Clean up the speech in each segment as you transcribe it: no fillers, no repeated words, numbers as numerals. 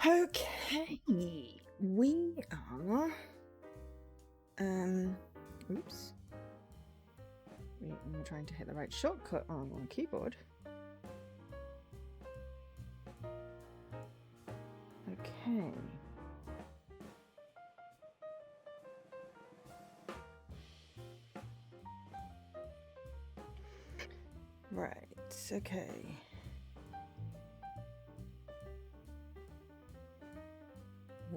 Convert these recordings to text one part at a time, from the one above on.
Okay, we are. Oops. I'm trying to hit the right shortcut on my keyboard. Okay. Right, okay.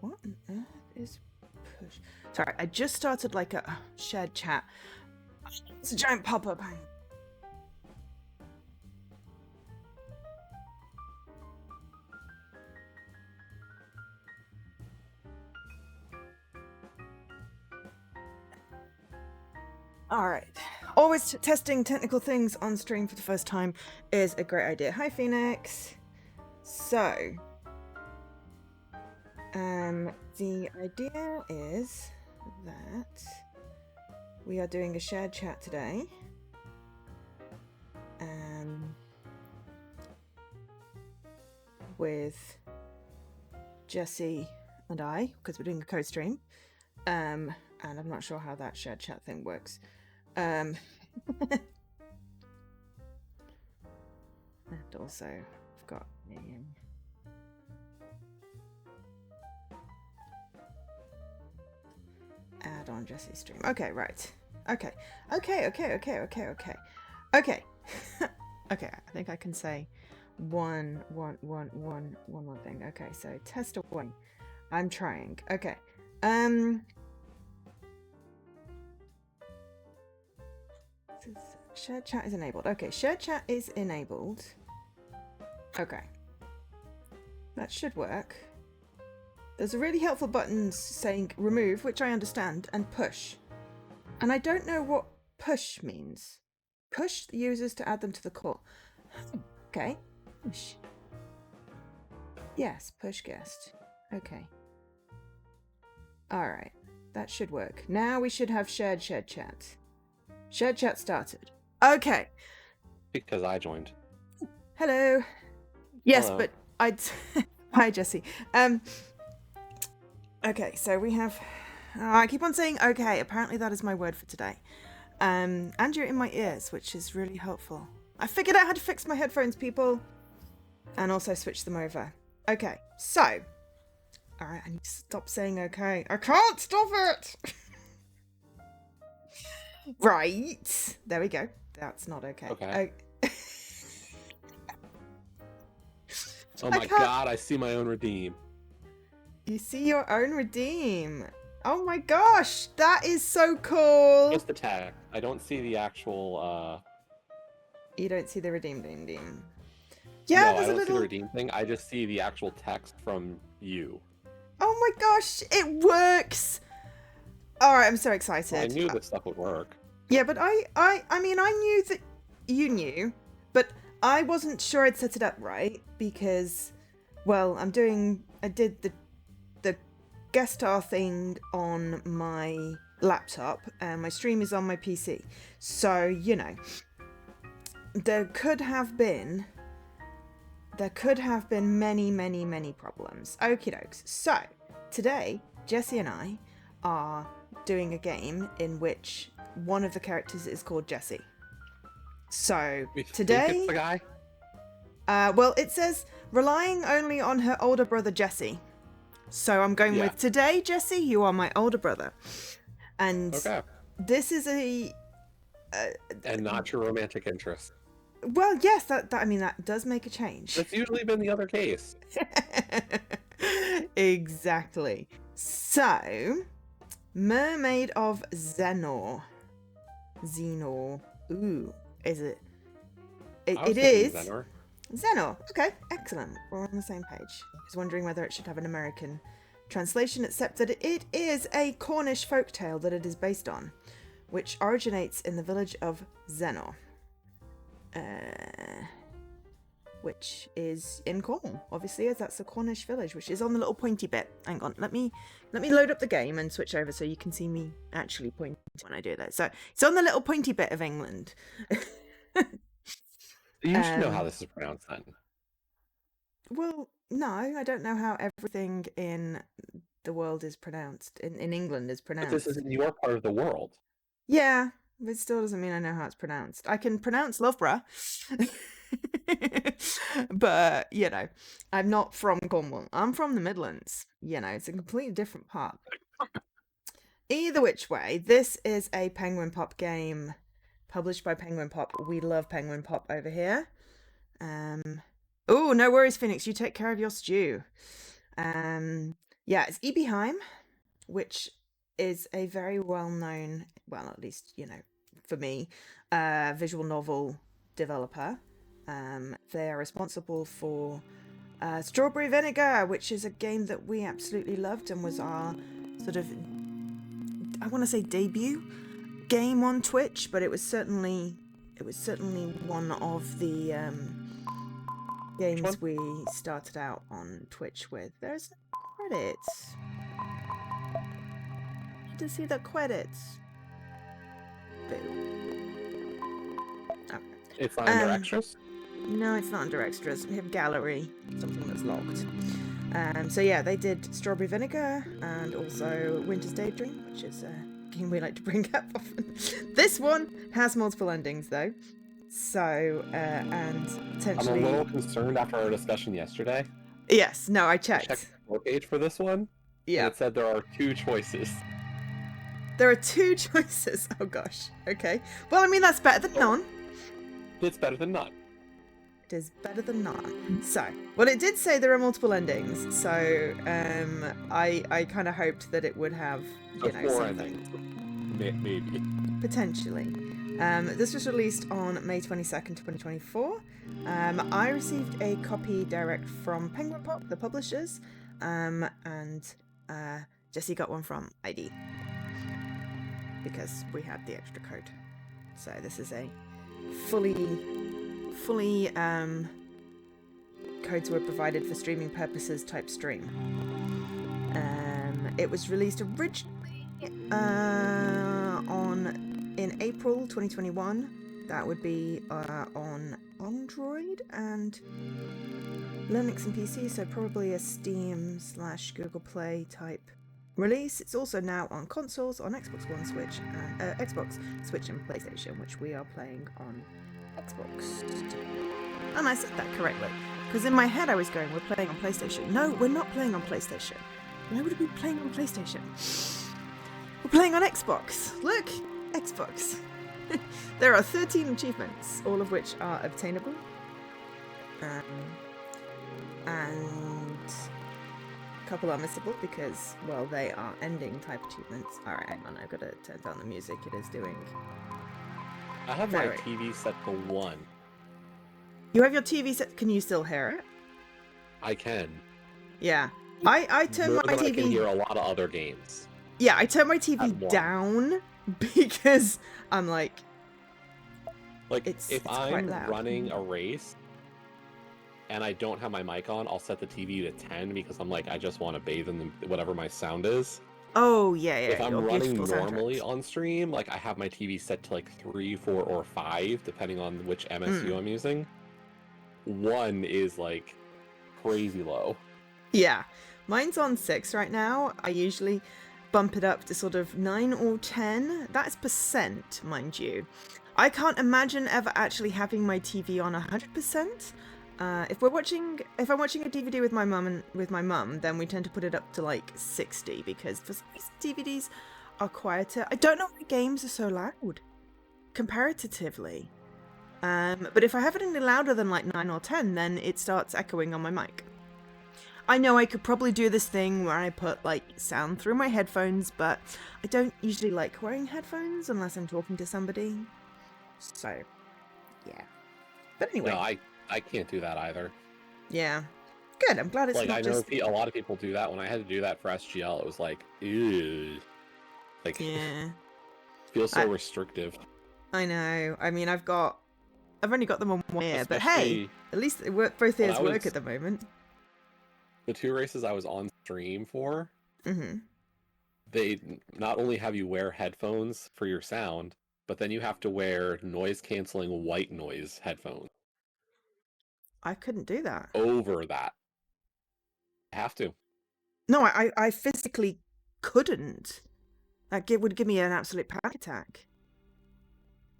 What on earth is push? Sorry, I just started like a shared chat. It's a giant pop-up. All right. Always testing technical things on stream for the first time is a great idea. Hi, Phoenix. So, the idea is that we are doing a shared chat today. With Jesse and I, because we're doing a co-stream. And I'm not sure how that shared chat thing works. And also, I've got add on Jesse's stream. Okay, right. Okay. Okay. Okay, I think I can say one more thing. Okay, so test one. I'm trying. Okay. Shared chat is enabled. Okay, shared chat is enabled. Okay. That should work. There's a really helpful button saying remove, which I understand, and push. And I don't know what push means. Push the users to add them to the call. Okay. Push. Yes, push guest. Okay. Alright. That should work. Now we should have shared chat. Shared chat started. Okay. Because I joined. Hello. Yes, Hello. but I'd... Hi, Jesse. Okay, so we have... I keep on saying okay. Apparently that is my word for today. And you're in my ears, which is really helpful. I figured out how to fix my headphones, people. And also switch them over. Okay, so... Alright, I need to stop saying okay. I can't stop it! Right. There we go. That's not okay. Okay. Oh my god, I see my own redeem. You see your own redeem. Oh my gosh, that is so cool. Just the tag. I don't see the actual, You don't see the redeem. Yeah, no, there's I don't a little... see the redeem thing. I just see the actual text from you. Oh my gosh, it works. Alright, I'm so excited. Well, I knew this stuff would work. Yeah, but I mean, I knew that you knew, but I wasn't sure I'd set it up right because, well, I did the guest star thing on my laptop and my stream is on my PC. So, you know, there could have been many problems. Okie dokes. So, today, Jesse and I are doing a game in which one of the characters is called Jesse. So, today... Think it's the guy? Well, it says, relying only on her older brother, Jesse. So I'm going with, today, Jesse, you are my older brother. And this is a... and not your romantic interest. Well, yes, that does make a change. That's usually been the other case. Exactly. So, Mermaid of Zennor. Ooh, is it? It is. Zennor. Okay, excellent. We're on the same page. I was wondering whether it should have an American translation, except that it is a Cornish folktale that it is based on, which originates in the village of Zennor. Which is in Cornwall, obviously, as that's a Cornish village, which is on the little pointy bit. Hang on, let me load up the game and switch over so you can see me actually point when I do that. So it's on the little pointy bit of England. You should know how this is pronounced then. Well, No, I don't know how everything in the world is pronounced. In England is But this pronounced. isn't your part of the world. Yeah, but it still doesn't mean I know how it's pronounced. I can pronounce Loughborough. But, I'm not from Cornwall. I'm from the Midlands. It's a completely different part. Either which way, this is a Penguin Pop game published by Penguin Pop. We love Penguin Pop over here. Oh, no worries, Phoenix. You take care of your stew. It's Ebeheim, which is a very well-known, well, at least, for me, visual novel developer. They are responsible for Strawberry Vinegar, which is a game that we absolutely loved and was our sort of, I want to say debut game on Twitch, but it was certainly one of the games we started out on Twitch with. There's credits. You can see the credits. Oh. It's not under extras? No, it's not under extras. We have gallery, something that's locked. They did Strawberry Vinegar and also Winter's Daydream, which is a game we like to bring up often. This one has multiple endings though. So, and potentially... I'm a little concerned after our discussion yesterday. Yes, no, I checked. I checked the score page for this one. Yeah. And it said there are 2 choices. There are 2 choices. Oh gosh. Okay. Well, I mean, that's better than none. It's better than none. It is better than none. So, well, it did say there are multiple endings. So, I kind of hoped that it would have, 4 something. Endings. Maybe. Potentially. This was released on May 22nd, 2024. I received a copy direct from Penguin Pop, the publishers, and Jesse got one from ID because we had the extra code. So this is a fully codes were provided for streaming purposes type stream. It was released originally in April 2021. That would be on Android and Linux and PC, so probably a Steam/Google Play type release. It's also now on consoles, on Xbox One, Switch, and PlayStation, which we are playing on Xbox. And I said that correctly, because in my head I was going, we're playing on PlayStation. No, we're not playing on PlayStation. Why would we be playing on PlayStation? We're playing on Xbox. Look, Xbox. There are 13 achievements, all of which are obtainable. And a couple are missable because, well, they are ending type achievements. Alright, hang on, I've got to turn down the music. It is doing... I have my TV set to 1. You have your TV set... Can you still hear it? I can. Yeah. I turn my TV... I can hear a lot of other games. Yeah, I turn my TV down because I'm like... if I'm running a race and I don't have my mic on, I'll set the TV to 10 because I'm like, I just want to bathe in whatever my sound is. Oh, yeah. If I'm running normally on stream, like I have my TV set to like 3, 4, or 5, depending on which MSU I'm using. 1 is like crazy low. Yeah. Mine's on 6 right now. I usually bump it up to sort of 9 or 10. That's percent, mind you. I can't imagine ever actually having my TV on 100%. If I'm watching a DVD with my mum, then we tend to put it up to like 60 because for some reason DVDs are quieter. I don't know why games are so loud comparatively. But if I have it any louder than like 9 or 10, then it starts echoing on my mic. I know I could probably do this thing where I put like sound through my headphones, but I don't usually like wearing headphones unless I'm talking to somebody. So, yeah. But anyway. No, I can't do that either. Yeah. Good, I'm glad it's like, not just... I know a lot of people do that. When I had to do that for SGL, it was like, ew. Like, yeah. Feels so restrictive. I know. I mean, I've only got them on one ear, but hey, at least both ears work at the moment. The 2 races I was on stream for, mm-hmm. They not only have you wear headphones for your sound, but then you have to wear noise-canceling white noise headphones. I couldn't do that. Over that. have to. No, I physically couldn't. Like, it would give me an absolute panic attack.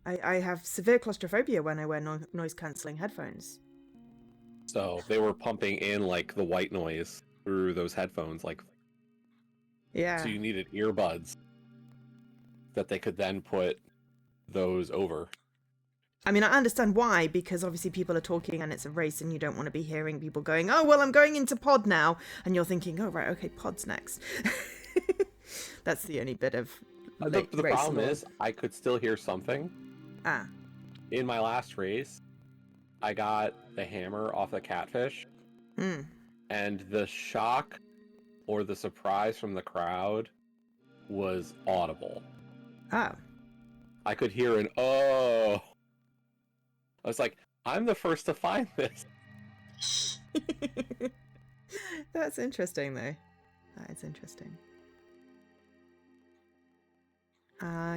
I have severe claustrophobia when I wear noise cancelling headphones. So they were pumping in like the white noise through those headphones, like, Yeah. so you needed earbuds that they could then put those over. I mean, I understand why, because obviously people are talking and it's a race and you don't want to be hearing people going, oh, well, I'm going into pod now. And you're thinking, oh, right, okay, pod's next. That's the only bit of The race problem lore. is I could still hear something. Ah. In my last race, I got the hammer off the catfish, and the shock or the surprise from the crowd was audible. Oh. I could hear an oh. I was like, I'm the first to find this. That's interesting, though. That is interesting.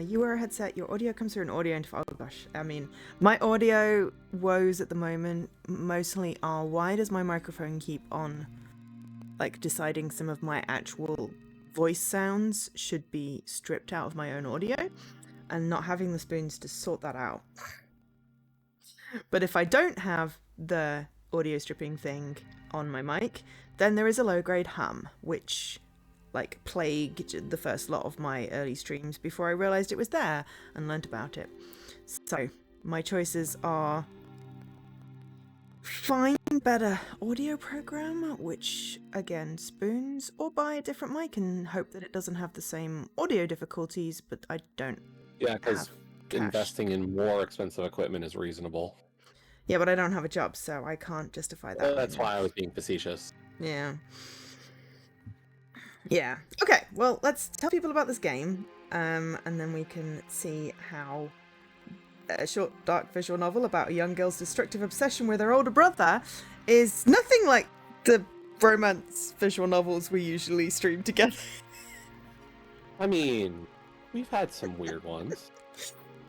You wear a headset, your audio comes through an audio interface. Oh gosh, I mean, my audio woes at the moment mostly are, why does my microphone keep on, like, deciding some of my actual voice sounds should be stripped out of my own audio, and not having the spoons to sort that out. But if I don't have the audio stripping thing on my mic, then there is a low-grade hum, which, like, plagued the first lot of my early streams before I realised it was there and learnt about it. So, my choices are find better audio program, which, again, spoons, or buy a different mic and hope that it doesn't have the same audio difficulties, but I don't. Yeah, because investing in more expensive equipment is reasonable. Yeah, but I don't have a job, so I can't justify that. Well, that's why I was being facetious. Yeah. Yeah. Okay, well, let's tell people about this game, and then we can see how a short, dark visual novel about a young girl's destructive obsession with her older brother is nothing like the romance visual novels we usually stream together. I mean, we've had some weird ones.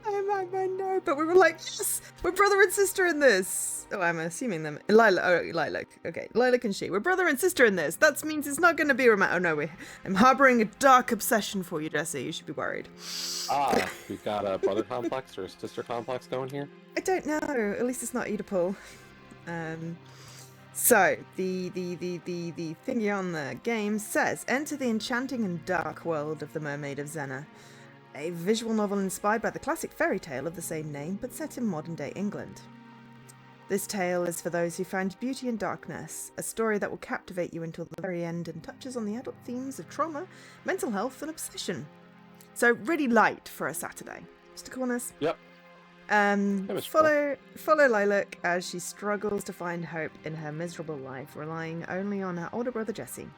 I know, but we were like, yes, we're brother and sister in this. Oh, I'm assuming them. Lilac. Okay, Lilac and she. We're brother and sister in this. That means it's not going to be romantic. Oh, no, I'm harboring a dark obsession for you, Jesse. You should be worried. We've got a brother complex or a sister complex going here? I don't know. At least it's not Oedipal. So, the thingy on the game says, enter the enchanting and dark world of the Mermaid of Zennor. A visual novel inspired by the classic fairy tale of the same name, but set in modern-day England. This tale is for those who find beauty in darkness, a story that will captivate you until the very end and touches on the adult themes of trauma, mental health, and obsession. So really light for a Saturday. Mr. Corners? Yep. Follow Lilac as she struggles to find hope in her miserable life, relying only on her older brother Jesse.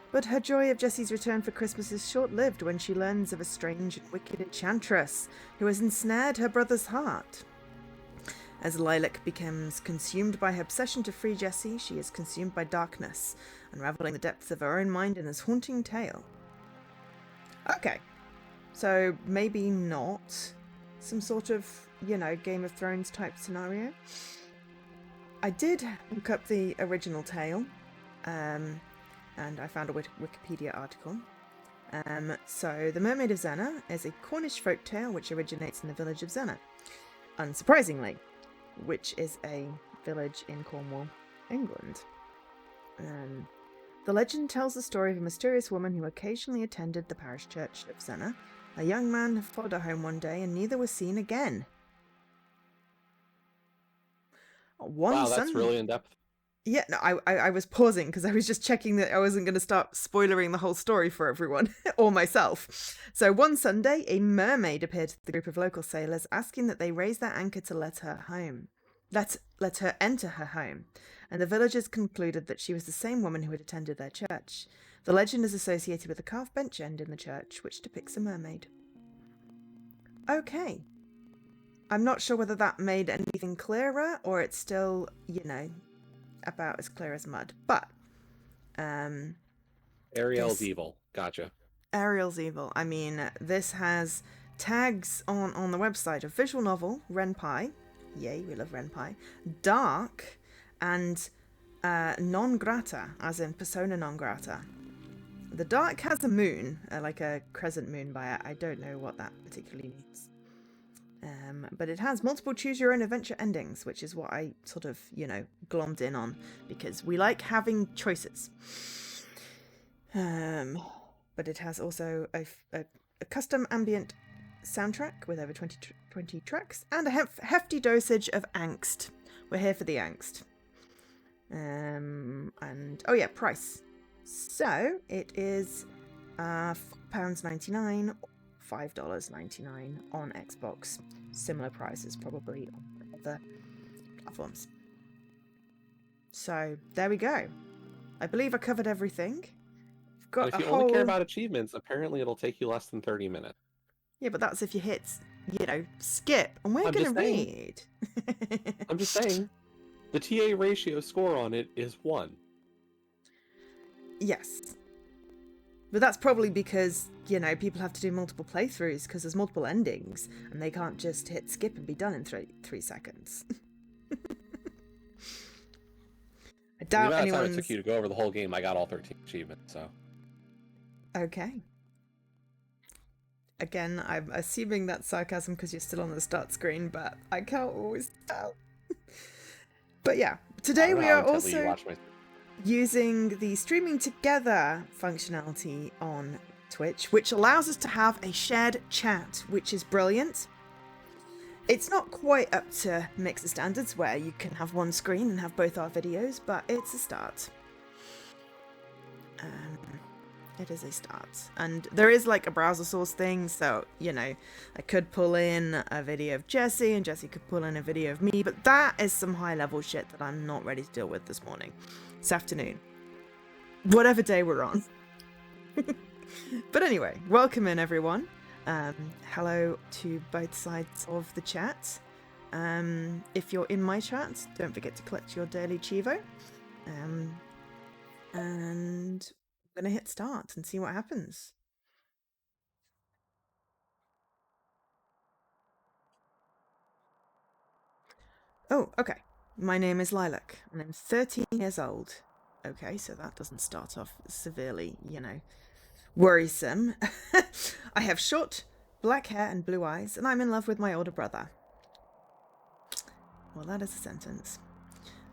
But her joy of Jesse's return for Christmas is short-lived when she learns of a strange and wicked enchantress who has ensnared her brother's heart. As Lilac becomes consumed by her obsession to free Jesse, she is consumed by darkness, unraveling the depths of her own mind in this haunting tale. Okay, so maybe not some sort of, Game of Thrones type scenario. I did look up the original tale, and I found a Wikipedia article. So, The Mermaid of Zennor is a Cornish folk tale which originates in the village of Zennor, unsurprisingly, which is a village in Cornwall, England. The legend tells the story of a mysterious woman who occasionally attended the parish church of Zennor. A young man followed her home one day and neither was seen again. Wow, that's really in-depth. Yeah, no, I was pausing because I was just checking that I wasn't going to start spoilering the whole story for everyone, or myself. So one Sunday, a mermaid appeared to the group of local sailors, asking that they raise their anchor to let her enter her home. And the villagers concluded that she was the same woman who had attended their church. The legend is associated with a carved bench end in the church, which depicts a mermaid. Okay. I'm not sure whether that made anything clearer, or it's still, about as clear as mud, but Ariel's evil. Gotcha. Ariel's evil. I mean, this has tags on the website of visual novel, Ren'Py. Yay, we love Ren'Py. Dark, and Non grata, as in persona non grata. The dark has a moon, like a crescent moon by it. I don't know what that particularly means. But it has multiple choose your own adventure endings, which is what I sort of, glommed in on, because we like having choices. But it has also a custom ambient soundtrack with over 20 tracks and a hefty dosage of angst. We're here for the angst. And oh yeah, price. So it is £4.99, $5.99 on Xbox. Similar prices probably on other platforms. So there we go. I believe I covered everything. I've got and if you only care about achievements, apparently it'll take you less than 30 minutes. Yeah, but that's if you hit, skip, and we're going to read. I'm just saying, the TA ratio score on it is 1. Yes. But that's probably because, people have to do multiple playthroughs because there's multiple endings, and they can't just hit skip and be done in 3 seconds. I doubt anyone's... The amount of time it took you to go over the whole game, I got all 13 achievements, so... Okay. Again, I'm assuming that's sarcasm because you're still on the start screen, but I can't always tell. But yeah, today we are also using the streaming together functionality on Twitch, which allows us to have a shared chat, which is brilliant. It's not quite up to Mixer standards where you can have one screen and have both our videos, but it's a start. It is a start. And there is like a browser source thing, so, I could pull in a video of Jesse and Jesse could pull in a video of me, but that is some high level shit that I'm not ready to deal with this morning. This afternoon. Whatever day we're on. But anyway, welcome in everyone. Hello to both sides of the chat. If you're in my chat, don't forget to collect your daily Chivo. And I'm going to hit start and see what happens. Oh, okay. My name is Lilac, and I'm 13 years old. Okay, so that doesn't start off severely, worrisome. I have short, black hair and blue eyes, and I'm in love with my older brother. Well, that is a sentence.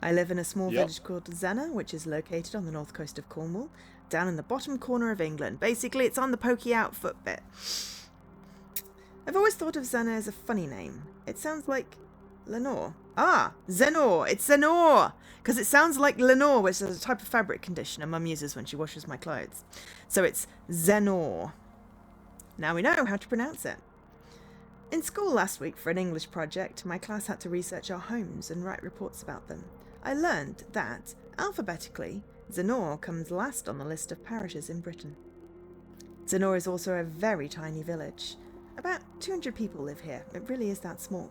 I live in a small village called Zennor, which is located on the north coast of Cornwall, down in the bottom corner of England. Basically, it's on the pokey out foot bit. I've always thought of Zennor as a funny name. It sounds like Lenore. Ah, Zennor. It's Zennor! Because it sounds like Lenore, which is a type of fabric conditioner Mum uses when she washes my clothes. So it's Zennor. Now we know how to pronounce it. In school last week for an English project, my class had to research our homes and write reports about them. I learned that, alphabetically, Zennor comes last on the list of parishes in Britain. Zennor is also a very tiny village. About 200 people live here. It really is that small.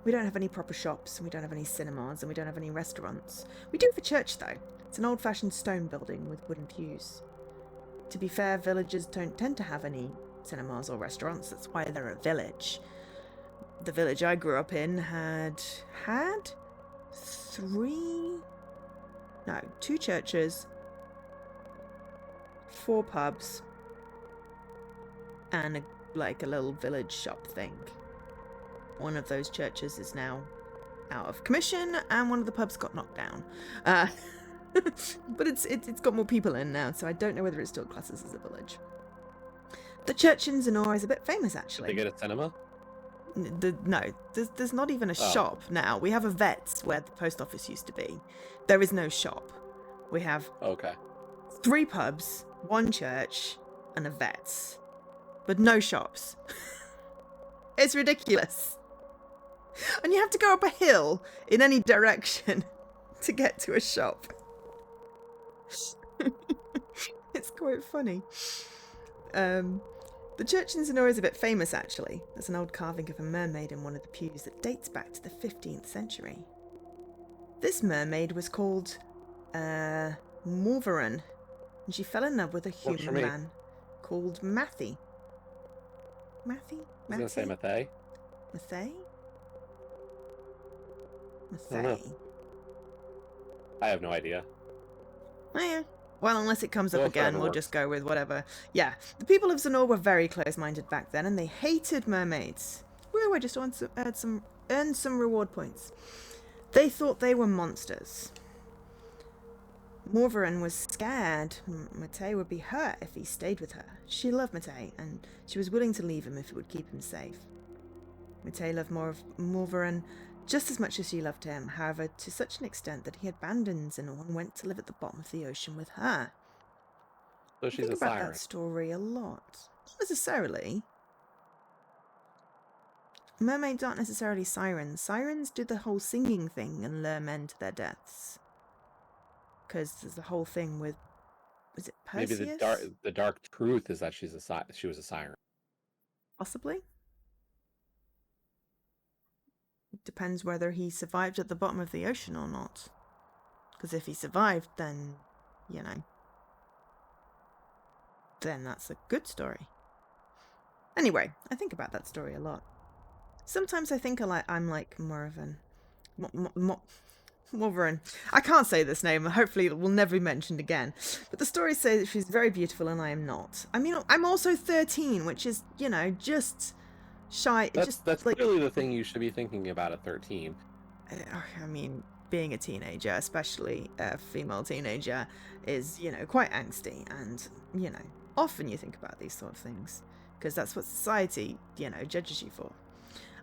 We don't have any proper shops, and we don't have any cinemas, and we don't have any restaurants. We do have a church, though. It's an old-fashioned stone building with wooden pews. To be fair, villages don't tend to have any cinemas or restaurants. That's why they're a village. The village I grew up in had 2 churches, 4 pubs, and a little village shop thing. One of those churches is now out of commission, and one of the pubs got knocked down. But it's got more people in now, so I don't know whether it still classes as a village. The church in Zennor is a bit famous, actually. Did they get a cinema? No, there's not even a shop now. We have a Vets where the post office used to be. There is no shop. We have 3 pubs, 1 church, and a Vets. But no shops. It's ridiculous. And you have to go up a hill in any direction to get to a shop. It's quite funny. The church in Zennor is a bit famous, actually. There's an old carving of a mermaid in one of the pews that dates back to the 15th century. This mermaid was called Morvaran, and she fell in love with a human man called Matthew. Matthew? I was going to say Mathai. Mathai? I don't know. I have no idea. Yeah. Well, unless it comes up Go with again, whatever we'll works. just go with whatever. Yeah, the people of Zennor were very close-minded back then, and they hated mermaids. Woo, I just earned some reward points. They thought they were monsters. Morvaran was scared Matei would be hurt if he stayed with her. She loved Matei, and she was willing to leave him if it would keep him safe. Matei loved Morvaran just as much as she loved him, however, to such an extent that he abandoned Zennor and went to live at the bottom of the ocean with her. So I she's think a about siren. that story a lot. Not necessarily. Mermaids aren't necessarily sirens. Sirens do the whole singing thing and lure men to their deaths. Because there's the whole thing with... Was it Perseus? Maybe the dark truth is that she was a siren. Possibly. It depends whether he survived at the bottom of the ocean or not. Because if he survived, then, then that's a good story. Anyway, I think about that story a lot. Sometimes I think I'm like more of an... Wolverine. I can't say this name. Hopefully it will never be mentioned again. But the story says that she's very beautiful and I am not. I mean, I'm also 13, which is, just shy. That's like, clearly the thing you should be thinking about at 13. I mean, being a teenager, especially a female teenager, is, quite angsty. And, often you think about these sort of things. Because that's what society, judges you for.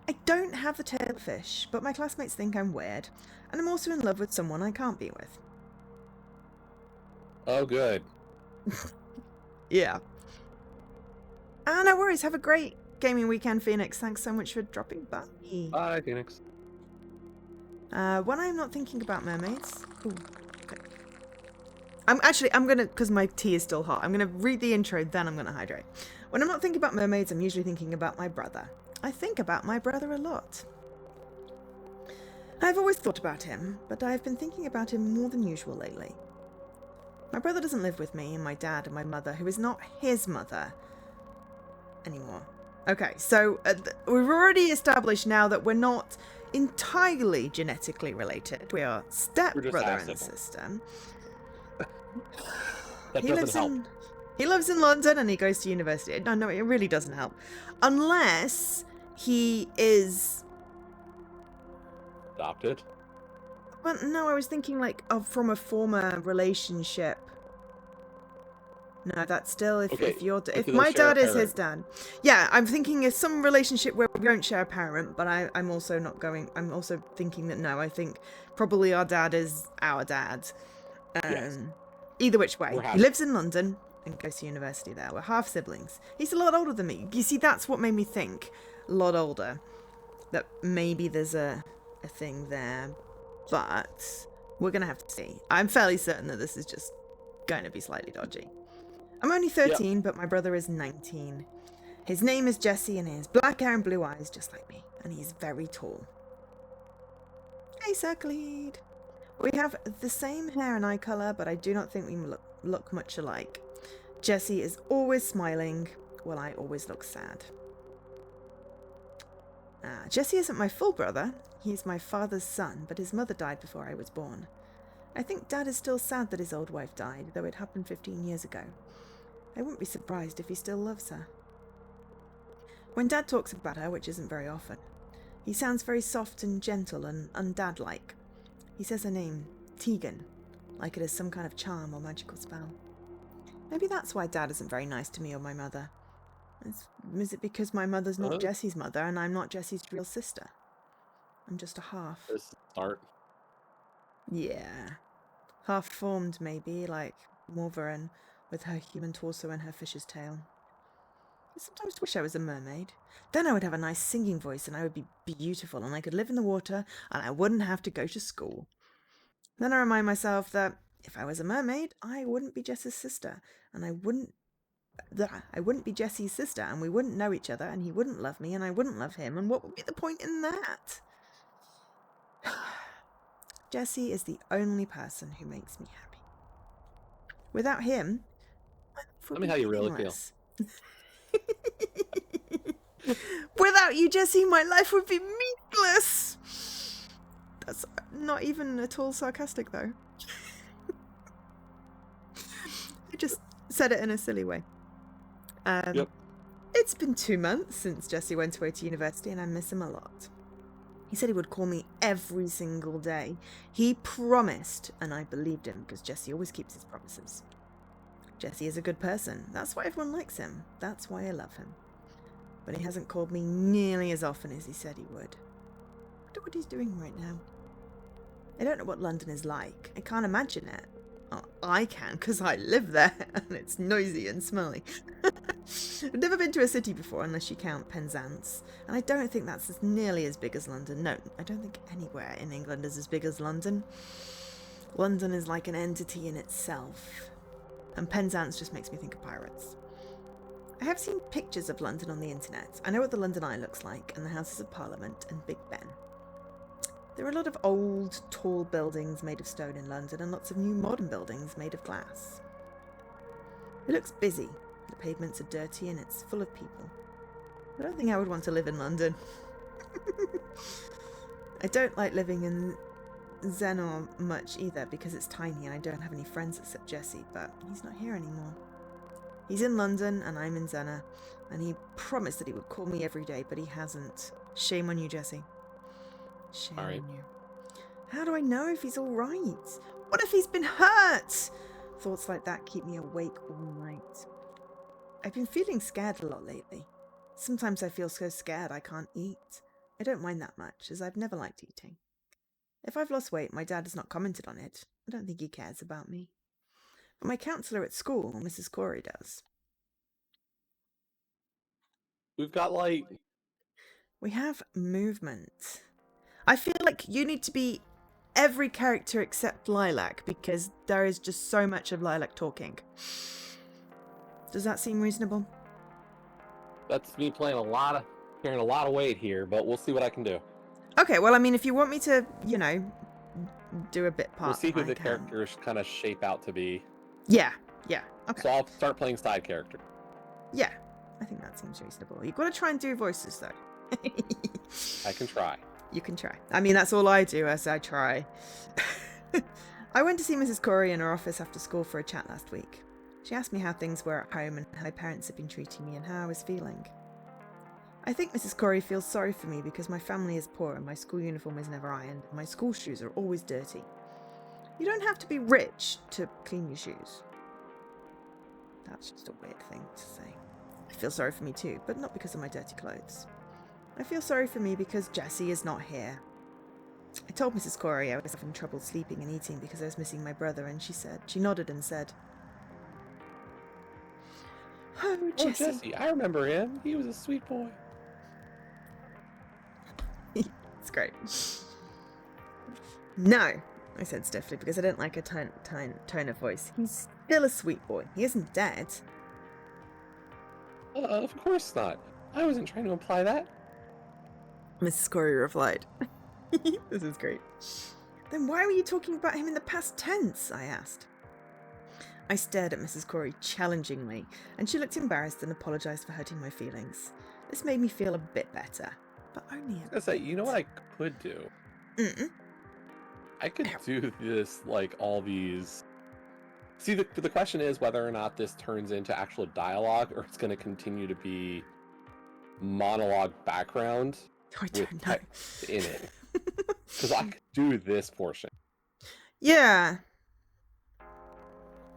I don't have the tail of fish, but my classmates think I'm weird. And I'm also in love with someone I can't be with. Oh, good. Yeah. No worries. Have a great gaming weekend, Phoenix. Thanks so much for dropping by. Bye, Phoenix. When I'm not thinking about mermaids... Ooh, okay. I'm gonna... Because my tea is still hot. I'm gonna read the intro, then I'm gonna hydrate. When I'm not thinking about mermaids, I'm usually thinking about my brother. I think about my brother a lot. I've always thought about him, but I've been thinking about him more than usual lately. My brother doesn't live with me and my dad and my mother, who is not his mother anymore. Okay, so we've already established now that we're not entirely genetically related. We are stepbrother and sister. That doesn't help. He lives in London and he goes to university. No, it really doesn't help. Unless he is... Adopted? Well, no, I was thinking from a former relationship. No, that's still if my dad is his dad. Yeah, I'm thinking of some relationship where we don't share a parent, but I'm also thinking that no, I think probably our dad is our dad. Yes. Either which way. He lives in London and goes to university there. We're half siblings. He's a lot older than me. You see, that's what made me think, a lot older, that maybe there's a thing there, but we're gonna have to see. I'm fairly certain that this is just going to be slightly dodgy. I'm only 13, yep. But my brother is 19. His name is Jesse and he has black hair and blue eyes just like me, and he's very tall. Hey, Circlead. We have the same hair and eye colour, but I do not think we look much alike. Jesse is always smiling, while I always look sad. Jesse isn't my full brother. He's my father's son, but his mother died before I was born. I think Dad is still sad that his old wife died, though it happened 15 years ago. I wouldn't be surprised if he still loves her. When Dad talks about her, which isn't very often, he sounds very soft and gentle and undad-like. He says her name, Tegan, like it is some kind of charm or magical spell. Maybe that's why Dad isn't very nice to me or my mother. Is it because my mother's not Jesse's mother and I'm not Jesse's real sister? I'm just a half. Start. Yeah. Half-formed, maybe, like Morvaran, with her human torso and her fish's tail. I sometimes wish I was a mermaid. Then I would have a nice singing voice and I would be beautiful and I could live in the water and I wouldn't have to go to school. Then I remind myself that if I was a mermaid, I wouldn't be Jess's sister and I wouldn't be Jesse's sister and we wouldn't know each other and he wouldn't love me and I wouldn't love him, and what would be the point in that? Jesse is the only person who makes me happy. Without him, tell me how you really feel. Without you, Jesse, my life would be meaningless. That's not even at all sarcastic, though. Said it in a silly way. Yep. It's been 2 months since Jesse went away to university, and I miss him a lot. He said he would call me every single day. He promised, and I believed him, because Jesse always keeps his promises. Jesse is a good person. That's why everyone likes him. That's why I love him. But he hasn't called me nearly as often as he said he would. I wonder what he's doing right now. I don't know what London is like. I can't imagine it. Oh, I can, because I live there, and it's noisy and smelly. I've never been to a city before, unless you count Penzance, and I don't think that's nearly as big as London. No, I don't think anywhere in England is as big as London. London is like an entity in itself, and Penzance just makes me think of pirates. I have seen pictures of London on the internet. I know what the London Eye looks like, and the Houses of Parliament, and Big Ben. There are a lot of old, tall buildings made of stone in London, and lots of new modern buildings made of glass. It looks busy. The pavements are dirty and it's full of people. I don't think I would want to live in London. I don't like living in Zennor much either, because it's tiny and I don't have any friends except Jesse, but he's not here anymore. He's in London and I'm in Zennor, and he promised that he would call me every day, but he hasn't. Shame on you, Jesse. Shame on you. How do I know if he's alright? What if he's been hurt? Thoughts like that keep me awake all night. I've been feeling scared a lot lately. Sometimes I feel so scared I can't eat. I don't mind that much, as I've never liked eating. If I've lost weight, my dad has not commented on it. I don't think he cares about me. But my counsellor at school, Mrs. Corey, does. We've got, We have movement. I feel like you need to be every character except Lilac, because there is just so much of Lilac talking. Does that seem reasonable? That's me carrying a lot of weight here, but we'll see what I can do. Okay, well, I mean, if you want me to, do a bit part, we'll see who the characters kind of shape out to be. Yeah, okay. So I'll start playing side character. Yeah, I think that seems reasonable. You've got to try and do voices, though. I can try. You can try. I mean, that's all I do, as I try. I went to see Mrs. Corey in her office after school for a chat last week. She asked me how things were at home and how my parents had been treating me and how I was feeling. I think Mrs. Corey feels sorry for me because my family is poor and my school uniform is never ironed and my school shoes are always dirty. You don't have to be rich to clean your shoes. That's just a weird thing to say. I feel sorry for me too, but not because of my dirty clothes. I feel sorry for me because Jesse is not here. I told Mrs. Corey I was having trouble sleeping and eating because I was missing my brother, and she nodded and said, "Oh, Jesse. Oh, Jesse, I remember him. He was a sweet boy." It's great. No, I said stiffly, because I didn't like a tone of voice. He's still a sweet boy. He isn't dead. Of course not. I wasn't trying to imply that. Mrs. Corey replied. This is great. Then why were you talking about him in the past tense? I asked. I stared at Mrs. Corey challengingly, and she looked embarrassed and apologised for hurting my feelings. This made me feel a bit better, but only a bit. I was gonna say, you know what I could do? I could do this, like, all these... See, the question is whether or not this turns into actual dialogue, or it's going to continue to be monologue background with text in it. Because I could do this portion. Yeah.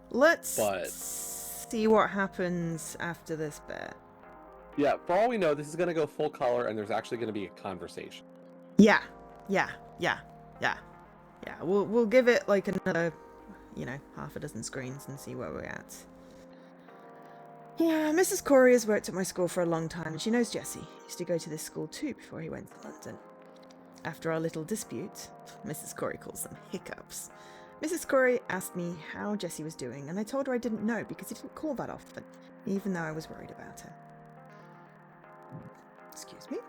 Let's see what happens after this bit. Yeah, for all we know, this is going to go full color, and there's actually going to be a conversation. Yeah. We'll give it like another, half a dozen screens and see where we're at. Yeah, Mrs. Corey has worked at my school for a long time, and she knows Jesse. He used to go to this school too before he went to London. After our little dispute, Mrs. Corey calls them hiccups, Mrs. Corey asked me how Jesse was doing, and I told her I didn't know because he didn't call that often, even though I was worried about him. Excuse me?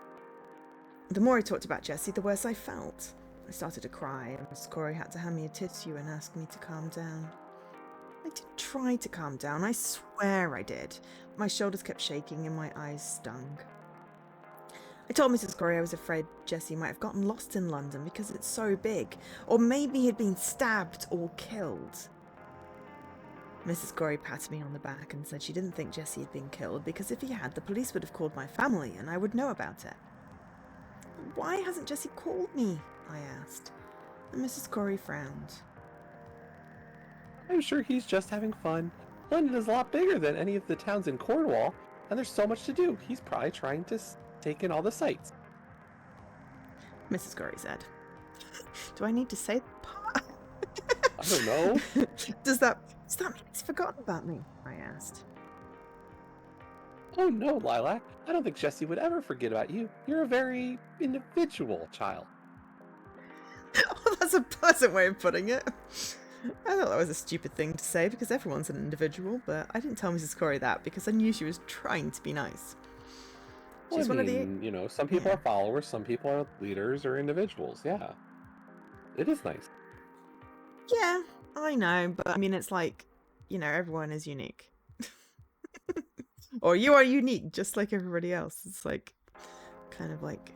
The more I talked about Jesse, the worse I felt. I started to cry, and Mrs. Corey had to hand me a tissue and ask me to calm down. I did try to calm down, I swear I did. My shoulders kept shaking and my eyes stung. I told Mrs. Corey I was afraid Jesse might have gotten lost in London because it's so big, or maybe he'd been stabbed or killed. Mrs. Gorey patted me on the back and said she didn't think Jesse had been killed because if he had, the police would have called my family and I would know about it. Why hasn't Jesse called me? I asked, and Mrs. Gorey frowned. I'm sure he's just having fun. London is a lot bigger than any of the towns in Cornwall, and there's so much to do. He's probably trying to take in all the sights. Mrs. Gorey said. Do I need to say that part? I don't know. Does that mean he's forgotten about me? I asked. Oh no, Lilac. I don't think Jesse would ever forget about you. You're a very individual child. Well, that's a pleasant way of putting it. I thought that was a stupid thing to say because everyone's an individual, but I didn't tell Mrs. Corey that because I knew she was trying to be nice. She's one of the... some people are followers, some people are leaders or individuals, yeah. It is nice. Yeah, I know, but I mean, it's like, everyone is unique. Or you are unique, just like everybody else. It's like, kind of like,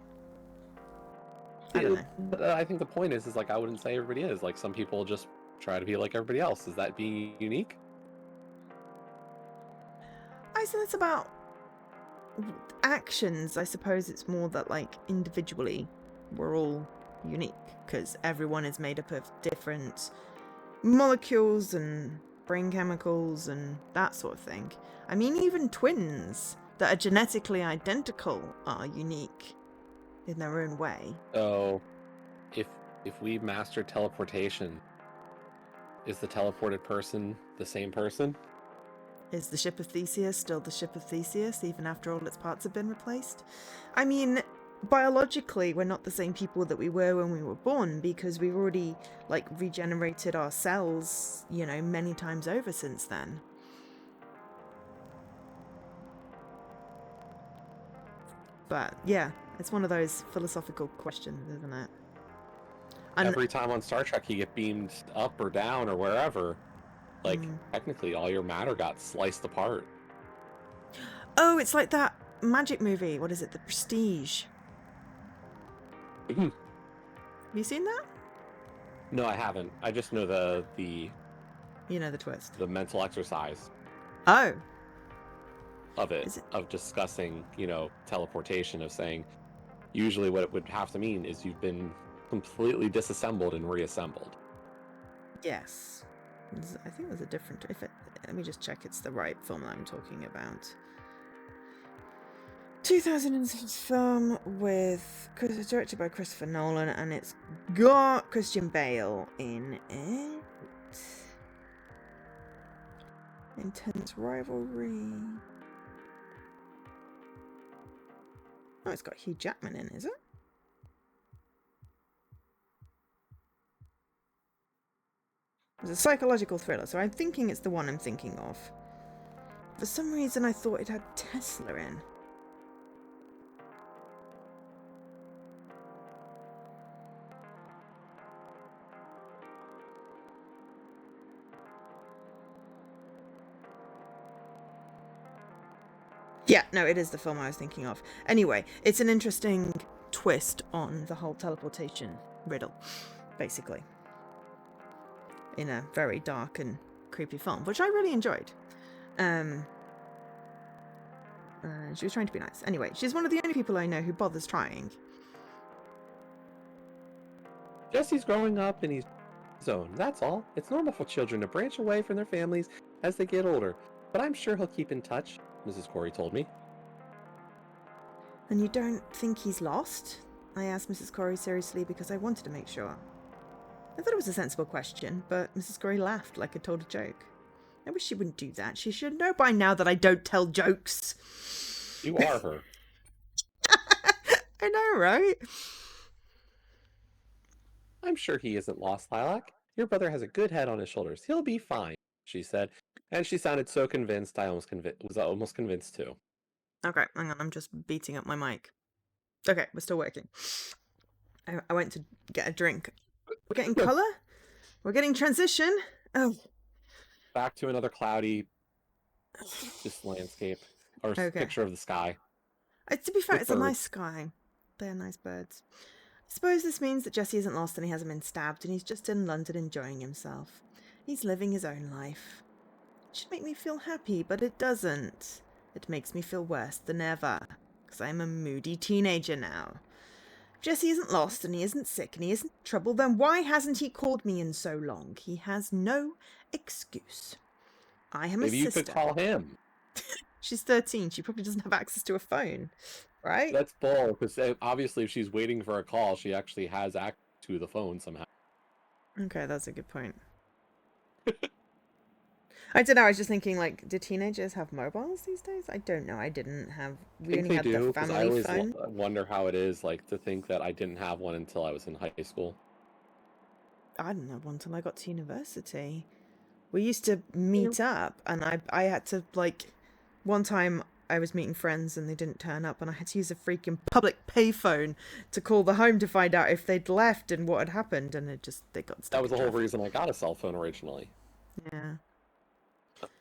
I don't know. But I think the point is like, I wouldn't say everybody is. Like, some people just try to be like everybody else. Is that being unique? I said it's about actions. I suppose it's more that, like, individually, we're all unique because everyone is made up of different molecules and brain chemicals and that sort of thing. I mean, even twins that are genetically identical are unique in their own way. So, if we master teleportation, is the teleported person the same person? Is the ship of Theseus still the ship of Theseus, even after all its parts have been replaced? I mean, biologically, we're not the same people that we were when we were born because we've already, like, regenerated our cells, many times over since then. But, yeah, it's one of those philosophical questions, isn't it? Every time on Star Trek you get beamed up or down or wherever, like, technically all your matter got sliced apart. Oh, it's like that magic movie. What is it? The Prestige. Have you seen that? No, I haven't. I just know the the twist. The mental exercise. Oh. Of it. Of discussing, teleportation, of saying usually what it would have to mean is you've been completely disassembled and reassembled. Yes. I think there's a different... let me just check it's the right film that I'm talking about. 2006 film directed by Christopher Nolan, and it's got Christian Bale in it. Intense rivalry. Oh, it's got Hugh Jackman in, is it? It's a psychological thriller, so I'm thinking it's the one I'm thinking of. For some reason, I thought it had Tesla in. Yeah, no, it is the film I was thinking of. Anyway, it's an interesting twist on the whole teleportation riddle, basically. In a very dark and creepy film, which I really enjoyed. She was trying to be nice. Anyway, she's one of the only people I know who bothers trying. Jesse's growing up and he's his own, that's all. It's normal for children to branch away from their families as they get older, but I'm sure he'll keep in touch, Mrs. Corey told me. And you don't think he's lost? I asked Mrs. Corey seriously because I wanted to make sure. I thought it was a sensible question, but Mrs. Corey laughed like I told a joke. I wish she wouldn't do that. She should know by now that I don't tell jokes. You are her. I know, right? I'm sure he isn't lost, Lilac. Your brother has a good head on his shoulders. He'll be fine, she said. And she sounded so convinced, I was almost convinced too. Okay, hang on, I'm just beating up my mic. Okay, we're still working. I went to get a drink. We're getting colour? We're getting transition? Oh. Back to another cloudy just landscape. Or picture of the sky. To be fair, it's a nice sky. They're nice birds. I suppose this means that Jesse isn't lost and he hasn't been stabbed and he's just in London enjoying himself. He's living his own life. It should make me feel happy, but it doesn't. It makes me feel worse than ever, because I'm a moody teenager now. If Jesse isn't lost, and he isn't sick, and he isn't in trouble, then why hasn't he called me in so long? He has no excuse. I am a Maybe you could sister. call him. She's 13. She probably doesn't have access to a phone, right? That's bull, because obviously if she's waiting for a call, she actually has access to the phone somehow. Okay, that's a good point. I don't know. I was just thinking, like, do teenagers have mobiles these days? I don't know. I didn't have. We only had the because I family always phone. wonder how it is, like, to think that I didn't have one until I was in high school. I didn't have one until I got to university. We used to meet up, and I had to, like, one time I was meeting friends and they didn't turn up, and I had to use a freaking public payphone to call the home to find out if they'd left and what had happened, and they got stuck. That was the whole reason I got a cell phone originally. Yeah.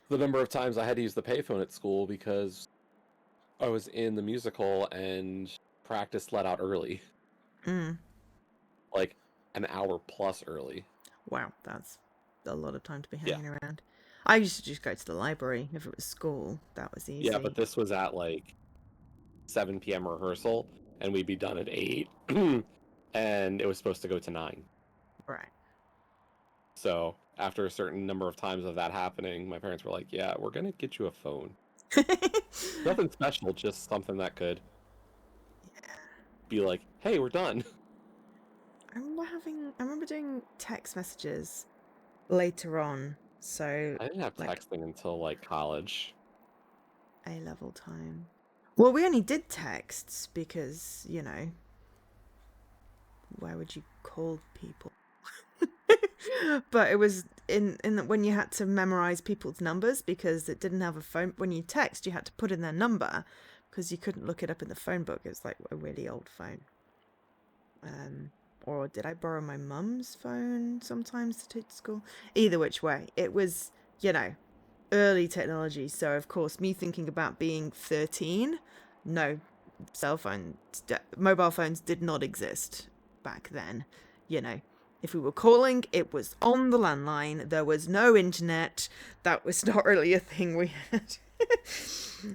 The number of times I had to use the payphone at school because I was in the musical and practice let out early. Like an hour plus early. Wow, that's a lot of time to be hanging around. I used to just go to the library if it was school. That was easy. Yeah, but this was at like 7 p.m. rehearsal, and we'd be done at 8, and it was supposed to go to 9. Right. So after a certain number of times of that happening, my parents were like, yeah, we're going to get you a phone. Nothing special, just something that could be like, hey, we're done. I remember doing text messages later on. So I didn't have texting until like college. A-level time. Well, we only did texts because, you know, why would you call people? But it was in when you had to memorize people's numbers because it didn't have a phone. When you text, you had to put in their number because you couldn't look it up in the phone book. It was like a really old phone. Or did I borrow my mum's phone sometimes to take to school? Either which way, it was, you know, early technology. So of course, me thinking about being 13, no, mobile phones did not exist back then. You know, if we were calling, it was on the landline. There was no internet. That was not really a thing we had.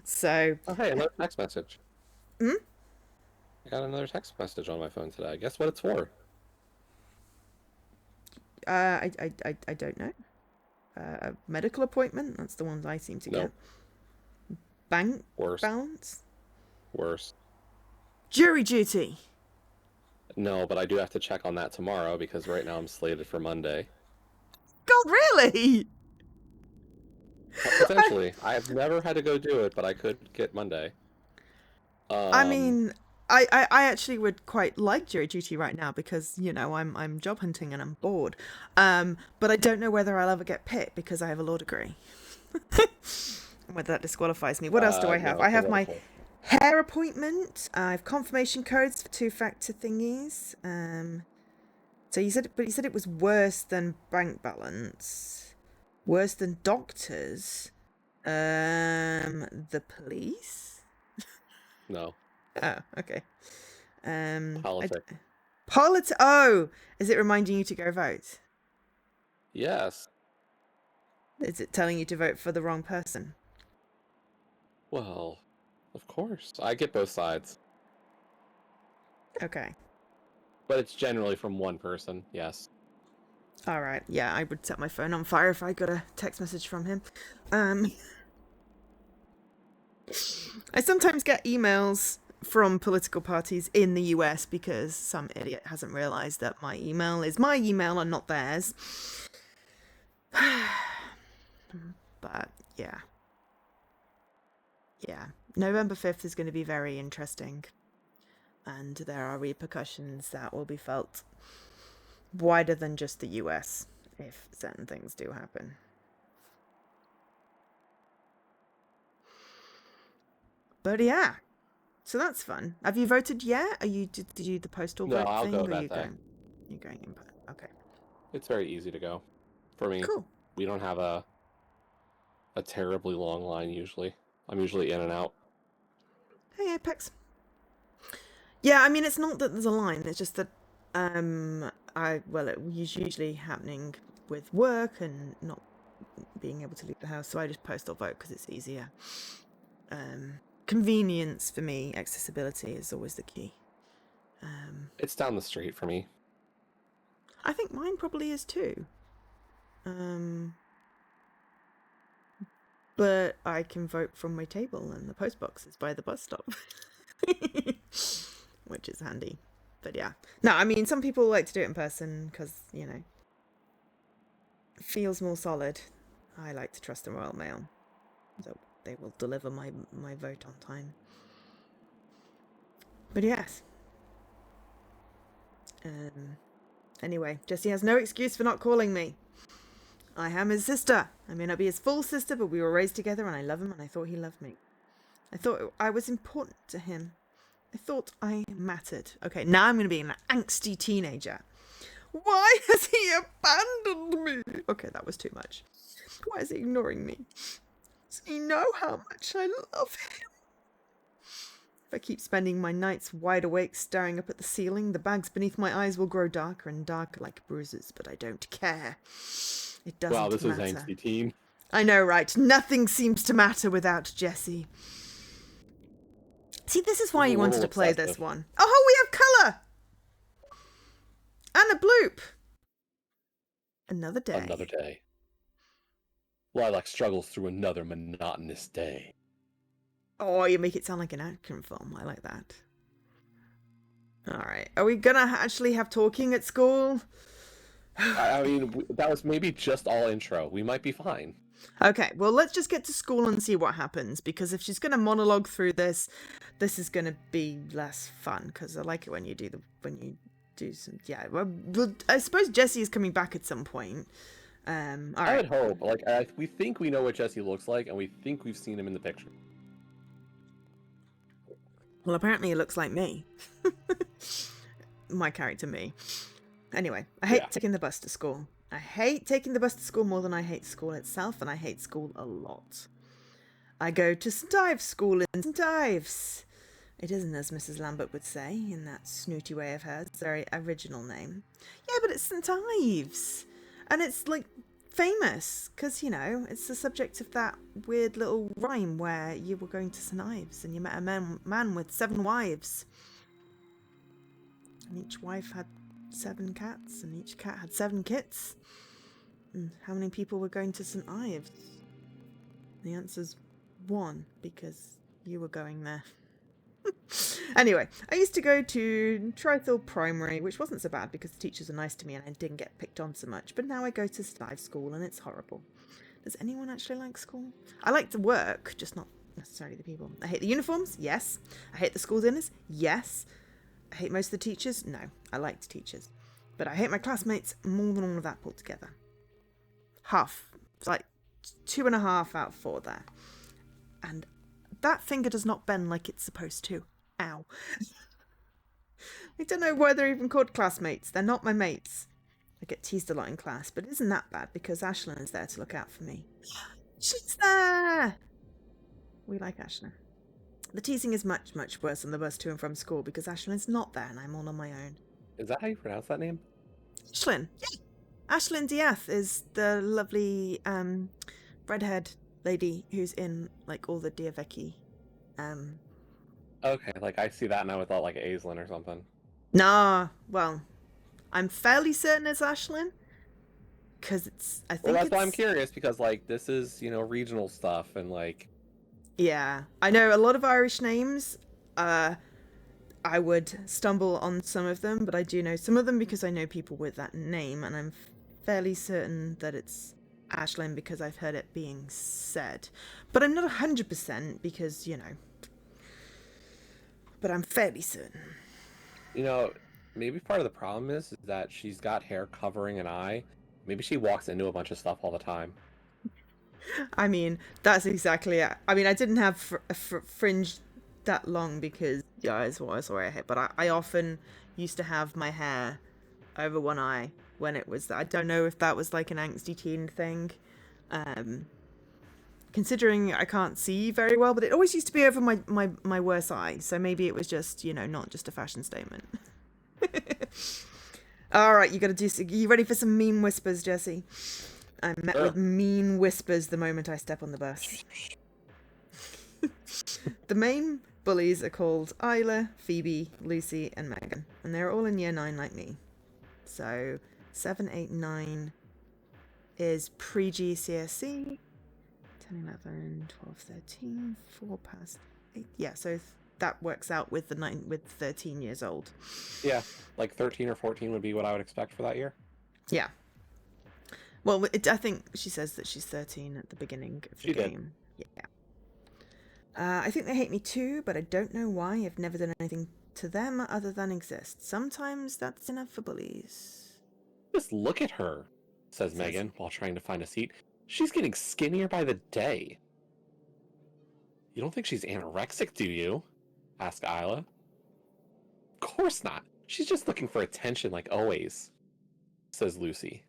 So. Oh, hey, another text message. I got another text message on my phone today. Guess what it's for? I don't know. A medical appointment. That's the ones I seem to get. Bank balance. Worse. Jury duty. No, but I do have to check on that tomorrow because right now I'm slated for Monday. God, really? Potentially. I have never had to go do it, but I could get Monday. I mean, I actually would quite like jury duty right now because, you know, I'm job hunting and I'm bored. But I don't know whether I'll ever get picked because I have a law degree. Whether that disqualifies me. What else do I have? I have my hair appointment. I have confirmation codes for 2-factor thingies. So you said it was worse than bank balance, worse than doctors, the police. No. Oh, okay. Politics. Oh, is it reminding you to go vote? Yes. Is it telling you to vote for the wrong person? Well, of course. I get both sides. Okay. But it's generally from one person, yes. All right. Yeah, I would set my phone on fire if I got a text message from him. I sometimes get emails from political parties in the US because some idiot hasn't realized that my email is my email and not theirs. But yeah. November 5th is going to be very interesting. And there are repercussions that will be felt wider than just the US if certain things do happen. But yeah, so that's fun. Have you voted yet? Did you do the postal vote thing? No, I'll go that day. You're going in. Okay. It's very easy to go. For me, cool. We don't have a terribly long line usually. I'm usually in and out. Hey, Apex. Yeah, I mean, it's not that there's a line. It's just that it was usually happening with work and not being able to leave the house, so I just postal vote because it's easier. Convenience for me, accessibility is always the key. It's down the street for me. I think mine probably is too. But I can vote from my table, and the post box is by the bus stop, which is handy. But yeah, no, I mean, some people like to do it in person because, you know, it feels more solid. I like to trust the Royal Mail, so they will deliver my vote on time. But yes. Anyway, Jesse has no excuse for not calling me. I am his sister. I may not be his full sister, but we were raised together and I love him and I thought he loved me. I thought I was important to him. I thought I mattered. Okay, now I'm going to be an angsty teenager. Why has he abandoned me? Okay, that was too much. Why is he ignoring me? Does he know how much I love him? If I keep spending my nights wide awake staring up at the ceiling, the bags beneath my eyes will grow darker and darker like bruises, but I don't care. It doesn't matter. Wow, this is angsty teen. I know, right? Nothing seems to matter without Jesse. See, this is why you wanted to play this one. Oh, we have colour! And a bloop! Another day. Another day. Lilac struggles through another monotonous day. Oh, you make it sound like an action film. I like that. Alright. Are we gonna actually have talking at school? I mean, that was maybe just all intro. We might be fine. Okay, well, let's just get to school and see what happens, because if she's going to monologue through this is going to be less fun, because I like it when you do some, yeah, well, I suppose Jesse is coming back at some point. All right. I would hope. Like, we think we know what Jesse looks like, and we think we've seen him in the picture. Well, apparently he looks like me. My character, me. Anyway, I hate taking the bus to school. I hate taking the bus to school more than I hate school itself, and I hate school a lot. I go to St. Ives School in St. Ives. It isn't as Mrs. Lambert would say, in that snooty way of hers. It's a very original name. Yeah, but it's St. Ives. And it's, like, famous, because, you know, it's the subject of that weird little rhyme where you were going to St. Ives and you met a man with 7 wives. And each wife had 7 cats, and each cat had 7 kits. And how many people were going to St. Ives? The answer's 1, because you were going there. Anyway, I used to go to Trythall Primary, which wasn't so bad because the teachers are nice to me and I didn't get picked on so much. But now I go to St. Ives School and it's horrible. Does anyone actually like school? I like the work, just not necessarily the people. I hate the uniforms, yes. I hate the school dinners, yes. I hate most of the teachers, no. I liked teachers. But I hate my classmates more than all of that put together. Half. It's like 2.5 out of 4 there. And that finger does not bend like it's supposed to. Ow. I don't know why they're even called classmates. They're not my mates. I get teased a lot in class, but it isn't that bad because Ashlyn is there to look out for me. She's there! We like Ashlyn. The teasing is much, much worse on the bus to and from school because Ashlyn is not there and I'm all on my own. Is that how you pronounce that name? Ashlyn. Yeah. Ashlyn Diath is the lovely redhead lady who's in like all the Diavecchi. Okay, like I see that and I would thought like Aislinn or something. Nah, well, I'm fairly certain it's Ashlyn. Because I think that's why I'm curious, because like this is, you know, regional stuff and like. Yeah, I know a lot of Irish names. I would stumble on some of them, but I do know some of them because I know people with that name, and I'm fairly certain that it's Ashlyn because I've heard it being said. But I'm not 100% because, you know. But I'm fairly certain. You know, maybe part of the problem is that she's got hair covering an eye. Maybe she walks into a bunch of stuff all the time. I mean, that's exactly it. I mean, I didn't have a fringe that long because the eyes were always where I hit, but I often used to have my hair over one eye when it was. I don't know if that was like an angsty teen thing, considering I can't see very well, but it always used to be over my worst eye, so maybe it was just, you know, not just a fashion statement. All right, you ready for some meme whispers, Jesse? I'm met Sure. with mean whispers the moment I step on the bus. The main bullies are called Isla, Phoebe, Lucy, and Megan, and they're all in year 9 like me. So 7, 8, 9 is pre-GCSE, 10, 11, 12, 13, 4 past 8. Yeah, so that works out with the 9 with 13 years old. Yeah, like 13 or 14 would be what I would expect for that year. Yeah. Well, I think she says that she's 13 at the beginning of the game. Did. Yeah. I think they hate me too, but I don't know why. I've never done anything to them other than exist. Sometimes that's enough for bullies. Just look at her, says Megan while trying to find a seat. She's getting skinnier by the day. You don't think she's anorexic, do you? Asked Isla. Of course not. She's just looking for attention like always, says Lucy.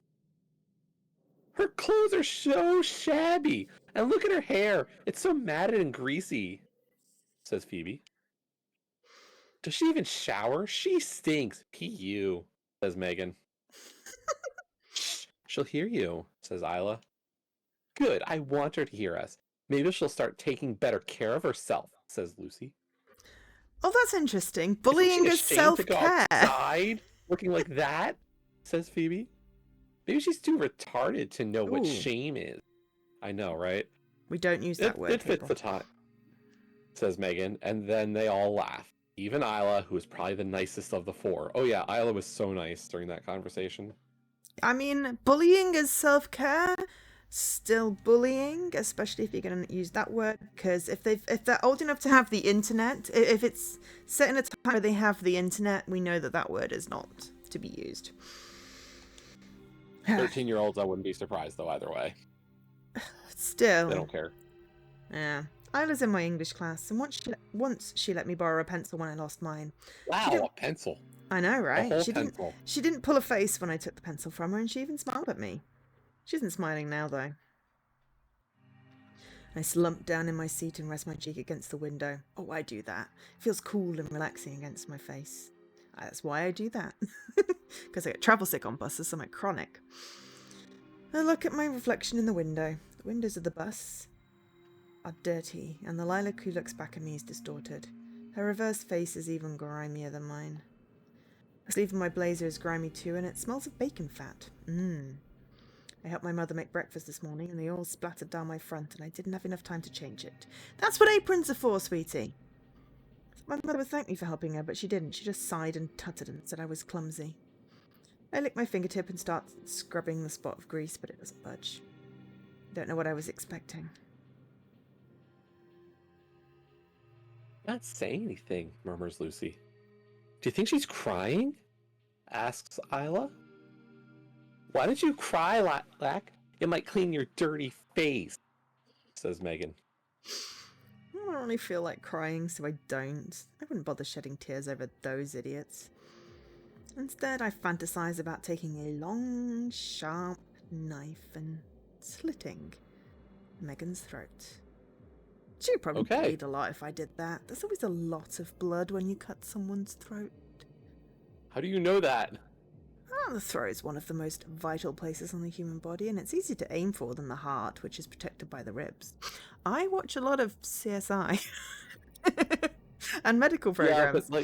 Her clothes are so shabby, and look at her hair. It's so matted and greasy, says Phoebe. Does she even shower? She stinks. P.U., says Megan. Shh, she'll hear you, says Isla. Good, I want her to hear us. Maybe she'll start taking better care of herself, says Lucy. Oh, that's interesting. Bullying is self-care. Outside looking like that, says Phoebe. Maybe she's too retarded to know what shame is. I know, right? We don't use that word. It fits the time, says Megan, and then they all laugh. Even Isla, who is probably the nicest of the four. Oh yeah, Isla was so nice during that conversation. I mean, bullying is self-care. Still bullying, especially if you're going to use that word, because if they're old enough to have the internet, if it's set in a time where they have the internet, we know that word is not to be used. 13-year-olds, I wouldn't be surprised though either way. Still, they don't care. Yeah, I was in my English class, and once she let me borrow a pencil when I lost mine. Wow, a pencil! I know, right? A whole pencil. She didn't pull a face when I took the pencil from her, and she even smiled at me. She isn't smiling now, though. I slumped down in my seat and rest my cheek against the window. Oh, I do that. It feels cool and relaxing against my face. That's why I do that. Because I get travel sick on buses, so I'm chronic. I look at my reflection in the window. The windows of the bus are dirty, and the lilac who looks back at me is distorted. Her reverse face is even grimier than mine. The sleeve of my blazer is grimy too, and it smells of bacon fat. I helped my mother make breakfast this morning, and they all splattered down my front, and I didn't have enough time to change it. That's what aprons are for, sweetie. My mother would thank me for helping her, but she didn't. She just sighed and tutted and said I was clumsy. I lick my fingertip and start scrubbing the spot of grease, but it doesn't budge. I don't know what I was expecting. Not saying anything, murmurs Lucy. Do you think she's crying? Asks Isla. Why don't you cry, Lack? It might clean your dirty face, says Megan. I don't really feel like crying, so I don't. I wouldn't bother shedding tears over those idiots. Instead, I fantasize about taking a long, sharp knife and slitting Megan's throat. She'd probably bleed a lot if I did that. There's always a lot of blood when you cut someone's throat. How do you know that? The throat is one of the most vital places on the human body, and it's easier to aim for than the heart, which is protected by the ribs. I watch a lot of CSI and medical programs. Yeah,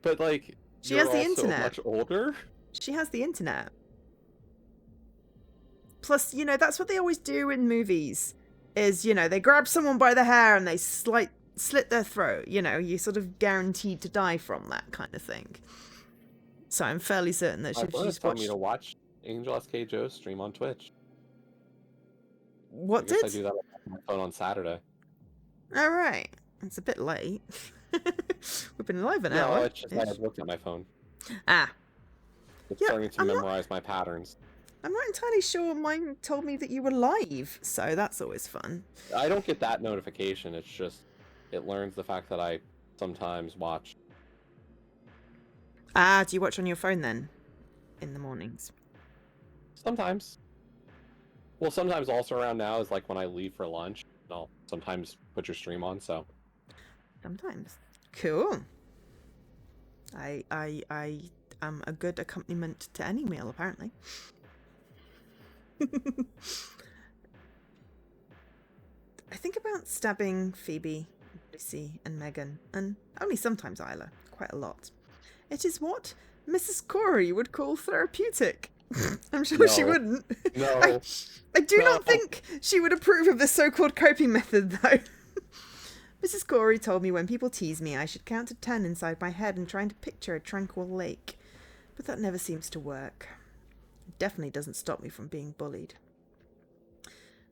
but she has the internet. Much older. She has the internet. Plus, that's what they always do in movies. Is they grab someone by the hair and they slit their throat. You're sort of guaranteed to die from that kind of thing. So I'm fairly certain that she's told me to watch Angel SK Joe stream on Twitch. What did? I do that on my phone on Saturday. All right, it's a bit late. We've been live an hour. No, it's just I looked at my phone. It's starting to memorize my patterns. I'm not entirely sure mine told me that you were live, so that's always fun. I don't get that notification. It's just it learns the fact that I sometimes watch. Do you watch on your phone then? In the mornings? Sometimes. Well, sometimes also around now is like when I leave for lunch. I'll sometimes put your stream on, so. Sometimes. Cool. I am a good accompaniment to any meal, apparently. I think about stabbing Phoebe, Lucy, and Megan, and only sometimes Isla, quite a lot. It is what Mrs. Corey would call therapeutic. I'm sure she wouldn't. No. I do not think she would approve of this so-called coping method, though. Mrs. Corey told me when people tease me, I should count to 10 inside my head and try to picture a tranquil lake. But that never seems to work. It definitely doesn't stop me from being bullied.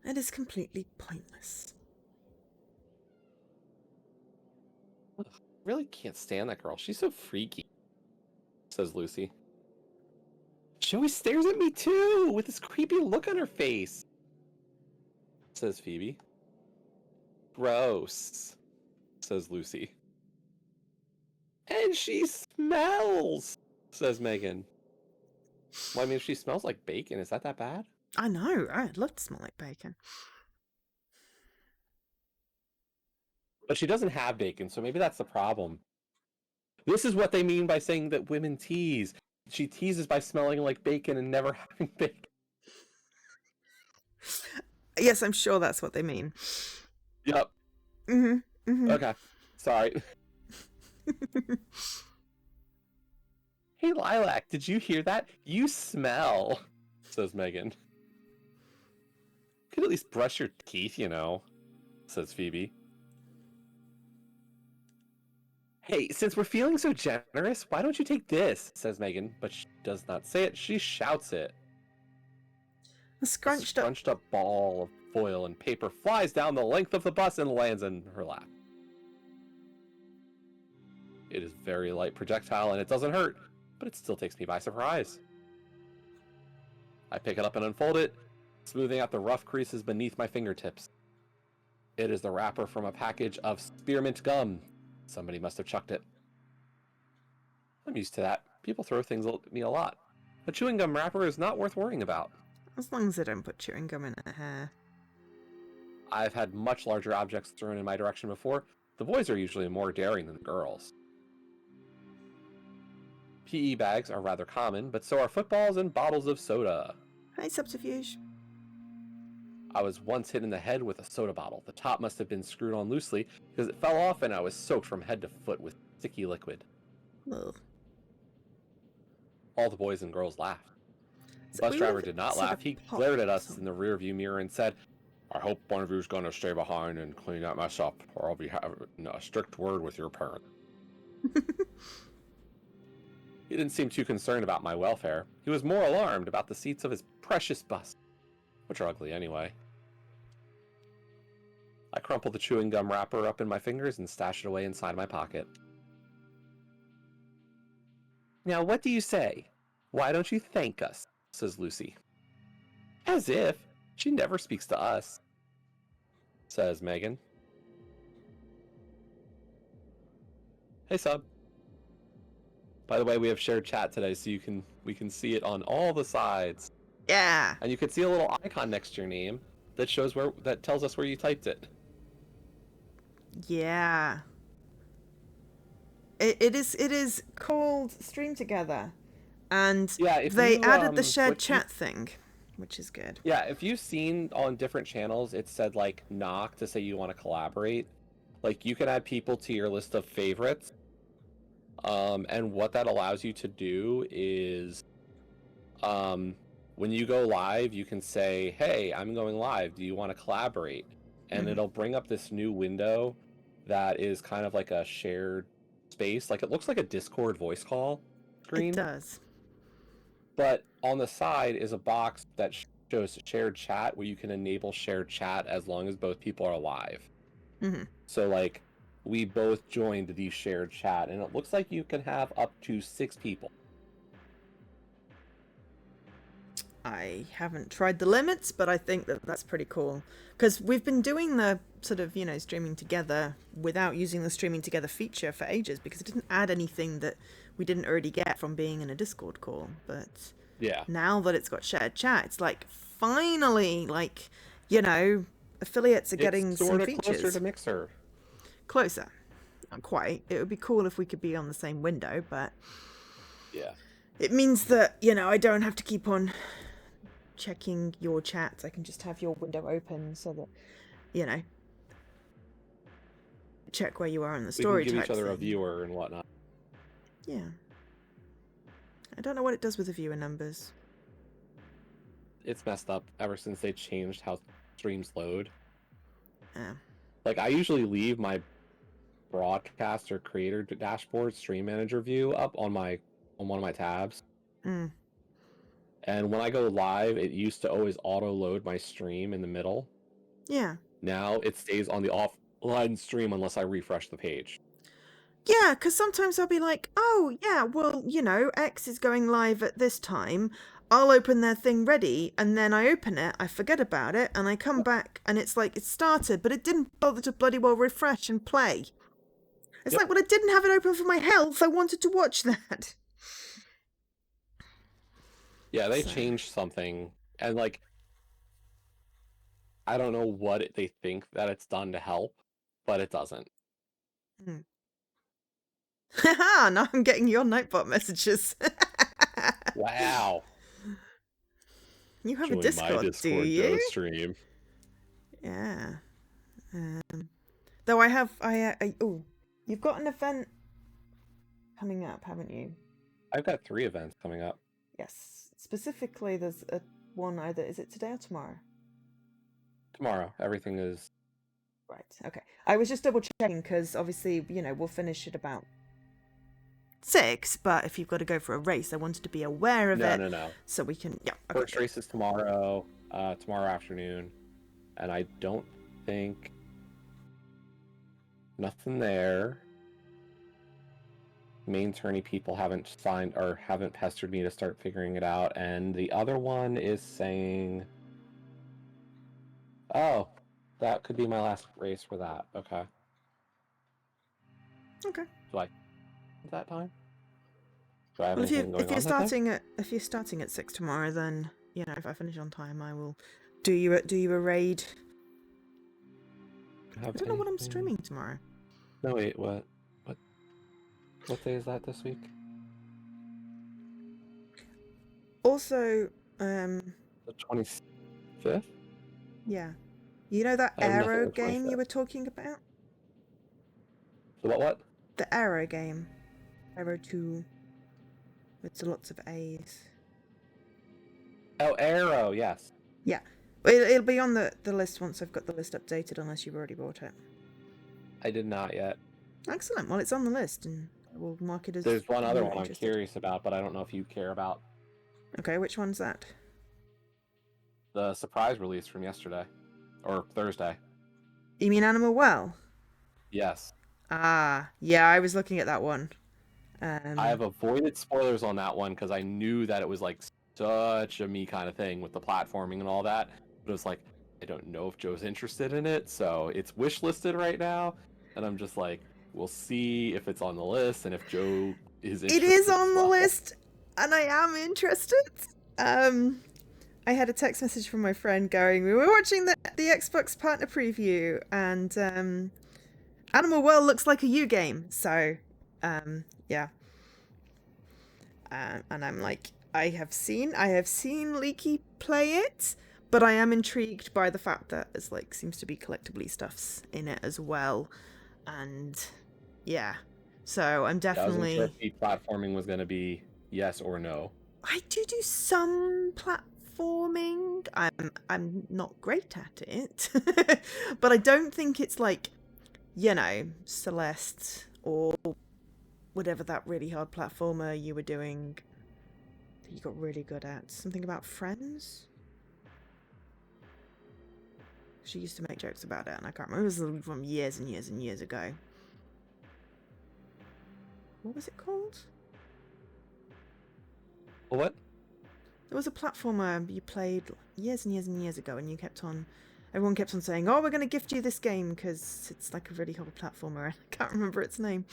It is completely pointless. I really can't stand that girl. She's so freaky, says Lucy. She always stares at me too, with this creepy look on her face, says Phoebe. Gross, says Lucy. And she smells, says Megan. Well, I mean, if she smells like bacon, is that bad? I know. I'd love to smell like bacon. But she doesn't have bacon, so maybe that's the problem. This is what they mean by saying that women tease. She teases by smelling like bacon and never having bacon. Yes, I'm sure that's what they mean. Yep. Okay. Sorry. Hey, Lilac, did you hear that? You smell, says Megan. You could at least brush your teeth, you know, says Phoebe. Hey, since we're feeling so generous, why don't you take this, says Megan, but she does not say it, she shouts it. A scrunched up ball of foil and paper flies down the length of the bus and lands in her lap. It is a very light projectile and it doesn't hurt, but it still takes me by surprise. I pick it up and unfold it, smoothing out the rough creases beneath my fingertips. It is the wrapper from a package of spearmint gum. Somebody must have chucked it. I'm used to that. People throw things at me a lot. A chewing gum wrapper is not worth worrying about. As long as they don't put chewing gum in her hair. I've had much larger objects thrown in my direction before. The boys are usually more daring than the girls. PE bags are rather common, but so are footballs and bottles of soda. Hey, Subterfuge. I was once hit in the head with a soda bottle. The top must have been screwed on loosely because it fell off and I was soaked from head to foot with sticky liquid. Ugh. All the boys and girls laughed. The So bus driver did not laugh. He pop glared at us in the rearview mirror and said, I hope one of you is going to stay behind and clean that mess up, or I'll be having a strict word with your parent. He didn't seem too concerned about my welfare. He was more alarmed about the seats of his precious bus, which are ugly anyway. I crumpled the chewing gum wrapper up in my fingers and stashed it away inside my pocket. Now, what do you say? Why don't you thank us? Says Lucy. As if. She never speaks to us, says Megan. Hey, Sub. By the way, we have shared chat today, so we can see it on all the sides. Yeah. And you can see a little icon next to your name that shows that tells us where you typed it. Yeah. It is called Stream Together, and yeah, they added the shared chat thing, which is good. Yeah, if you've seen on different channels, it said like knock to say you want to collaborate. Like you can add people to your list of favorites. And what that allows you to do is, when you go live, you can say, hey, I'm going live. Do you want to collaborate? And it'll bring up this new window that is kind of like a shared space. Like it looks like a Discord voice call screen. It does. But on the side is a box that shows shared chat where you can enable shared chat as long as both people are live. So like we both joined the shared chat and it looks like you can have up to 6 people. I haven't tried the limits, but I think that's pretty cool. Because we've been doing the sort of, streaming together without using the streaming together feature for ages because it didn't add anything that we didn't already get from being in a Discord call. But yeah, now that it's got shared chat, it's like finally, affiliates are getting some features. Closer to Mixer. Closer. Not quite. It would be cool if we could be on the same window, but yeah, it means that, I don't have to keep on checking your chat, I can just have your window open so that, you know, check where you are in the story. We can give each other thing. a viewer and whatnot. Yeah. I don't know what it does with the viewer numbers. It's messed up ever since they changed how streams load. Yeah. Like, I usually leave my broadcast or creator dashboard stream manager view up on one of my tabs. Mm. And when I go live, it used to always auto load my stream in the middle. Yeah. Now it stays on the offline stream unless I refresh the page. Yeah, because sometimes I'll be like, oh, yeah, well, you know, X is going live at this time. I'll open their thing ready, and then I open it, I forget about it, and I come back, and it's like, it started, but it didn't bother to bloody well refresh and play. It's like, well, I didn't have it open for my health. I wanted to watch that. Yeah, they changed something, and like, I don't know what they think that it's done to help, but it doesn't. Haha, now I'm getting your Nightbot messages. Wow. You have Join a Discord, my Discord, do you? Go stream. Yeah. Though I have, oh, you've got an event coming up, haven't you? I've got 3 events coming up. Yes. Specifically, there's one either, is it today or tomorrow? Tomorrow. Everything is... Right, okay. I was just double checking because obviously, you know, we'll finish at about 6, but if you've got to go for a race, I wanted to be aware of it. No. So we can, yeah. Okay, First race is tomorrow afternoon, and I don't think... Nothing there. Main tourney people haven't signed or haven't pestered me to start figuring it out, and the other one is saying, oh, that could be my last race for that. Okay. Do I that time? Do I have anything going on? If you're starting at 6 tomorrow, then you know if I finish on time, I will do you a raid. I don't know what I'm streaming tomorrow. No, wait, what day is that this week? Also, the 25th? Yeah. You know that Arrow game you were talking about? The what? The Arrow game. Arrow 2. With lots of A's. Oh, Arrow, yes. Yeah. It'll be on the list once I've got the list updated, unless you've already bought it. I did not yet. Excellent. Well, it's on the list, and we'll mark it as... There's one other one I'm curious about, but I don't know if you care about. Okay, which one's that? The surprise release from yesterday. Or Thursday. You mean Animal Well? Yes. Ah, yeah, I was looking at that one. I have avoided spoilers on that one because I knew that it was like such a me kind of thing with the platforming and all that. But it was like, I don't know if Joe's interested in it, so it's wish listed right now. And I'm just like, we'll see if it's on the list and if Joe is interested. It is on the list, and I am interested. I had a text message from my friend going, we were watching the Xbox partner preview, and Animal World looks like a U game, so yeah. And I'm like, I have seen Leaky play it, but I am intrigued by the fact that there's like seems to be collectible stuffs in it as well, and yeah. So I'm definitely. I wasn't sure if platforming was going to be yes or no. I do some platforming. I'm not great at it, but I don't think it's like, you know, Celeste or whatever that really hard platformer you were doing that you got really good at. Something about Friends? She used to make jokes about it, and I can't remember. It was from years and years and years ago. What was it called? What? There was a platformer you played years and years and years ago, and everyone kept on saying, oh, we're going to gift you this game because it's like a really hard platformer. I can't remember its name.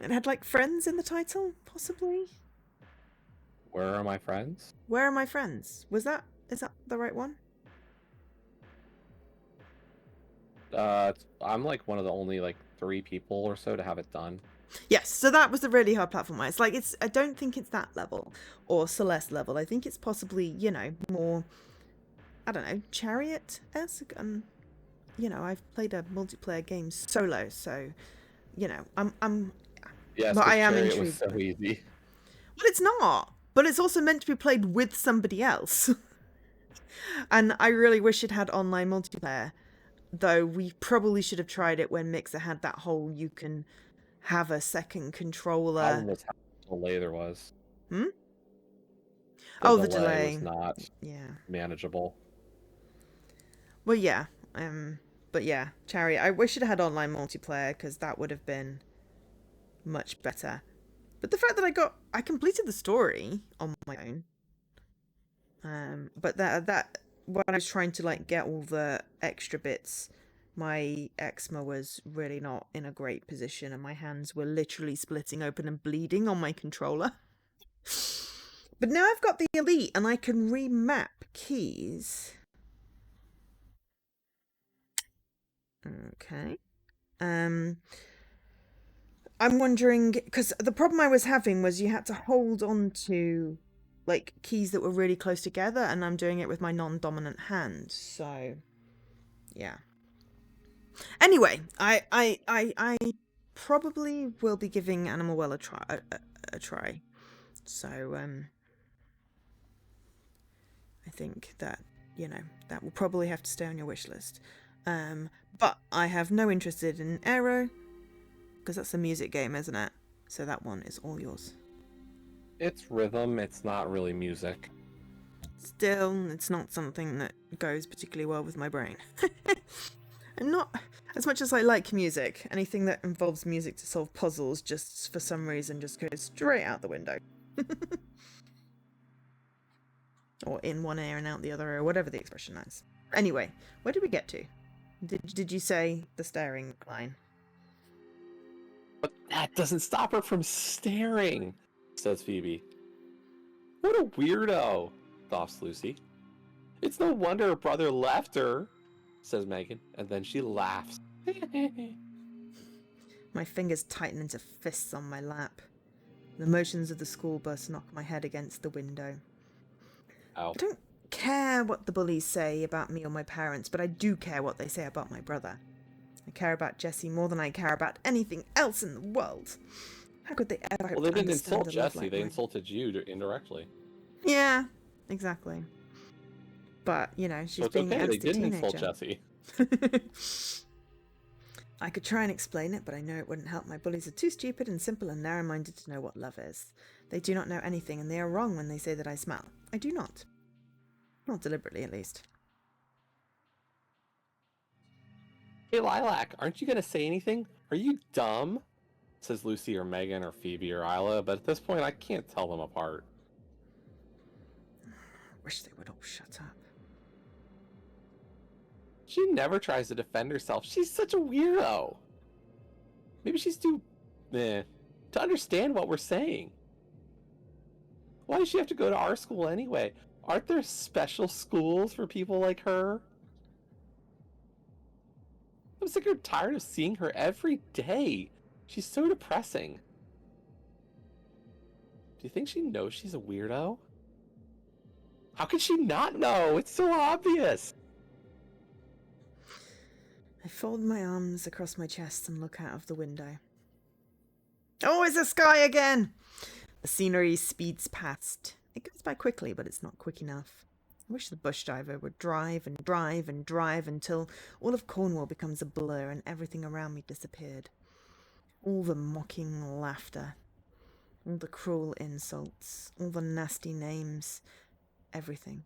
It had like Friends in the title, possibly. Where Are My Friends? Where Are My Friends? Is that the right one? I'm like one of the only like 3 people or so to have it done. Yes, so that was the really hard platform. It's like I don't think it's that level or Celeste level. I think it's possibly, more, I don't know, Chariot-esque. And I've played a multiplayer game solo, so I'm Yes, but I because am Chariot was intrigued. so easy. Well, it's not, but it's also meant to be played with somebody else. And I really wish it had online multiplayer, though we probably should have tried it when Mixer had that whole you can have a second controller. Problem was how much delay there was. Hmm? The The delay was delay. not Yeah. manageable. Well, yeah. But yeah, Chariot. I wish it had online multiplayer because that would have been much better. But the fact that I completed the story on my own. But that when I was trying to like get all the extra bits, my eczema was really not in a great position, and my hands were literally splitting open and bleeding on my controller. But now I've got the Elite, and I can remap keys. Okay. I'm wondering, because the problem I was having was you had to hold on to like keys that were really close together, and I'm doing it with my non-dominant hand. So, yeah. Anyway, I probably will be giving Animal Well a try. So, I think that that will probably have to stay on your wish list. But I have no interest in Aero, because that's a music game, isn't it? So that one is all yours. It's rhythm, it's not really music. Still, it's not something that goes particularly well with my brain. And not as much as I like music, anything that involves music to solve puzzles just for some reason just goes straight out the window. Or in one ear and out the other ear, whatever the expression is. Anyway, where did we get to? Did you say the staring line? But that doesn't stop her from staring, says Phoebe. What a weirdo, coughs Lucy. It's no wonder her brother left her, says Megan, and then she laughs. My fingers tighten into fists on my lap. The motions of the school bus knock my head against the window. Ow. I don't care what the bullies say about me or my parents, but I do care what they say about my brother. I care about Jessie more than I care about anything else in the world. How could they ever Well, they didn't understand insult a love Jessie, like they mine? insulted you indirectly. Yeah, exactly. But, she's So it's being okay, an they angsty didn't insult teenager. Jessie. I could try and explain it, but I know it wouldn't help. My bullies are too stupid and simple and narrow-minded to know what love is. They do not know anything, and they are wrong when they say that I smell. I do not. Not deliberately, at least. Hey, Lilac, aren't you going to say anything? Are you dumb? Says Lucy or Megan or Phoebe or Isla, but at this point I can't tell them apart. Wish they would all shut up. She never tries to defend herself. She's such a weirdo. Maybe she's too to understand what we're saying. Why does she have to go to our school anyway? Aren't there special schools for people like her? I'm sick or tired of seeing her every day. She's so depressing. Do you think she knows she's a weirdo? How could she not know? It's so obvious. I fold my arms across my chest and look out of the window. Oh, it's the sky again! The scenery speeds past. It goes by quickly, but it's not quick enough. I wish the bush driver would drive and drive and drive until all of Cornwall becomes a blur and everything around me disappeared. All the mocking laughter, all the cruel insults, all the nasty names, everything.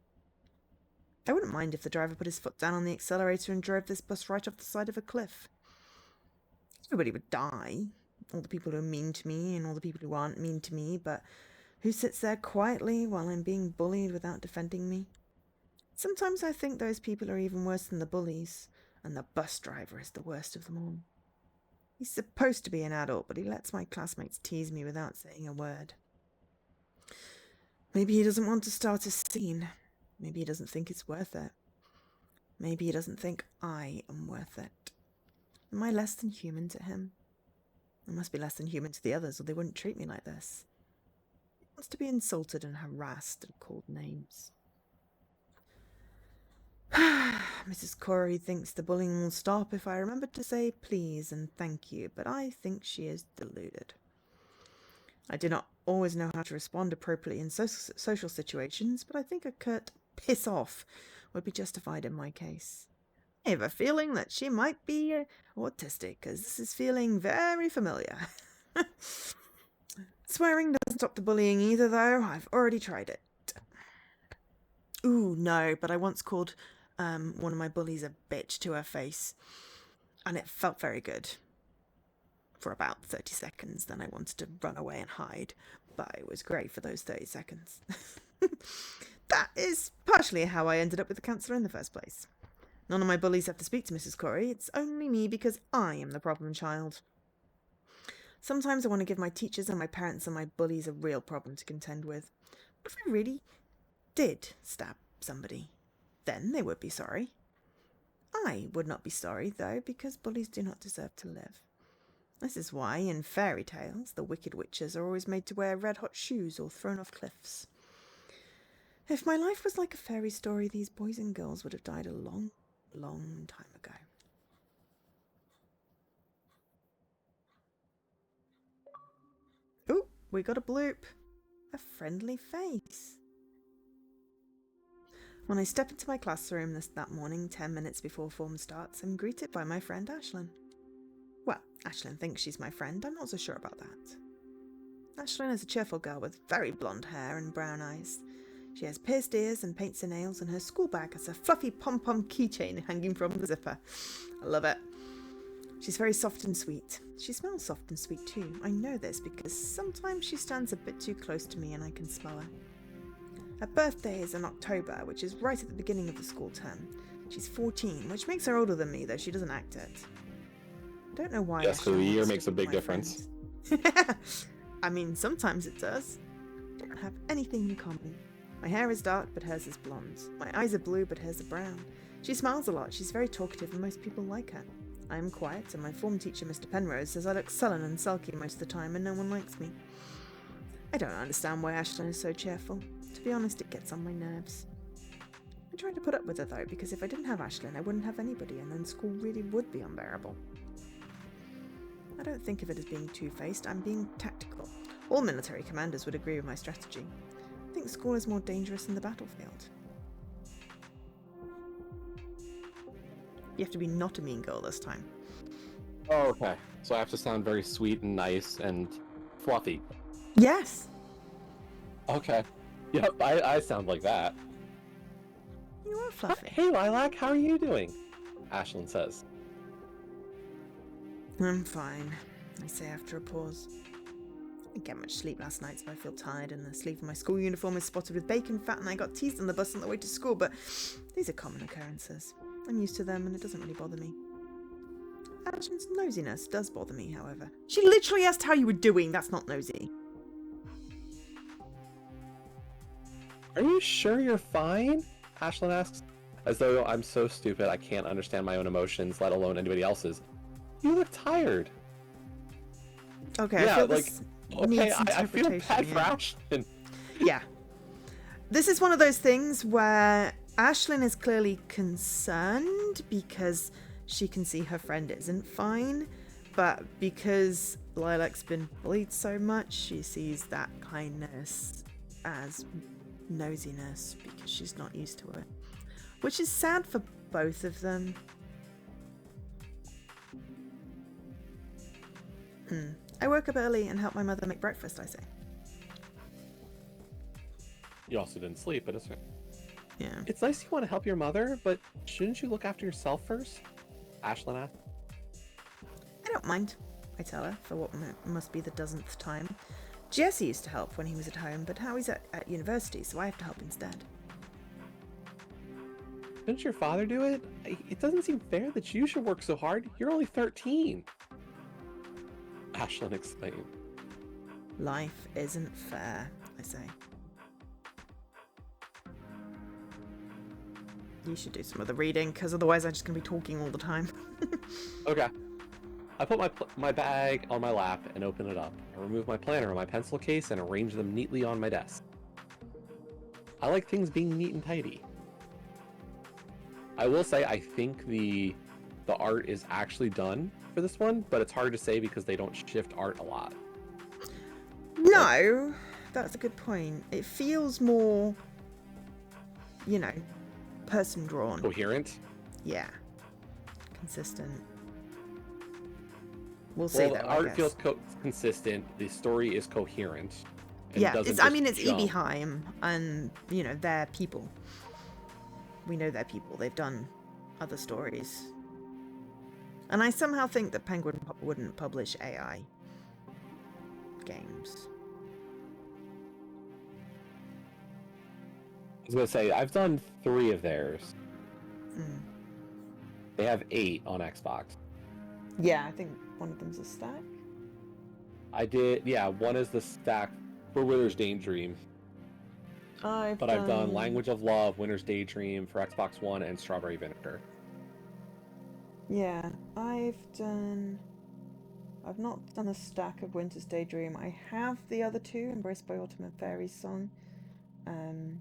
I wouldn't mind if the driver put his foot down on the accelerator and drove this bus right off the side of a cliff. Nobody would die. All the people who are mean to me and all the people who aren't mean to me, but who sits there quietly while I'm being bullied without defending me? Sometimes I think those people are even worse than the bullies, and the bus driver is the worst of them all. He's supposed to be an adult, but he lets my classmates tease me without saying a word. Maybe he doesn't want to start a scene. Maybe he doesn't think it's worth it. Maybe he doesn't think I am worth it. Am I less than human to him? I must be less than human to the others, or they wouldn't treat me like this. He wants to be insulted and harassed and called names. Mrs. Corey thinks the bullying will stop if I remember to say please and thank you, but I think she is deluded. I do not always know how to respond appropriately in social situations, but I think a curt piss off would be justified in my case. I have a feeling that she might be autistic, as this is feeling very familiar. Swearing doesn't stop the bullying either, though. I've already tried it. Ooh, no, but I once called one of my bullies a bitch to her face, and it felt very good. For about 30 seconds, then I wanted to run away and hide, but it was great for those 30 seconds. That is partially how I ended up with the counsellor in the first place. None of my bullies have to speak to Mrs. Corey. It's only me because I am the problem child. Sometimes I want to give my teachers and my parents and my bullies a real problem to contend with. What if I really did stab somebody? Then they would be sorry. I would not be sorry, though, because bullies do not deserve to live. This is why, in fairy tales, the wicked witches are always made to wear red-hot shoes or thrown off cliffs. If my life was like a fairy story, these boys and girls would have died a long, long time ago. Ooh, we got a bloop. A friendly face. When I step into my classroom that morning, 10 minutes before form starts, I'm greeted by my friend Ashlyn. Well, Ashlyn thinks she's my friend. I'm not so sure about that. Ashlyn is a cheerful girl with very blonde hair and brown eyes. She has pierced ears and paints her nails, and her school bag has a fluffy pom-pom keychain hanging from the zipper. I love it. She's very soft and sweet. She smells soft and sweet too. I know this because sometimes she stands a bit too close to me and I can smell her. Her birthday is in October, which is right at the beginning of the school term. She's 14, which makes her older than me, though she doesn't act it. I don't know why. Yes, so the year makes a big difference. I mean, sometimes it does. We don't have anything in common. My hair is dark, but hers is blonde. My eyes are blue, but hers are brown. She smiles a lot. She's very talkative, and most people like her. I am quiet, and my form teacher, Mr. Penrose, says I look sullen and sulky most of the time, and no one likes me. I don't understand why Ashlyn is so cheerful. To be honest, it gets on my nerves. I try to put up with her, though, because if I didn't have Ashlyn, I wouldn't have anybody, and then school really would be unbearable. I don't think of it as being two-faced. I'm being tactical. All military commanders would agree with my strategy. I think school is more dangerous than the battlefield. You have to be not a mean girl this time. Oh, okay. So I have to sound very sweet and nice and fluffy. Yes. Okay. Yep, I sound like that. You are fluffy. Hey, Lilac, how are you doing? Ashlyn says. I'm fine, I say after a pause. I didn't get much sleep last night, so I feel tired, and the sleeve of my school uniform is spotted with bacon fat, and I got teased on the bus on the way to school, but these are common occurrences. I'm used to them, and it doesn't really bother me. Ashlyn's nosiness does bother me, however. She literally asked how you were doing. That's not nosy. Are you sure you're fine? Ashlyn asks, as though I'm so stupid I can't understand my own emotions, let alone anybody else's. You look tired. Okay, yeah, I feel like, this okay, I feel needs bad for interpretation, Ashlyn. Yeah. This is one of those things where Ashlyn is clearly concerned because she can see her friend isn't fine, but because Lilac's been bullied so much, she sees that kindness as nosiness because she's not used to it. Which is sad for both of them. I woke up early and helped my mother make breakfast, I say. You also didn't sleep, but it's okay. Yeah. It's nice you want to help your mother, but shouldn't you look after yourself first? Ashlyn asked. I don't mind, I tell her, for what must be the dozenth time. Jesse used to help when he was at home, but now he's at university, so I have to help instead. Didn't your father do it? It doesn't seem fair that you should work so hard. You're only 13. Ashlyn exclaimed. Life isn't fair, I say. You should do some of the reading, because otherwise I'm just going to be talking all the time. Okay. I put my bag on my lap and open it up. I remove my planner and my pencil case and arrange them neatly on my desk. I like things being neat and tidy. I will say I think the art is actually done for this one, but it's hard to say because they don't shift art a lot. No, that's a good point. It feels more, person drawn. Coherent? Yeah. Consistent. We'll see though, the art feels consistent. The story is coherent. Yeah, it's Ebeheim, and they're people. We know they're people. They've done other stories, and I somehow think that Penguin wouldn't publish AI games. I was gonna say I've done 3 of theirs. They have 8 on Xbox. Yeah, I think one of them's a stack. I did. Yeah, one is the stack for Winter's Daydream. I've done Language of Love, Winter's Daydream for Xbox One, and Strawberry Vinegar. Yeah, I've not done a stack of Winter's Daydream. I have the other 2, Embraced by Autumn and Fairy's Song.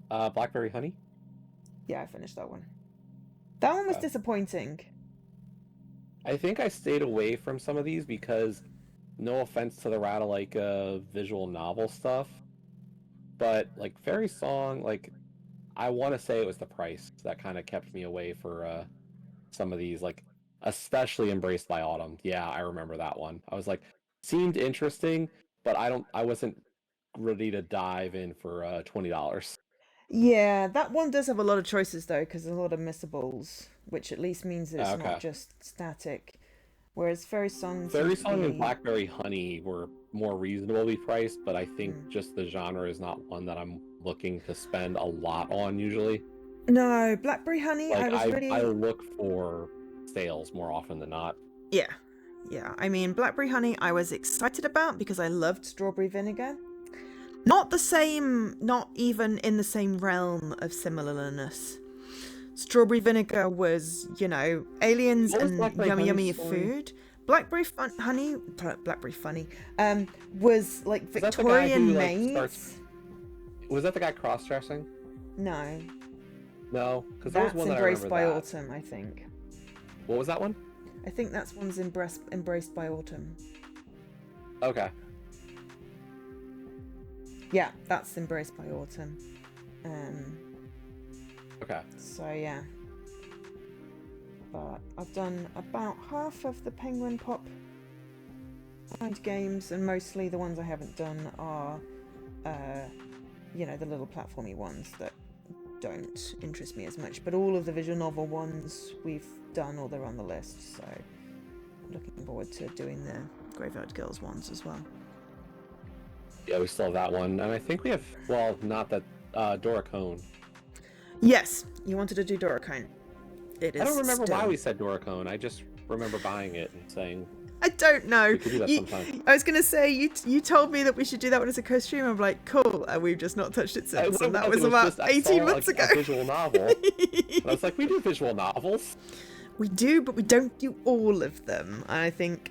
Blackberry Honey? Yeah, I finished that one. That one was disappointing. I think I stayed away from some of these because, no offense to the Ratalaika visual novel stuff, but like Fairy Song, like I want to say it was the price that kind of kept me away for some of these, like especially Embraced by Autumn. Yeah, I remember that one. I was like, seemed interesting, but I wasn't ready to dive in for $20. Yeah, that one does have a lot of choices though, because there's a lot of missables, which at least means it's not just static. Whereas Fairy Song and Blackberry Honey were more reasonably priced, but I think just the genre is not one that I'm looking to spend a lot on usually. No, Blackberry Honey, like, I look for sales more often than not. Yeah. I mean, Blackberry Honey I was excited about because I loved Strawberry Vinegar. Not even in the same realm of similarness. Strawberry Vinegar was, aliens and yummy food. Blackberry Honey was like Victorian maids. Was that the guy cross-dressing? No. No, because there was one that I remember. Embraced by Autumn, I think. What was that one? I think that's one's Embraced by Autumn. Okay. Yeah, that's Embraced by Autumn. Okay. So yeah. But I've done about half of the Penguin Pop games, and mostly the ones I haven't done are, the little platformy ones that don't interest me as much. But all of the visual novel ones we've done, or they're on the list. So looking forward to doing the Graveyard Girls ones as well. Yeah, we still have that one, and I think we have. Well, not that Dora Cone. Yes, you wanted to do Dora Cone. It is. I don't remember why we said Dora Cone. I just remember buying it and saying. I don't know. We could do that sometime. I was gonna say you told me that we should do that one as a co-stream. I'm like, cool, and we've just not touched it since. And that was about 18 months ago. A visual novel. And I was like, we do visual novels. We do, but we don't do all of them. And I think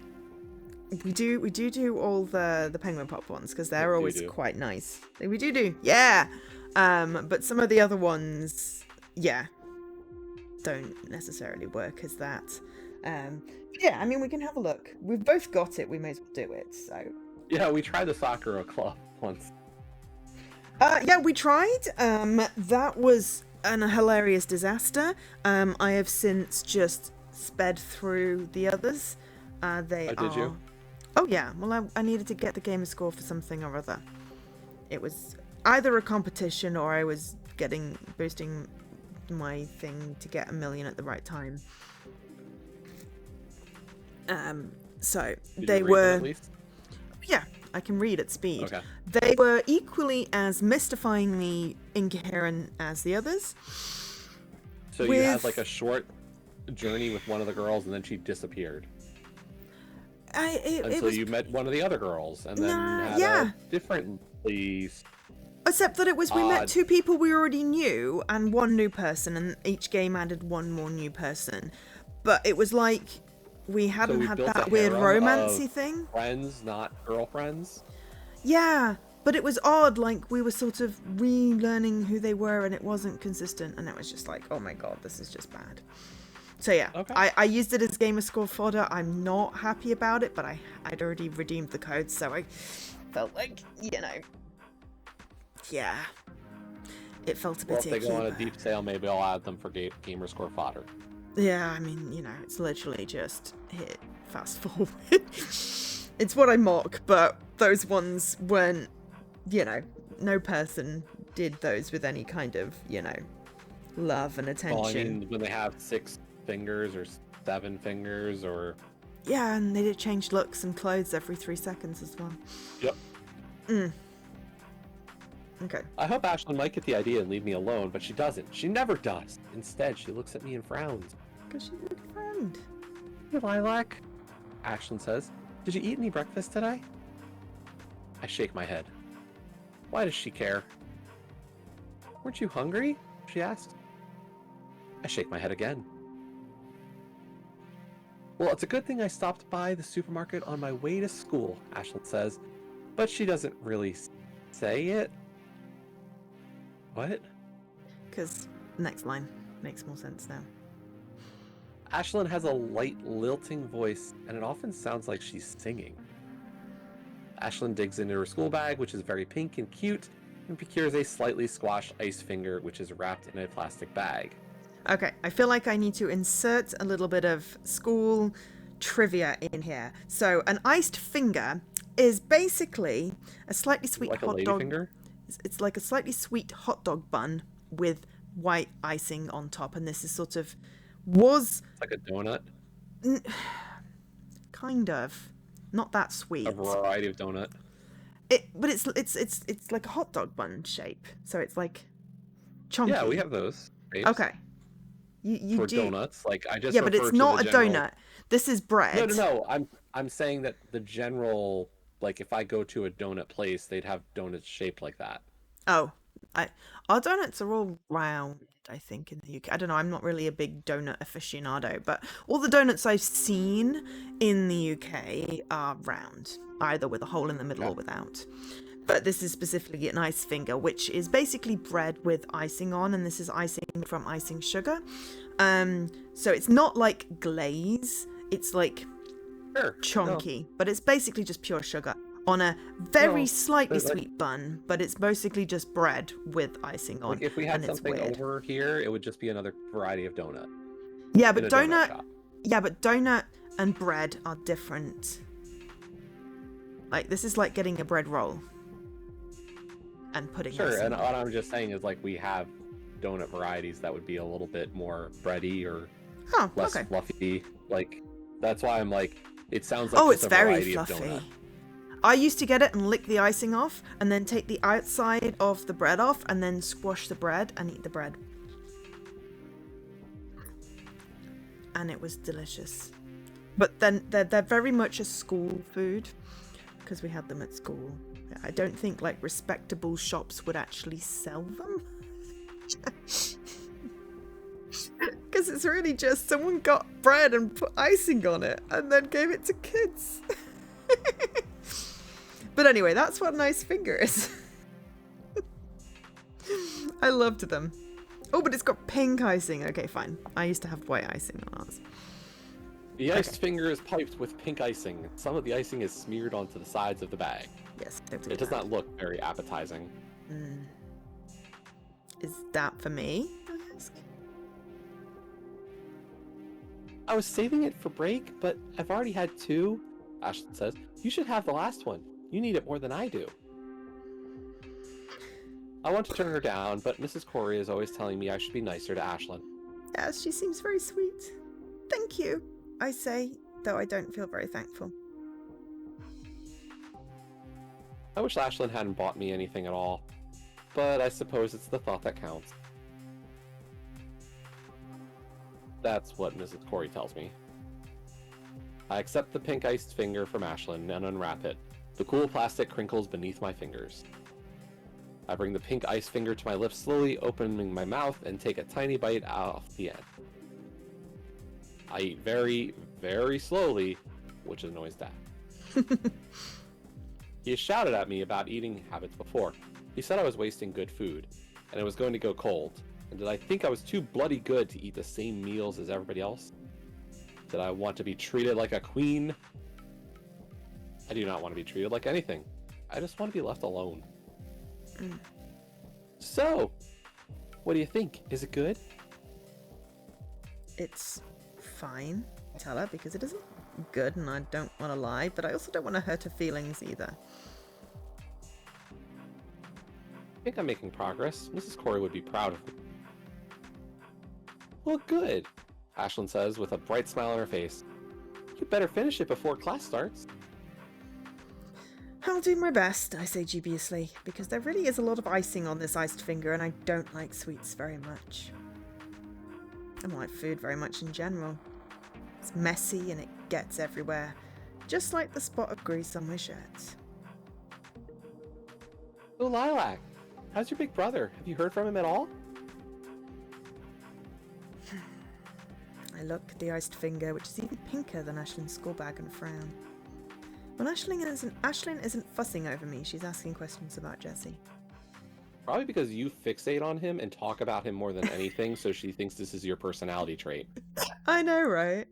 we do all the Penguin Pop ones because they're always quite nice. We do, yeah. But some of the other ones, don't necessarily work as that. Yeah, I mean, we can have a look. We've both got it. We may as well do it. So. Yeah, we tried the Sakura Club once. Yeah, we tried. That was a hilarious disaster. I have since just sped through the others. Did you? Oh yeah. Well, I needed to get the gamer score for something or other. It was either a competition or I was boosting my thing to get 1 million at the right time. So they were. At least? Yeah, I can read at speed. Okay. They were equally as mystifyingly incoherent as the others. So you had like a short journey with one of the girls, and then she disappeared. You met one of the other girls, and then had a differently. Except that we met 2 people we already knew, and 1 new person, and each game added 1 more new person. But it was like we hadn't we had built that a weird harem romancy of thing. friends, not girlfriends. Yeah, but it was odd. Like, we were sort of relearning who they were, and it wasn't consistent. And it was just like, oh my god, this is just bad. So yeah, Okay. I used it as gamer score fodder. I'm not happy about it, but I'd already redeemed the code, so I felt like, you know, yeah, it felt a bit Well, if they go on a icky, deep sale, maybe I'll add them for gamer score fodder. yeah, I mean, you know, it's literally just hit fast forward. It's what I mock, but those ones weren't, you know, no person did those with any kind of, you know, love and attention. Well, I mean, when they have 6 fingers or 7 fingers or... Yeah, and they did change looks and clothes every 3 seconds as well. Yep. Okay. I hope Ashlyn might get the idea and leave me alone, but she doesn't. She never does. Instead, she looks at me and frowns. Because she's a good friend. Hey, Lilac, Ashlyn says. Did you eat any breakfast today? I shake my head. Why does she care? Weren't you hungry? She asks. I shake my head again. Well, it's a good thing I stopped by the supermarket on my way to school, Ashlyn says, but she doesn't really say it. What? Because next line makes more sense now. Ashlyn has a light, lilting voice, and it often sounds like she's singing. Ashlyn digs into her school bag, which is very pink and cute, and procures a slightly squashed ice finger, which is wrapped in a plastic bag. Okay, I feel like I need to insert a little bit of school trivia in here. So, an iced finger is basically a slightly sweet Like a hot lady dog. finger? It's like a slightly sweet hot dog bun with white icing on top, and this is sort of It's like a donut? kind of not that sweet. A variety of donut? But it's like a hot dog bun shape, so it's like chunky. Yeah, we have those. Shapes. Okay. You for do donuts. Like I just yeah, but it's refer to not the a general... donut. This is bread. No. I'm saying that the general, like if I go to a donut place, they'd have donuts shaped like that. Oh, our donuts are all round, I think, in the UK. I don't know. I'm not really a big donut aficionado, but all the donuts I've seen in the UK are round, either with a hole in the middle or without. But this is specifically an ice finger, which is basically bread with icing on, and this is icing from icing sugar. So it's not like glaze. It's like chunky, but it's basically just pure sugar on a very slightly sweet bun, but it's basically just bread with icing on. Like if we had and something it's weird. over here, it would just be another variety of donut. Yeah, but donut donut and bread are different. Like this is like getting a bread roll and putting Sure, and on. what I'm just saying is like we have donut varieties that would be a little bit more bready or less fluffy. Like that's why I'm like, it sounds like it's a very variety fluffy. of donut. I used to get it and lick the icing off and then take the outside of the bread off and then squash the bread and eat the bread. And it was delicious. But then they're very much a school food because we had them at school. I don't think like respectable shops would actually sell them. Because it's really just someone got bread and put icing on it and then gave it to kids. But anyway, that's what a nice finger is. I loved them. Oh, but it's got pink icing. Okay, fine. I used to have white icing on ours. The iced finger is piped with pink icing. Some of the icing is smeared onto the sides of the bag. Yes, it does not look very appetizing. Is that for me, I ask? I was saving it for break, but I've already had 2. Ashlyn says, you should have the last one. You need it more than I do. I want to turn her down, but Mrs. Corey is always telling me I should be nicer to Ashlyn. Yes, she seems very sweet. Thank you, I say, though I don't feel very thankful. I wish Ashlyn hadn't bought me anything at all, but I suppose it's the thought that counts. That's what Mrs. Corey tells me. I accept the pink iced finger from Ashlyn and unwrap it. The cool plastic crinkles beneath my fingers. I bring the pink ice finger to my lips slowly, opening my mouth and take a tiny bite off the end. I eat very, very slowly, which annoys Dad. He has shouted at me about eating habits before. He said I was wasting good food, and it was going to go cold. And did I think I was too bloody good to eat the same meals as everybody else? Did I want to be treated like a queen? I do not want to be treated like anything. I just want to be left alone. So, what do you think? Is it good? It's fine, tell her, because it isn't good and I don't want to lie, but I also don't want to hurt her feelings either. I think I'm making progress. Mrs. Corey would be proud of me. Well, good, Ashlyn says with a bright smile on her face. You better finish it before class starts. I'll do my best, I say dubiously, because there really is a lot of icing on this iced finger and I don't like sweets very much. I don't like food very much in general. It's messy and it gets everywhere, just like the spot of grease on my shirt. Oh, Lilac, how's your big brother? Have you heard from him at all? I look at the iced finger, which is even pinker than Ashlyn's school bag, and frown. When Ashlyn isn't fussing over me, she's asking questions about Jesse. Probably because you fixate on him and talk about him more than anything, so she thinks this is your personality trait. I know, right?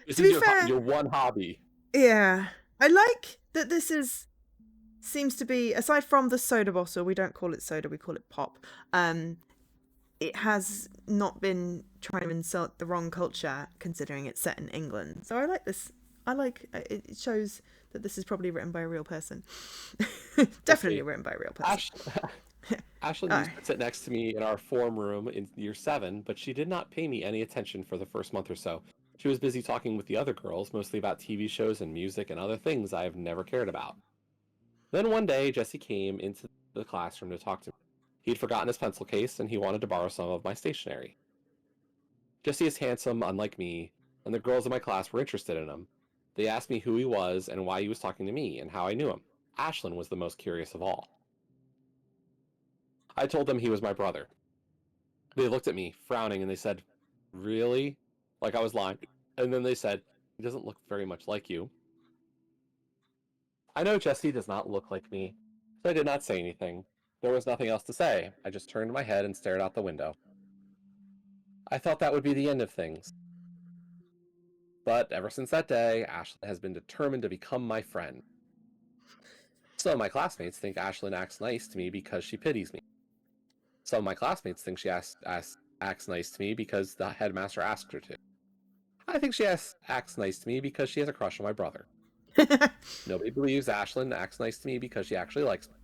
This is your one hobby. Yeah. I like that seems to be, aside from the soda bottle, we don't call it soda, we call it pop. It has not been trying to insult the wrong culture, considering it's set in England. So I like this. It shows that this is probably written by a real person. Definitely written by a real person. Ashlyn used to sit next to me in our form room in year 7, but she did not pay me any attention for the first month or so. She was busy talking with the other girls, mostly about TV shows and music and other things I have never cared about. Then one day, Jesse came into the classroom to talk to me. He'd forgotten his pencil case, and he wanted to borrow some of my stationery. Jesse is handsome, unlike me, and the girls in my class were interested in him. They asked me who he was and why he was talking to me and how I knew him. Ashlyn was the most curious of all. I told them he was my brother. They looked at me, frowning, and they said, "Really?" Like I was lying. And then they said, "He doesn't look very much like you." I know Jesse does not look like me, so I did not say anything. There was nothing else to say. I just turned my head and stared out the window. I thought that would be the end of things. But ever since that day, Ashlyn has been determined to become my friend. Some of my classmates think Ashlyn acts nice to me because she pities me. Some of my classmates think she acts nice to me because the headmaster asked her to. I think she acts nice to me because she has a crush on my brother. Nobody believes Ashlyn acts nice to me because she actually likes me,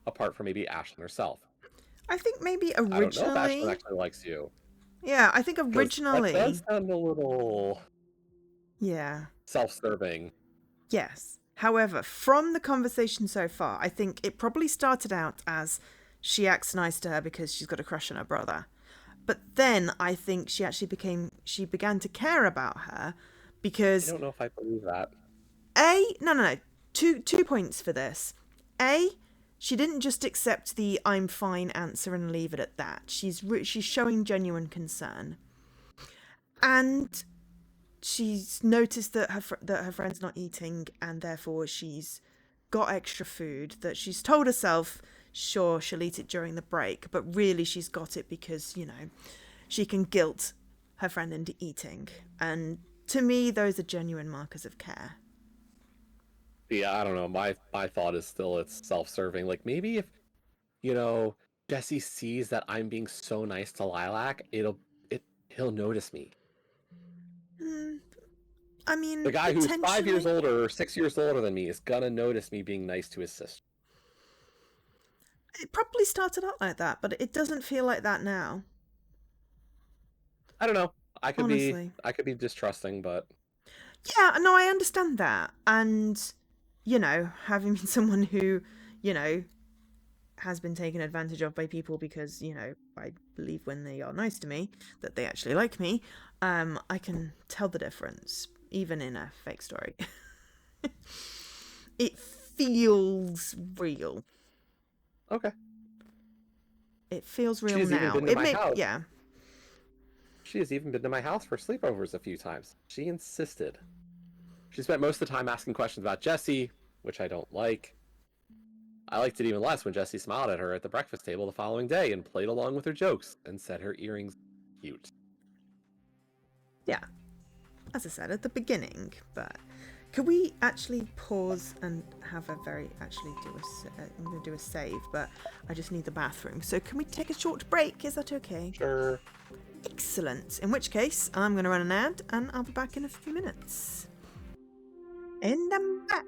apart from maybe Ashlyn herself. I think maybe originally... I don't know if Ashlyn actually likes you. Yeah, I think originally... That does sound a little... Yeah. Self-serving. Yes. However, from the conversation so far, I think it probably started out as she acts nice to her because she's got a crush on her brother. But then I think she began to care about her because... I don't know if I believe that. No. Two points for this. She didn't just accept the "I'm fine" answer and leave it at that. She's showing genuine concern. And she's noticed that her friend's not eating, and therefore she's got extra food that she's told herself, sure, she'll eat it during the break, but really she's got it because, she can guilt her friend into eating. And to me, those are genuine markers of care. Yeah, I don't know. My thought is still it's self-serving. Like maybe if, Jesse sees that I'm being so nice to Lilac, he'll notice me. I mean, the guy who's 5 years older or 6 years older than me is gonna notice me being nice to his sister. It probably started out like that, but it doesn't feel like that now. I don't know. I could Honestly. be distrusting, but yeah, no, I understand that. And having been someone who, has been taken advantage of by people because, I believe when they are nice to me that they actually like me, I can tell the difference, even in a fake story. It feels real. Okay. It feels real She's now. even been to my house. Yeah. She has even been to my house for sleepovers a few times. She insisted. She spent most of the time asking questions about Jessie, which I don't like. I liked it even less when Jessie smiled at her at the breakfast table the following day and played along with her jokes and said her earrings were cute. Yeah, as I said at the beginning, but could we actually pause and have a I'm going to do a save, but I just need the bathroom. So can we take a short break? Is that okay? Sure. Excellent. In which case, I'm going to run an ad and I'll be back in a few minutes. And I'm back.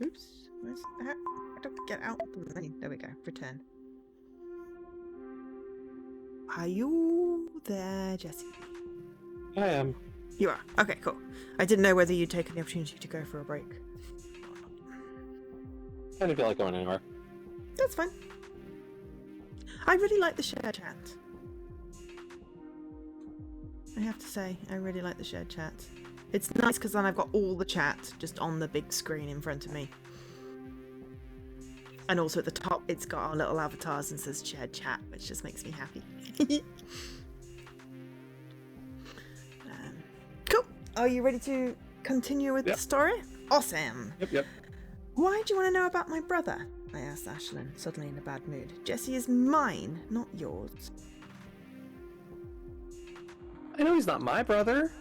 Oops. Where's that? I don't get out. There we go. Return. Are you there, Jessie? I am. You are. Okay, cool. I didn't know whether you'd taken the opportunity to go for a break. I didn't feel like going anywhere. That's fine. I really like the shared chat. I have to say, I really like the shared chat. It's nice because then I've got all the chat just on the big screen in front of me. And also at the top, it's got our little avatars and says shared chat, which just makes me happy. Cool. Are you ready to continue with the story? Awesome. Yep. Why do you want to know about my brother? I asked Ashlyn, suddenly in a bad mood. Jessie is mine, not yours. I know he's not my brother,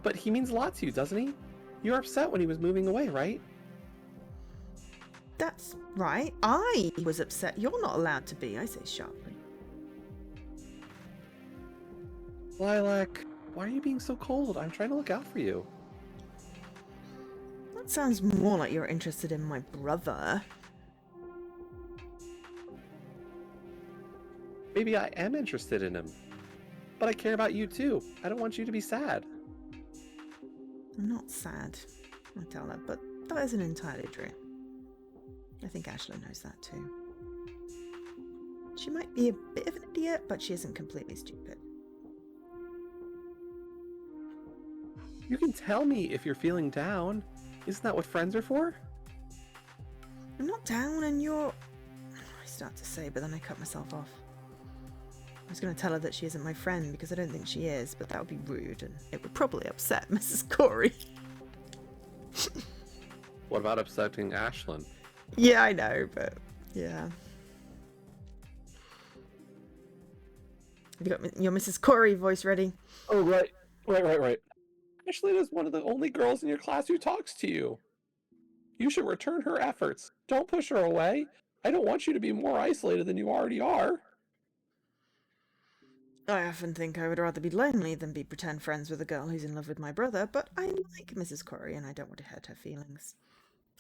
but he means a lot to you, doesn't he? You were upset when he was moving away, right? That's right. I was upset. You're not allowed to be, I say sharply. Lilac, why are you being so cold? I'm trying to look out for you. That sounds more like you're interested in my brother. Maybe I am interested in him, but I care about you too. I don't want you to be sad. I'm not sad, I tell her, but that isn't entirely true. I think Ashlyn knows that too. She might be a bit of an idiot, but she isn't completely stupid. You can tell me if you're feeling down. Isn't that what friends are for? I'm not down and you're... I start to say, but then I cut myself off. I was going to tell her that she isn't my friend because I don't think she is, but that would be rude and it would probably upset Mrs. Corey. What about upsetting Ashlyn? Yeah, I know, but yeah. Have you got your Mrs. Corey voice ready? Oh, right. Ashlyn is one of the only girls in your class who talks to you. You should return her efforts. Don't push her away. I don't want you to be more isolated than you already are. I often think I would rather be lonely than be pretend friends with a girl who's in love with my brother, but I like Mrs. Corey and I don't want to hurt her feelings.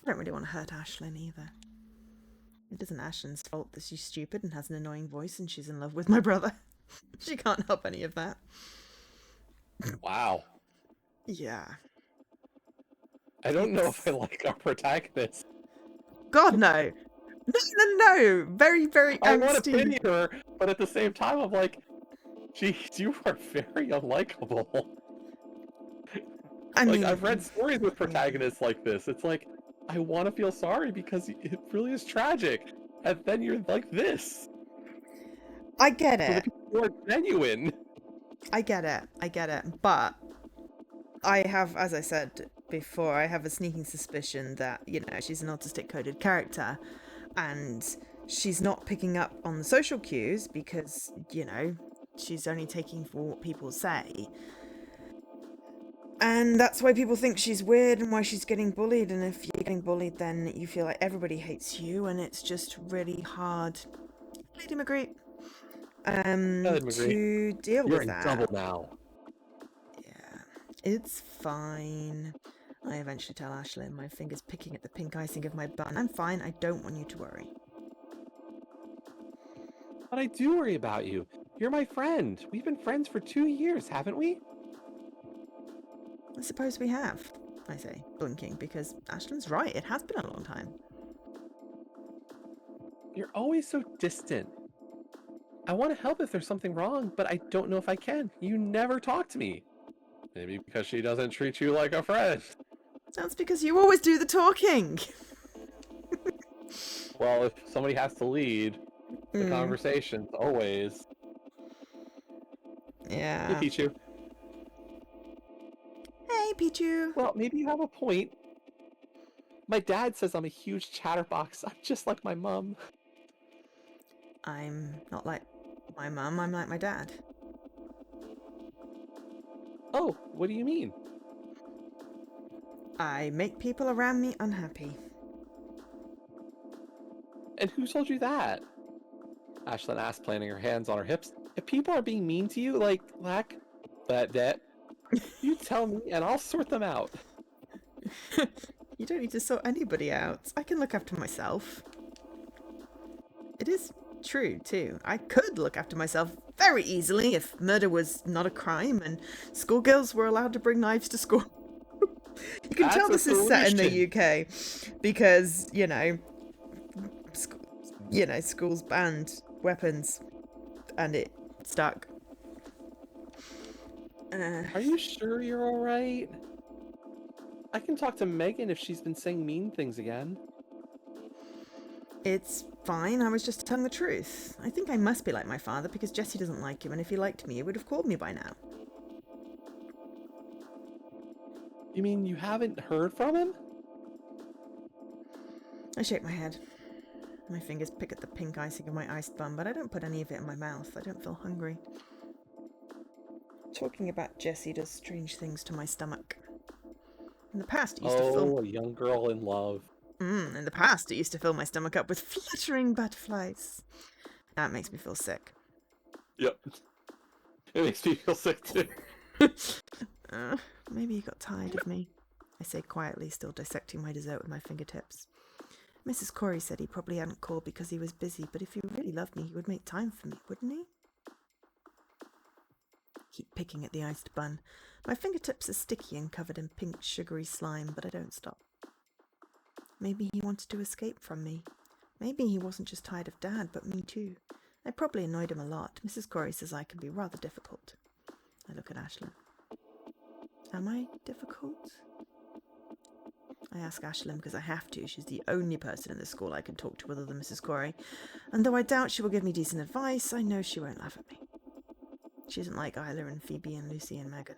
I don't really want to hurt Ashlyn either. It isn't Ashlyn's fault that she's stupid and has an annoying voice and she's in love with my brother. She can't help any of that. Wow. Yeah. I don't know if I like our protagonist. God, no. No. Very, very I want to angsty. pity her, but at the same time, I'm like, geez, you are very unlikable. I mean, I've read stories with protagonists like this. It's like, I want to feel sorry because it really is tragic. And then you're like this. I get So the it. people are genuine. I get it. But I have, as I said before, I have a sneaking suspicion that, she's an autistic coded character and she's not picking up on the social cues because, she's only taking for what people say. And that's why people think she's weird and why she's getting bullied. And if you're getting bullied, then you feel like everybody hates you and it's just really hard. Lady McGree. To deal with that. You're in trouble now. Yeah, it's fine. I eventually tell Ashlyn, my fingers picking at the pink icing of my bun. I'm fine, I don't want you to worry. But I do worry about you. You're my friend. We've been friends for 2 years, haven't we? I suppose we have, I say, blinking, because Ashlyn's right, it has been a long time. You're always so distant. I want to help if there's something wrong, but I don't know if I can. You never talk to me. Maybe because she doesn't treat you like a friend. That's because you always do the talking. Well, if somebody has to lead the Hmm. conversation, always. Hey, Yeah. Pichu. Hey, Pichu. Well, maybe you have a point. My dad says I'm a huge chatterbox. I'm just like my mom. I'm not like my mum, I'm like my dad. Oh, what do you mean? I make people around me unhappy. And who told you that? Ashlyn asked, planting her hands on her hips. If people are being mean to you, like, that, you tell me and I'll sort them out. You don't need to sort anybody out. I can look after myself. It is true, too. I could look after myself very easily if murder was not a crime and schoolgirls were allowed to bring knives to school. You can tell That's a this is set in the solution. UK because, schools banned weapons and it stuck. Are you sure you're alright? I can talk to Megan if she's been saying mean things again. It's fine, I was just telling the truth. I think I must be like my father because Jesse doesn't like him, and if he liked me, he would have called me by now. You mean you haven't heard from him? I shake my head. My fingers pick at the pink icing of my iced bun, but I don't put any of it in my mouth. I don't feel hungry. Talking about Jesse does strange things to my stomach. In the past, it used to fill... Oh, a young girl in love. In the past, it used to fill my stomach up with fluttering butterflies. Now it makes me feel sick. Yep. It makes me feel sick too. Maybe he got tired of me. I say quietly, still dissecting my dessert with my fingertips. Mrs. Corey said he probably hadn't called because he was busy, but if he really loved me, he would make time for me, wouldn't he? Keep picking at the iced bun. My fingertips are sticky and covered in pink, sugary slime, but I don't stop. Maybe he wanted to escape from me. Maybe he wasn't just tired of Dad, but me too. I probably annoyed him a lot. Mrs. Corey says I can be rather difficult. I look at Ashlyn. Am I difficult? I ask Ashlyn because I have to. She's the only person in the school I can talk to other than Mrs. Corey. And though I doubt she will give me decent advice, I know she won't laugh at me. She isn't like Isla and Phoebe and Lucy and Megan.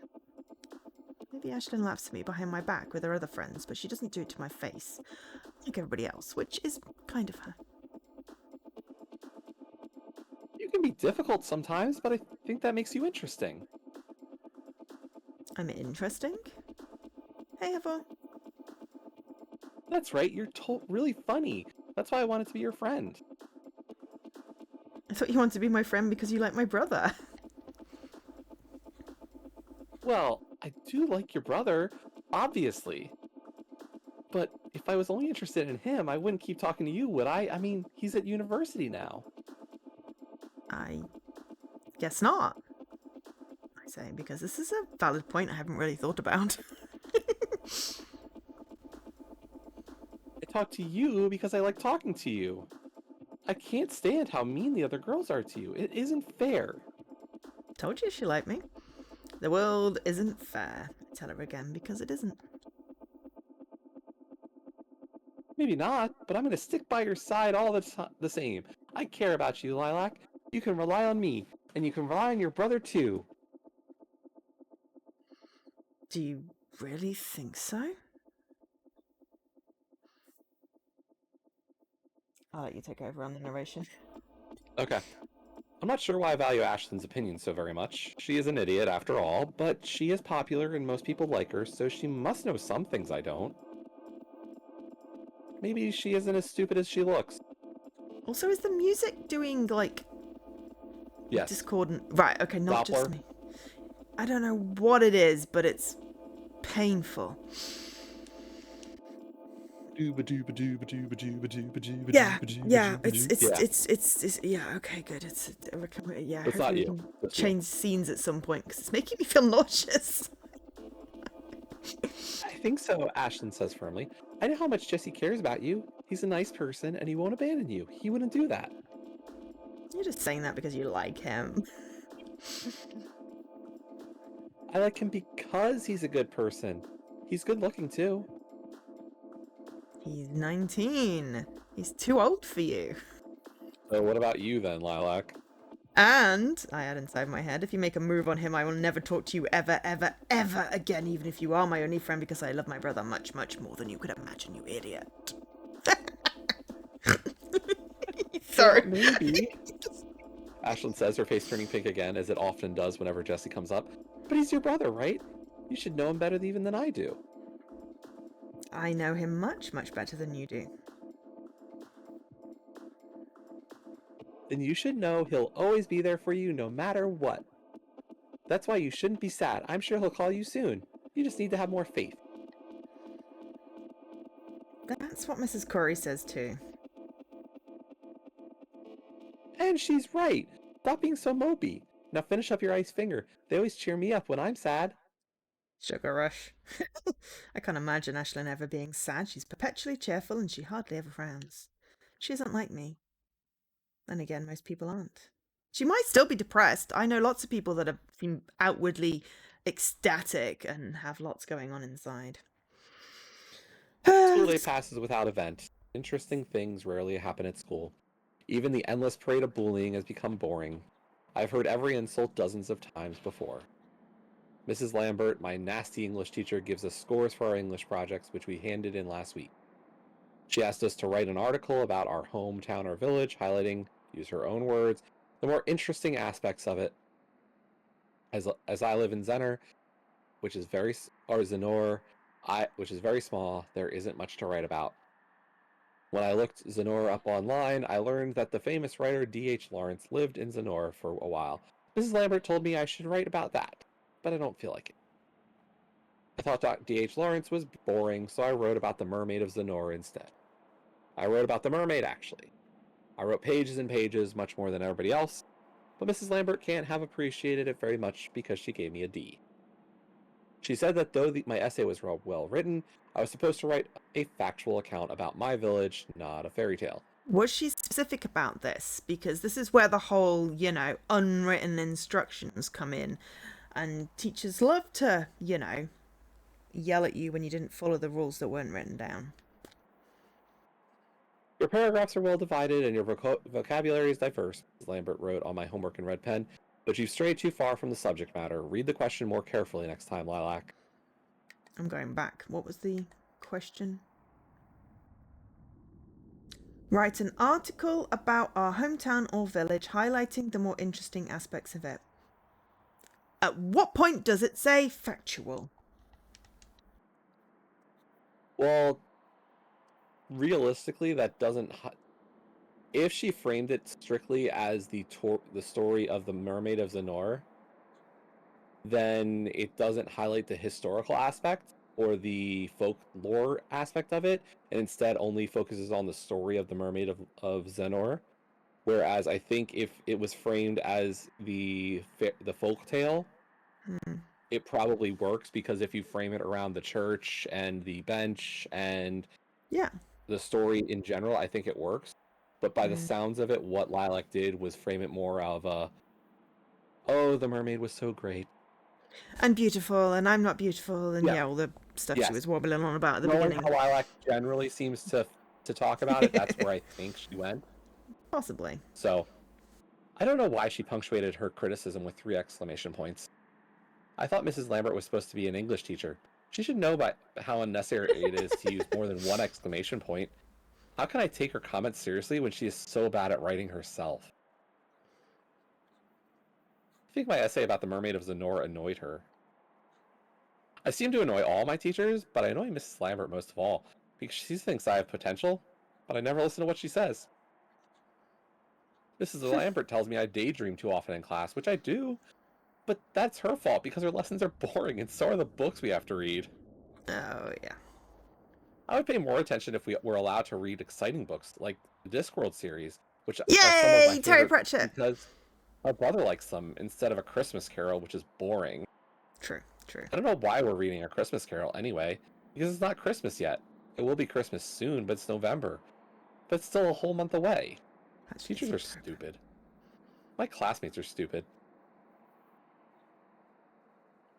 Maybe Ashlyn laughs at me behind my back with her other friends, but she doesn't do it to my face, like everybody else, which is kind of her. You can be difficult sometimes, but I think that makes you interesting. I'm interesting? Hey, Eva. That's right, you're really funny. That's why I wanted to be your friend. I thought you wanted to be my friend because you like my brother. Well, I do like your brother, obviously. But if I was only interested in him, I wouldn't keep talking to you, would I? I mean, he's at university now. I guess not, I say, because this is a valid point I haven't really thought about. I talk to you because I like talking to you. I can't stand how mean the other girls are to you. It isn't fair. Told you she liked me. The world isn't fair. I tell her again because it isn't. Maybe not, but I'm going to stick by your side all the same. I care about you, Lilac. You can rely on me, and you can rely on your brother too. Do you really think so? I'll let you take over on the narration. Okay. I'm not sure why I value Ashlyn's opinion so very much. She is an idiot after all, but she is popular and most people like her, so she must know some things I don't. Maybe she isn't as stupid as she looks. Also, is the music doing, like, Yes. discordant? Right, okay, not Doppler. just me. I don't know what it is, but it's painful. Yeah, it's yeah, okay, good. Yeah, That's hopefully not we you. can That's change scenes at some point because it's making me feel nauseous. I think so, Ashlyn says firmly. I know how much Jesse cares about you. He's a nice person, and he won't abandon you. He wouldn't do that. You're just saying that because you like him. I like him because he's a good person. He's good looking, too. He's 19. He's too old for you. So what about you then, Lilac? And, I add inside my head, if you make a move on him, I will never talk to you ever, ever, ever again, even if you are my only friend, because I love my brother much, much more than you could imagine, you idiot. Well, Sorry. maybe. Ashlyn says, her face turning pink again, as it often does whenever Jesse comes up. But he's your brother, right? You should know him better even than I do. I know him much, much better than you do. Then you should know he'll always be there for you no matter what. That's why you shouldn't be sad. I'm sure he'll call you soon. You just need to have more faith. That's what Mrs. Corey says too. And she's right. Stop being so mopey. Now finish up your ice finger. They always cheer me up when I'm sad. Sugar rush. I can't imagine Ashlyn ever being sad. She's perpetually cheerful and she hardly ever frowns. She isn't like me. Then again, most people aren't. She might still be depressed. I know lots of people that seem outwardly ecstatic and have lots going on inside. School day passes without event. Interesting things rarely happen at school. Even the endless parade of bullying has become boring. I've heard every insult dozens of times before. Mrs. Lambert, my nasty English teacher, gives us scores for our English projects, which we handed in last week. She asked us to write an article about our hometown or village, highlighting, use her own words, the more interesting aspects of it. As I live in Zennor, which is Zennor, which is very small, there isn't much to write about. When I looked Zennor up online, I learned that the famous writer D.H. Lawrence lived in Zennor for a while. Mrs. Lambert told me I should write about that, but I don't feel like it. I thought D.H. Lawrence was boring, so I wrote about the Mermaid of Zennor instead. I wrote about the mermaid, actually. I wrote pages and pages, much more than everybody else, but Mrs. Lambert can't have appreciated it very much because she gave me a D. She said that though my essay was well written, I was supposed to write a factual account about my village, not a fairy tale. Was she specific about this? Because this is where the whole, unwritten instructions come in. And teachers love to, yell at you when you didn't follow the rules that weren't written down. Your paragraphs are well divided and your vocabulary is diverse, Mrs. Lambert wrote on my homework in red pen, but you've strayed too far from the subject matter. Read the question more carefully next time, Lilac. I'm going back. What was the question? Write an article about our hometown or village, highlighting the more interesting aspects of it. At what point does it say factual? Well, realistically, that doesn't. If she framed it strictly as the story of the Mermaid of Zennor, then it doesn't highlight the historical aspect or the folklore aspect of it, and instead only focuses on the story of the Mermaid of Zennor. Whereas I think if it was framed as the folk tale, it probably works, because if you frame it around the church and the bench and the story in general, I think it works. But by the sounds of it, what Lilac did was frame it more of a, oh, the mermaid was so great. And beautiful, and I'm not beautiful, and all the stuff she was wobbling on about at the Knowing beginning. how Lilac generally seems to talk about it, that's where I think she went. Possibly. So, I don't know why she punctuated her criticism with 3 exclamation points. I thought Mrs. Lambert was supposed to be an English teacher. She should know by how unnecessary it is to use more than 1 exclamation point. How can I take her comments seriously when she is so bad at writing herself? I think my essay about the Mermaid of Zennor annoyed her. I seem to annoy all my teachers, but I annoy Mrs. Lambert most of all, because she thinks I have potential, but I never listen to what she says. Mrs. Lambert tells me I daydream too often in class, which I do, but that's her fault because her lessons are boring, and so are the books we have to read. Oh, yeah. I would pay more attention if we were allowed to read exciting books, like the Discworld series, which are some of my Yay! Terry favorite Pratchett! because my brother likes them, instead of A Christmas Carol, which is boring. True. I don't know why we're reading A Christmas Carol anyway, because it's not Christmas yet. It will be Christmas soon, but it's November. But it's still a whole month away. Teachers are stupid. My classmates are stupid.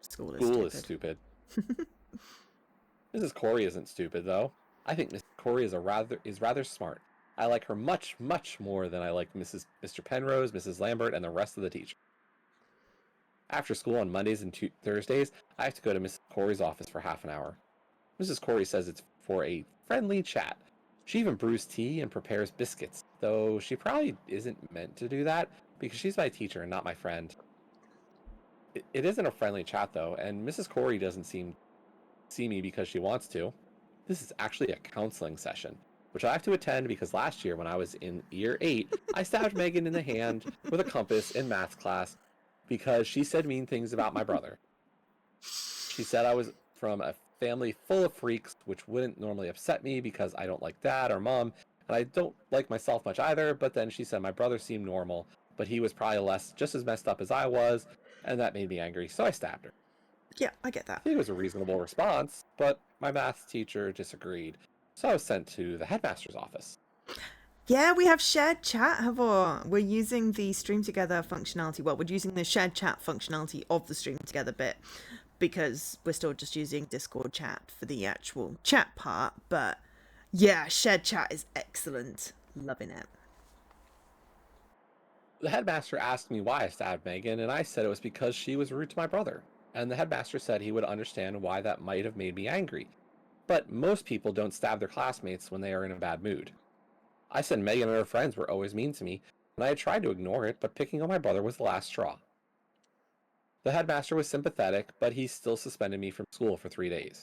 School is stupid. Mrs. Corey isn't stupid, though. I think Mrs. Corey is rather smart. I like her much, much more than I like Mr. Penrose, Mrs. Lambert, and the rest of the teachers. After school on Mondays and Thursdays, I have to go to Mrs. Corey's office for half an hour. Mrs. Corey says it's for a friendly chat. She even brews tea and prepares biscuits, though she probably isn't meant to do that because she's my teacher and not my friend. It isn't a friendly chat, though, and Mrs. Corey doesn't see me because she wants to. This is actually a counseling session, which I have to attend because last year when I was in year 8, I stabbed Megan in the hand with a compass in math class because she said mean things about my brother. She said I was from a family full of freaks, which wouldn't normally upset me because I don't like dad or mom, and I don't like myself much either, but then she said my brother seemed normal, but he was probably just as messed up as I was, and that made me angry, so I stabbed her. Yeah, I get that. I think it was a reasonable response, but my math teacher disagreed, so I was sent to the headmaster's office. Yeah, we have shared chat, Havor. We're using the stream together functionality. Well, we're using the shared chat functionality of the stream together bit because we're still just using Discord chat for the actual chat part. But yeah, shared chat is excellent. Loving it. The headmaster asked me why I stabbed Megan, and I said it was because she was rude to my brother. And the headmaster said he would understand why that might have made me angry. But most people don't stab their classmates when they are in a bad mood. I said Megan and her friends were always mean to me, and I had tried to ignore it, but picking on my brother was the last straw. The headmaster was sympathetic, but he still suspended me from school for 3 days.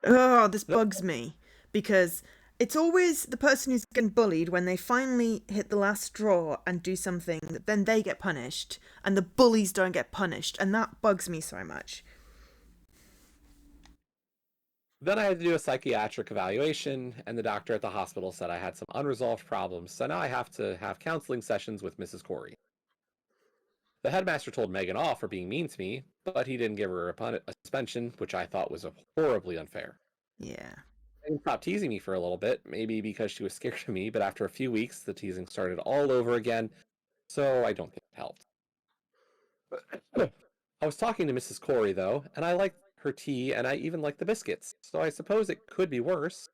Oh, this bugs me because it's always the person who's getting bullied when they finally hit the last straw and do something that then they get punished and the bullies don't get punished, and that bugs me so much. Then I had to do a psychiatric evaluation, and the doctor at the hospital said I had some unresolved problems, so now I have to have counseling sessions with Mrs. Corey. The headmaster told Megan off for being mean to me, but he didn't give her a suspension, which I thought was horribly unfair. Yeah. Megan stopped teasing me for a little bit, maybe because she was scared of me, but after a few weeks, the teasing started all over again, so I don't think it helped. I was talking to Mrs. Corey, though, and I liked her tea, and I even liked the biscuits, so I suppose it could be worse.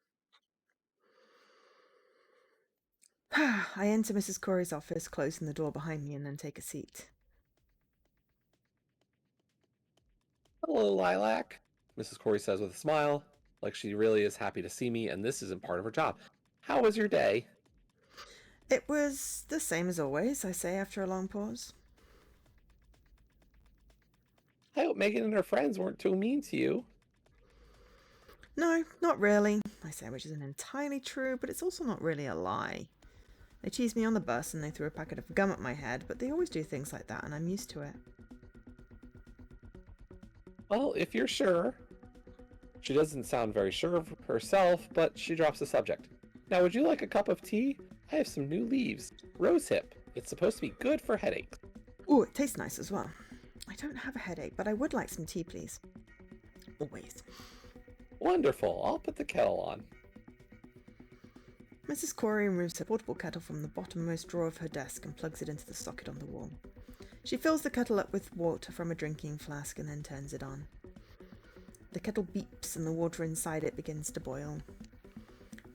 I enter Mrs. Corey's office, closing the door behind me, and then take a seat. Hello, Lilac, Mrs. Corey says with a smile, like she really is happy to see me, and this isn't part of her job. How was your day? It was the same as always, I say after a long pause. I hope Megan and her friends weren't too mean to you. No, not really, I say, which isn't entirely true, but it's also not really a lie. They teased me on the bus and they threw a packet of gum at my head, but they always do things like that and I'm used to it. Well, if you're sure. She doesn't sound very sure of herself, but she drops the subject. Now, would you like a cup of tea? I have some new leaves. Rosehip. It's supposed to be good for headaches. Ooh, it tastes nice as well. I don't have a headache, but I would like some tea, please. Always. Wonderful. I'll put the kettle on. Mrs. Corey removes her portable kettle from the bottommost drawer of her desk and plugs it into the socket on the wall. She fills the kettle up with water from a drinking flask and then turns it on. The kettle beeps and the water inside it begins to boil.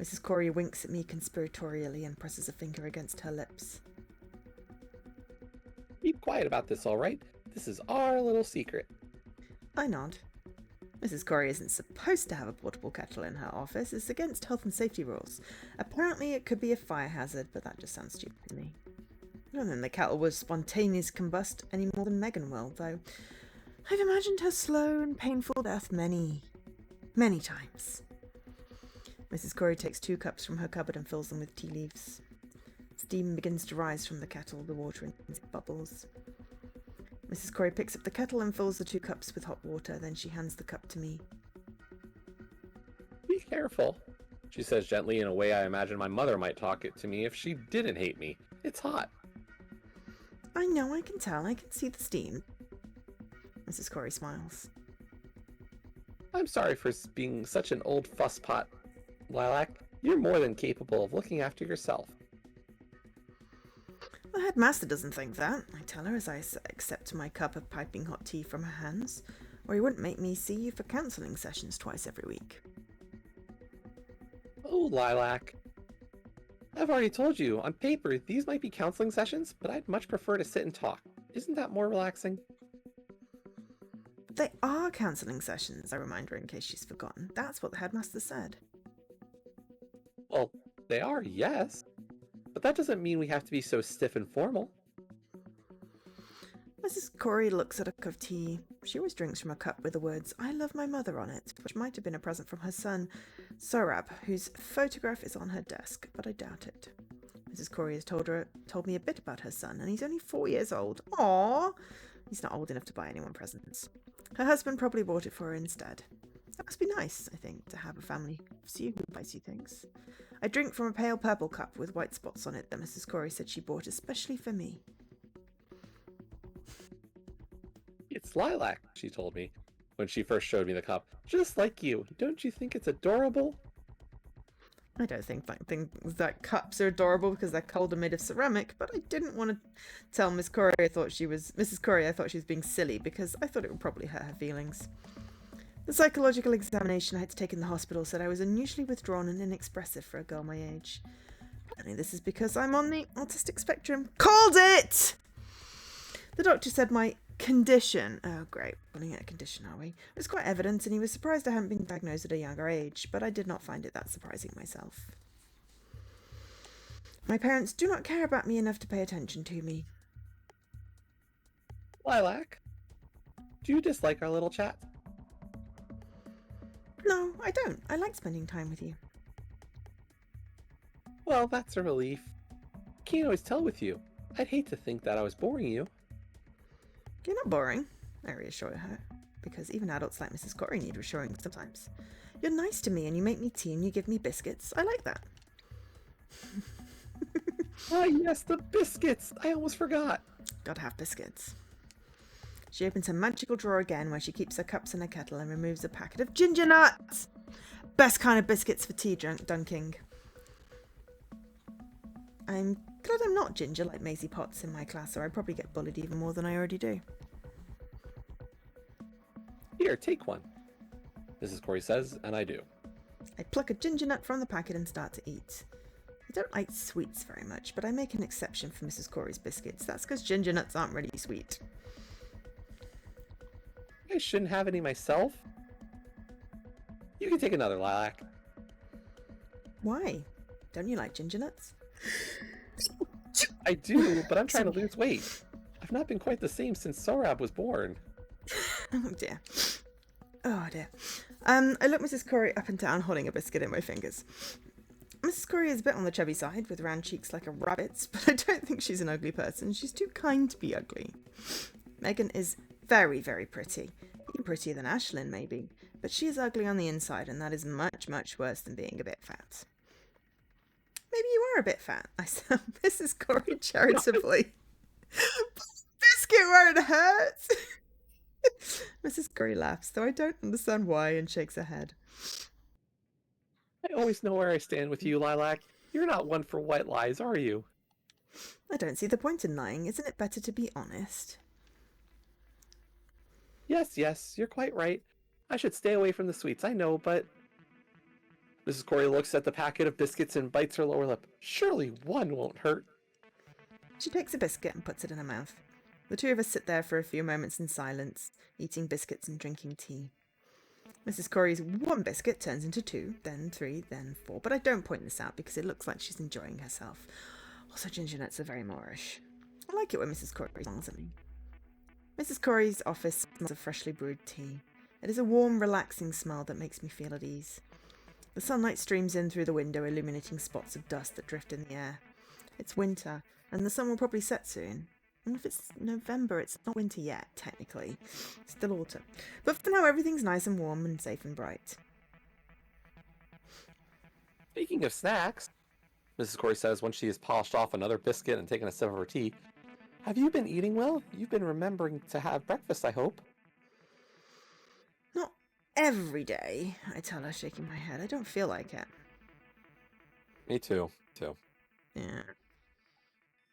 Mrs. Corey winks at me conspiratorially and presses a finger against her lips. Keep quiet about this, all right? This is our little secret. I nod. Mrs. Corey isn't supposed to have a portable kettle in her office. It's against health and safety rules. Apparently it could be a fire hazard, but that just sounds stupid to me. I don't think the kettle will spontaneous combust any more than Megan will, though I've imagined her slow and painful death many, many times. Mrs. Corey takes 2 cups from her cupboard and fills them with tea leaves. Steam begins to rise from the kettle, the water in bubbles. Mrs. Corey picks up the kettle and fills the 2 cups with hot water, then she hands the cup to me. Be careful, she says gently in a way I imagine my mother might talk it to me if she didn't hate me. It's hot. I know, I can tell. I can see the steam. Mrs. Corey smiles. I'm sorry for being such an old fusspot, Lilac. You're more than capable of looking after yourself. The headmaster doesn't think that, I tell her as I accept my cup of piping hot tea from her hands, or he wouldn't make me see you for counselling sessions twice every week. Oh, Lilac. I've already told you, on paper, these might be counseling sessions, but I'd much prefer to sit and talk. Isn't that more relaxing? They are counselling sessions, I remind her in case she's forgotten. That's what the headmaster said. Well, they are, yes. But that doesn't mean we have to be so stiff and formal. Mrs. Corey looks at a cup of tea. She always drinks from a cup with the words, "I love my mother" on it, which might have been a present from her son, Sorab, whose photograph is on her desk, but I doubt it. Mrs. Corey has told me a bit about her son, and he's only 4 years old. Aww! He's not old enough to buy anyone presents. Her husband probably bought it for her instead. That must be nice, I think, to have a family who buys you things. I drink from a pale purple cup with white spots on it that Mrs. Corey said she bought especially for me. It's lilac, she told me, when she first showed me the cup. Just like you. Don't you think it's adorable? I don't think that cups are adorable because they're cold and made of ceramic, but I didn't want to tell Mrs. Corey I thought she was being silly because I thought it would probably hurt her feelings. The psychological examination I had to take in the hospital said I was unusually withdrawn and inexpressive for a girl my age. Apparently this is because I'm on the autistic spectrum. Called it! The doctor said my condition, oh great, we're looking at a condition, are we? It was quite evident, and he was surprised I hadn't been diagnosed at a younger age, but I did not find it that surprising myself. My parents do not care about me enough to pay attention to me. Lilac, do you dislike our little chat? No, I don't. I like spending time with you. Well, that's a relief. Can't always tell with you. I'd hate to think that I was boring you. You're not boring, I reassure her, because even adults like Mrs. Corey need reassuring sometimes. You're nice to me and you make me tea and you give me biscuits. I like that. Ah, yes, the biscuits! I almost forgot. Gotta have biscuits. She opens her magical drawer again where she keeps her cups and her kettle and removes a packet of ginger nuts! Best kind of biscuits for tea dunking. I'm glad I'm not ginger like Maisie Potts in my class, or I'd probably get bullied even more than I already do. Here, take one, Mrs. Corey says, and I do. I pluck a ginger nut from the packet and start to eat. I don't like sweets very much, but I make an exception for Mrs. Corey's biscuits. That's because ginger nuts aren't really sweet. I shouldn't have any myself. You can take another, Lilac. Why? Don't you like ginger nuts? I do, but I'm trying to lose weight. I've not been quite the same since Sorab was born. Oh dear. Oh dear. I look Mrs. Corey up and down, holding a biscuit in my fingers. Mrs. Corey is a bit on the chubby side, with round cheeks like a rabbit's, but I don't think she's an ugly person. She's too kind to be ugly. Megan is very, very pretty. Even prettier than Ashlyn, maybe. But she is ugly on the inside, and that is much, much worse than being a bit fat. Maybe you are a bit fat, I said, Mrs. Corey charitably. Biscuit won't hurt. Mrs. Corey laughs, though I don't understand why, and shakes her head. I always know where I stand with you, Lilac. You're not one for white lies, are you? I don't see the point in lying. Isn't it better to be honest? Yes, you're quite right. I should stay away from the sweets, I know, but... Mrs. Corey looks at the packet of biscuits and bites her lower lip. Surely one won't hurt. She takes a biscuit and puts it in her mouth. The two of us sit there for a few moments in silence, eating biscuits and drinking tea. Mrs. Corey's one biscuit turns into 2, then 3, then 4, but I don't point this out because it looks like she's enjoying herself. Also, ginger nuts are very Moorish. I like it when Mrs. Corey smiles at me. Mrs. Corey's office smells of freshly brewed tea. It is a warm, relaxing smell that makes me feel at ease. The sunlight streams in through the window, illuminating spots of dust that drift in the air. It's winter, and the sun will probably set soon. And if it's November, it's not winter yet, technically. It's still autumn. But for now, everything's nice and warm and safe and bright. Speaking of snacks, Mrs. Corey says when she has polished off another biscuit and taken a sip of her tea, have you been eating well? You've been remembering to have breakfast, I hope. Not every day, I tell her, shaking my head. I don't feel like it. Me too. Yeah.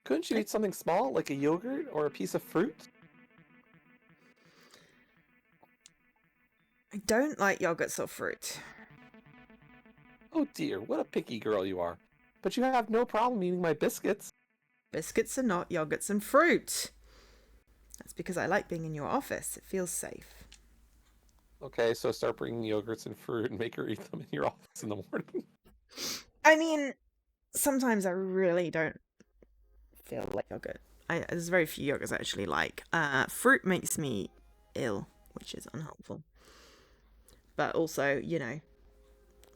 Couldn't you eat something small, like a yogurt or a piece of fruit? I don't like yogurts or fruit. Oh dear, what a picky girl you are. But you have no problem eating my biscuits. Biscuits are not yogurts and fruit. That's because I like being in your office. It feels safe. Okay, so start bringing yogurts and fruit and make her eat them in your office in the morning. I mean, sometimes I really don't feel like yogurt. There's very few yogurts I actually like. Fruit makes me ill, which is unhelpful. But also, you know,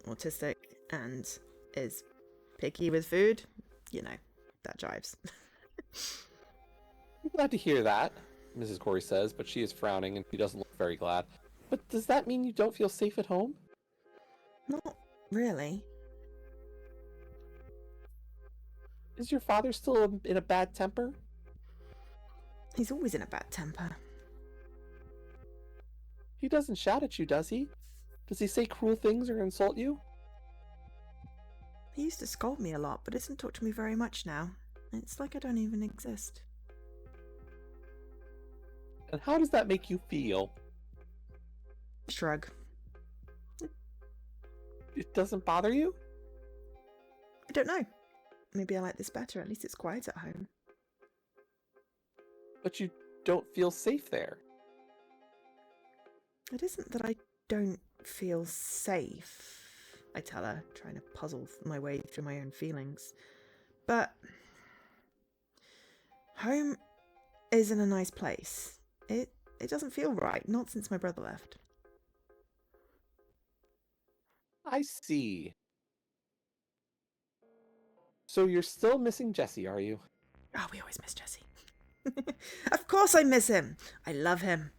autistic and is picky with food, you know, that jives. I'm glad to hear that, Mrs. Corey says, but she is frowning and she doesn't look very glad. But does that mean you don't feel safe at home? Not really. Is your father still in a bad temper? He's always in a bad temper. He doesn't shout at you, does he? Does he say cruel things or insult you? He used to scold me a lot, but doesn't talk to me very much now. It's like I don't even exist. And how does that make you feel? Shrug. It doesn't bother you? I don't know. Maybe I like this better. At least it's quiet at home. But you don't feel safe there. It isn't that I don't feel safe, I tell her, trying to puzzle my way through my own feelings. But home isn't a nice place. It doesn't feel right, not since my brother left. I see. So you're still missing Jesse, are you? Oh, we always miss Jesse. Of course I miss him. I love him.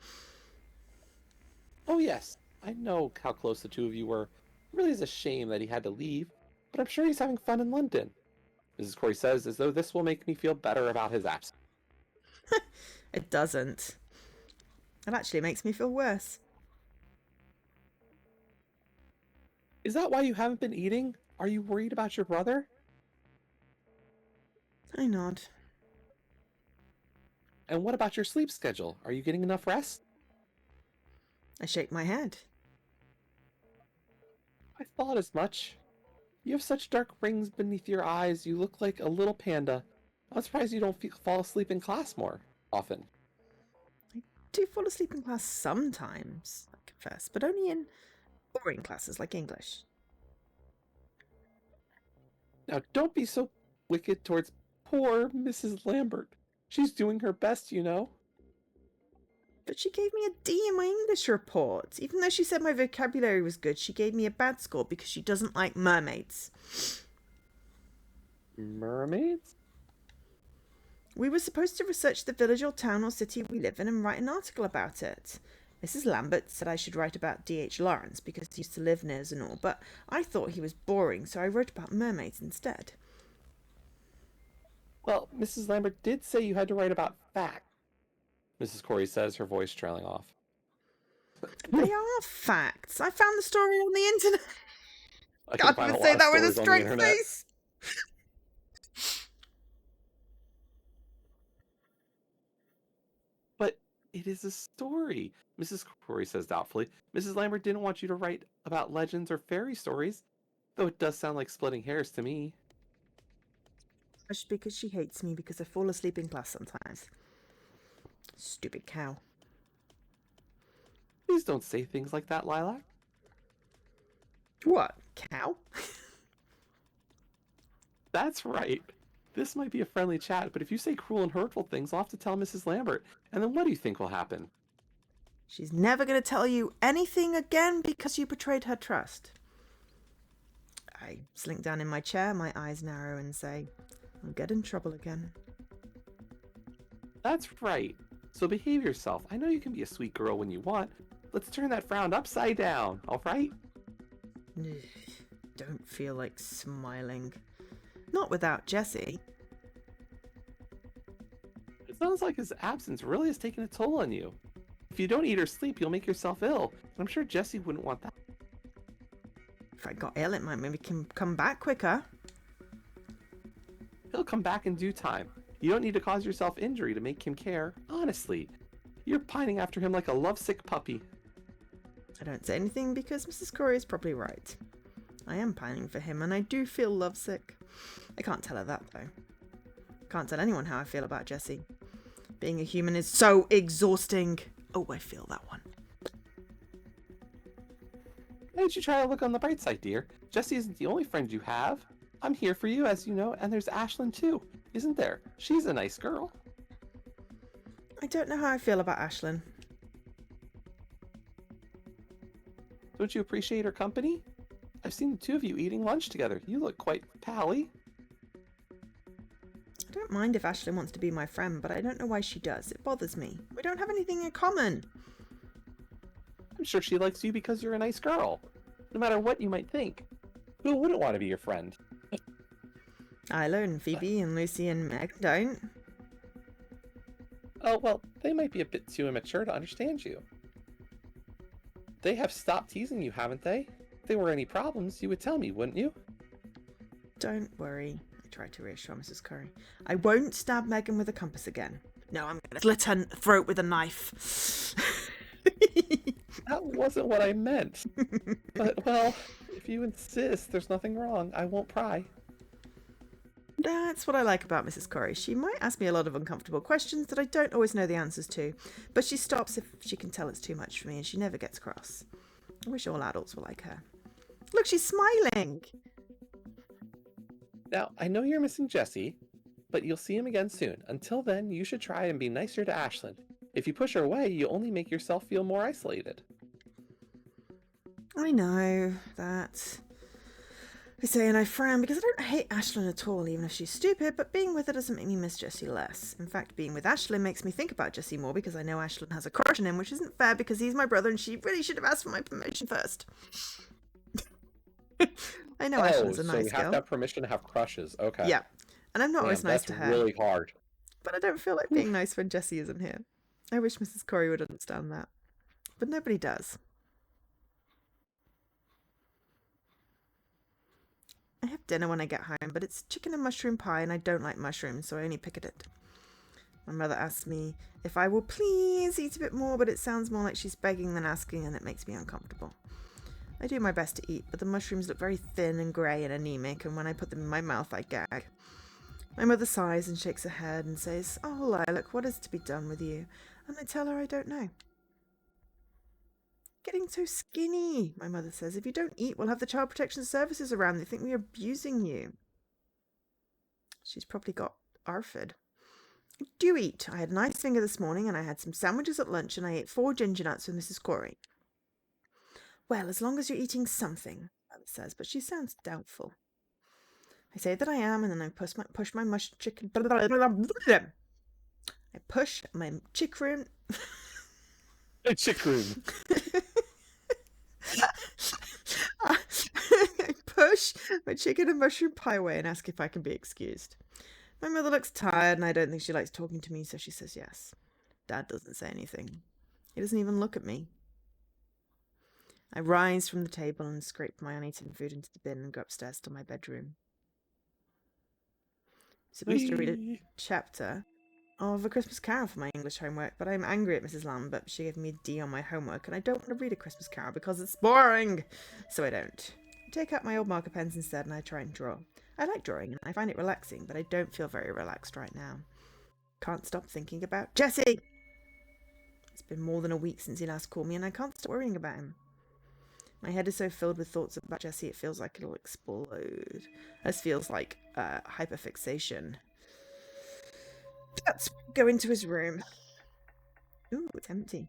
Oh yes, I know how close the two of you were. It really is a shame that he had to leave, but I'm sure he's having fun in London. Mrs. Corey says, as though this will make me feel better about his absence. It doesn't. It actually makes me feel worse. Is that why you haven't been eating? Are you worried about your brother? I nod. And what about your sleep schedule? Are you getting enough rest? I shake my head. I thought as much. You have such dark rings beneath your eyes, you look like a little panda. I'm surprised you don't fall asleep in class more often. I do fall asleep in class sometimes, I confess, but only in boring classes like English. Now don't be so wicked towards poor Mrs. Lambert. She's doing her best, you know. But she gave me a D in my English report. Even though she said my vocabulary was good, she gave me a bad score because she doesn't like mermaids. Mermaids? We were supposed to research the village or town or city we live in and write an article about it. Mrs. Lambert said I should write about D.H. Lawrence because he used to live near Zennor, but I thought he was boring, so I wrote about mermaids instead. Well, Mrs. Lambert did say you had to write about facts. Mrs. Corey says, her voice trailing off. They are facts. I found the story on the internet. I Can't find even a say lot that of with a stories on the straight internet. face. But it is a story, Mrs. Corey says doubtfully. Mrs. Lambert didn't want you to write about legends or fairy stories, though it does sound like splitting hairs to me. Just because she hates me because I fall asleep in class sometimes. Stupid cow. Please don't say things like that, Lilac. What? Cow? That's right. This might be a friendly chat, but if you say cruel and hurtful things, I'll have to tell Mrs. Lambert. And then what do you think will happen? She's never going to tell you anything again because you betrayed her trust. I slink down in my chair, my eyes narrow, and say, I'll get in trouble again. That's right. So behave yourself. I know you can be a sweet girl when you want. Let's turn that frown upside down, all right? Don't feel like smiling. Not without Jesse. It sounds like his absence really has taken a toll on you. If you don't eat or sleep, you'll make yourself ill. And I'm sure Jesse wouldn't want that. If I got ill, it might maybe come back quicker. He'll come back in due time. You don't need to cause yourself injury to make him care. Honestly, you're pining after him like a lovesick puppy. I don't say anything because Mrs. Corey is probably right. I am pining for him, and I do feel lovesick. I can't tell her that, though. Can't tell anyone how I feel about Jessie. Being a human is so exhausting. Oh, I feel that one. Why don't you try to look on the bright side, dear? Jessie isn't the only friend you have. I'm here for you, as you know, and there's Ashlyn, too. Isn't there? She's a nice girl. I don't know how I feel about Ashlyn. Don't you appreciate her company? I've seen the two of you eating lunch together. You look quite pally. I don't mind if Ashlyn wants to be my friend, but I don't know why she does. It bothers me. We don't have anything in common. I'm sure she likes you because you're a nice girl. No matter what you might think. Who wouldn't want to be your friend? Isla and Phoebe and Lucy and Meg don't. Oh, well, they might be a bit too immature to understand you. They have stopped teasing you, haven't they? If there were any problems, you would tell me, wouldn't you? Don't worry, I tried to reassure Mrs. Curry. I won't stab Megan with a compass again. No, I'm going to slit her throat with a knife. That wasn't what I meant. But, well, if you insist, there's nothing wrong. I won't pry. That's what I like about Mrs. Corey. She might ask me a lot of uncomfortable questions that I don't always know the answers to, but she stops if she can tell it's too much for me, and she never gets cross. I wish all adults were like her. Look, she's smiling! Now, I know you're missing Jessie, but you'll see him again soon. Until then, you should try and be nicer to Ashlyn. If you push her away, you only make yourself feel more isolated. I know that. I say, and I frown because I don't hate Ashlyn at all, even if she's stupid, but being with her doesn't make me miss Jessie less. In fact, being with Ashlyn makes me think about Jessie more because I know Ashlyn has a crush on him, which isn't fair because he's my brother and she really should have asked for my permission first. I know Ashlyn's a nice so you have girl. to have permission to have crushes. Okay. Yeah, and I'm not always nice to her. That's really hard. But I don't feel like being nice when Jessie isn't here. I wish Mrs. Corey would understand that. But nobody does. I have dinner when I get home, but it's chicken and mushroom pie, and I don't like mushrooms, so I only pick at it. My mother asks me if I will please eat a bit more, but it sounds more like she's begging than asking, and it makes me uncomfortable. I do my best to eat, but the mushrooms look very thin and grey and anemic, and when I put them in my mouth, I gag. My mother sighs and shakes her head and says, "Oh, Lilac, what is to be done with you?" And I tell her I don't know. "Getting so skinny," my mother says. "If you don't eat, we'll have the Child Protection Services around. They think we're abusing you." She's probably got ARFID. I do eat. I had a nice finger this morning, and I had some sandwiches at lunch, and I ate 4 ginger nuts with Mrs. Corey. "Well, as long as you're eating something," mother says, but she sounds doubtful. I say that I am, and then I push my chicken. I push my chickroom. Chickroom. I push my chicken and mushroom pie away and ask if I can be excused. My mother looks tired, and I don't think she likes talking to me, so she says yes. Dad doesn't say anything. He doesn't even look at me. I rise from the table and scrape my uneaten food into the bin and go upstairs to my bedroom. I'm supposed to read a chapter of A Christmas Carol for my English homework, but I'm angry at Mrs. Lambert. She gave me a D on my homework, and I don't want to read A Christmas Carol because it's boring, so I don't. I take out my old marker pens instead, and I try and draw. I like drawing, and I find it relaxing, but I don't feel very relaxed right now. Can't stop thinking about Jesse! It's been more than a week since he last called me, and I can't stop worrying about him. My head is so filled with thoughts about Jesse, it feels like it'll explode. This feels like hyperfixation. Let's go into his room. Ooh, it's empty.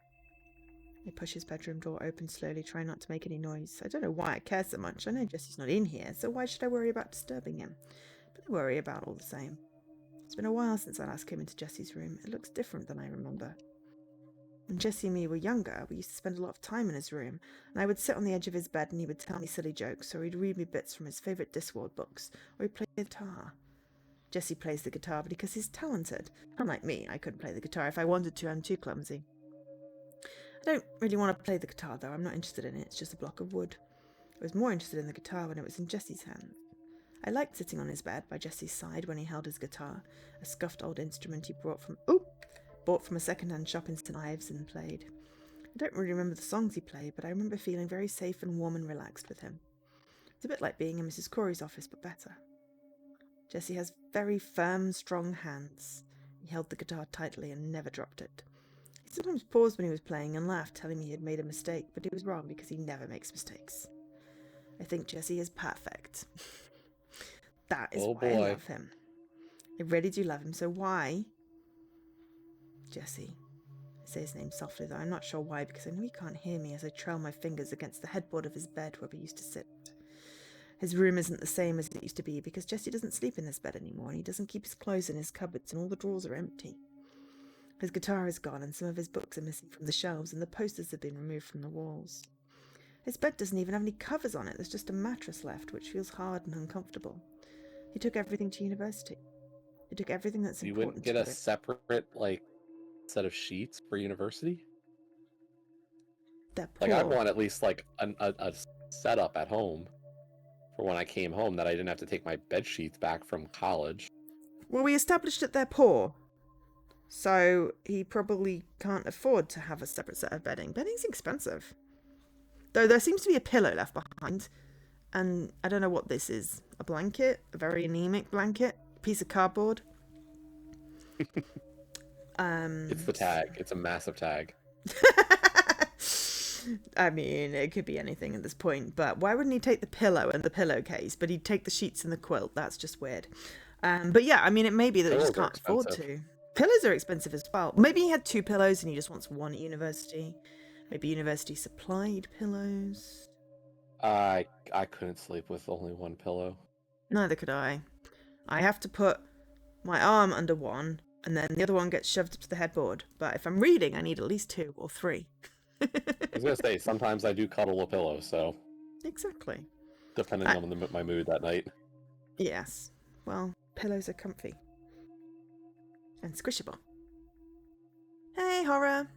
I push his bedroom door open slowly, trying not to make any noise. I don't know why I care so much. I know Jesse's not in here, so why should I worry about disturbing him? But I worry about all the same. It's been a while since I last came into Jesse's room. It looks different than I remember. When Jesse and me were younger, we used to spend a lot of time in his room, and I would sit on the edge of his bed and he would tell me silly jokes, or he'd read me bits from his favourite Discworld books, or he'd play the guitar. Jesse plays the guitar because he's talented. Unlike me, I couldn't play the guitar if I wanted to. I'm too clumsy. I don't really want to play the guitar, though. I'm not interested in it. It's just a block of wood. I was more interested in the guitar when it was in Jesse's hand. I liked sitting on his bed by Jesse's side when he held his guitar, a scuffed old instrument he bought from a second-hand shop in St Ives and played. I don't really remember the songs he played, but I remember feeling very safe and warm and relaxed with him. It's a bit like being in Mrs. Corey's office, but better. Jessie has very firm, strong hands. He held the guitar tightly and never dropped it. He sometimes paused when he was playing and laughed, telling me he had made a mistake, but he was wrong because he never makes mistakes. I think Jessie is perfect. That is why I love him. I really do love him, so why? Jessie. I say his name softly, though I'm not sure why, because I know he can't hear me as I trail my fingers against the headboard of his bed where we used to sit. His room isn't the same as it used to be, because Jessie doesn't sleep in this bed anymore, and he doesn't keep his clothes in his cupboards, and all the drawers are empty. His guitar is gone, and some of his books are missing from the shelves, and the posters have been removed from the walls. His bed doesn't even have any covers on it. There's just a mattress left, which feels hard and uncomfortable. He took everything to university. He took everything that's important to him. You wouldn't get a separate, set of sheets for university? They're poor. I'd want at least, a setup at home for when I came home that I didn't have to take my bed sheets back from college. Well, we established that they're poor. So he probably can't afford to have a separate set of bedding. Bedding's expensive. Though there seems to be a pillow left behind. And I don't know what this is. A blanket? A very anemic blanket? A piece of cardboard? It's the tag. It's a massive tag. I mean, it could be anything at this point. But why wouldn't he take the pillow and the pillowcase? But he'd take the sheets and the quilt. That's just weird. But yeah, I mean, it may be that he just can't afford to. Pillows are expensive as well. Maybe he had 2 pillows and he just wants one at university. Maybe university supplied pillows. I couldn't sleep with only one pillow. Neither could I. I have to put my arm under one, and then the other one gets shoved up to the headboard. But if I'm reading, I need at least 2 or 3. I was going to say, sometimes I do cuddle a pillow, so... Exactly. Depending on my mood that night. Yes. Well, pillows are comfy. And squishable. Hey, Horror.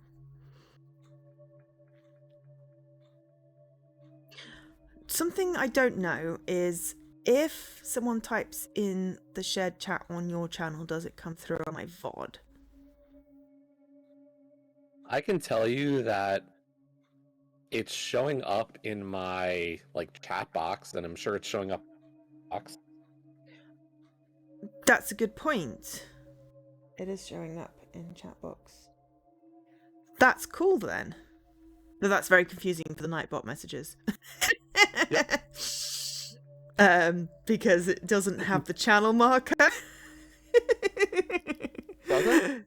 Something I don't know is if someone types in the shared chat on your channel, does it come through on my VOD? I can tell you that it's showing up in my chat box, and I'm sure it's showing up in the box. That's a good point. It is showing up in chat box. That's cool then. Though that's very confusing for the Nightbot messages. Because it doesn't have the channel marker. Does it?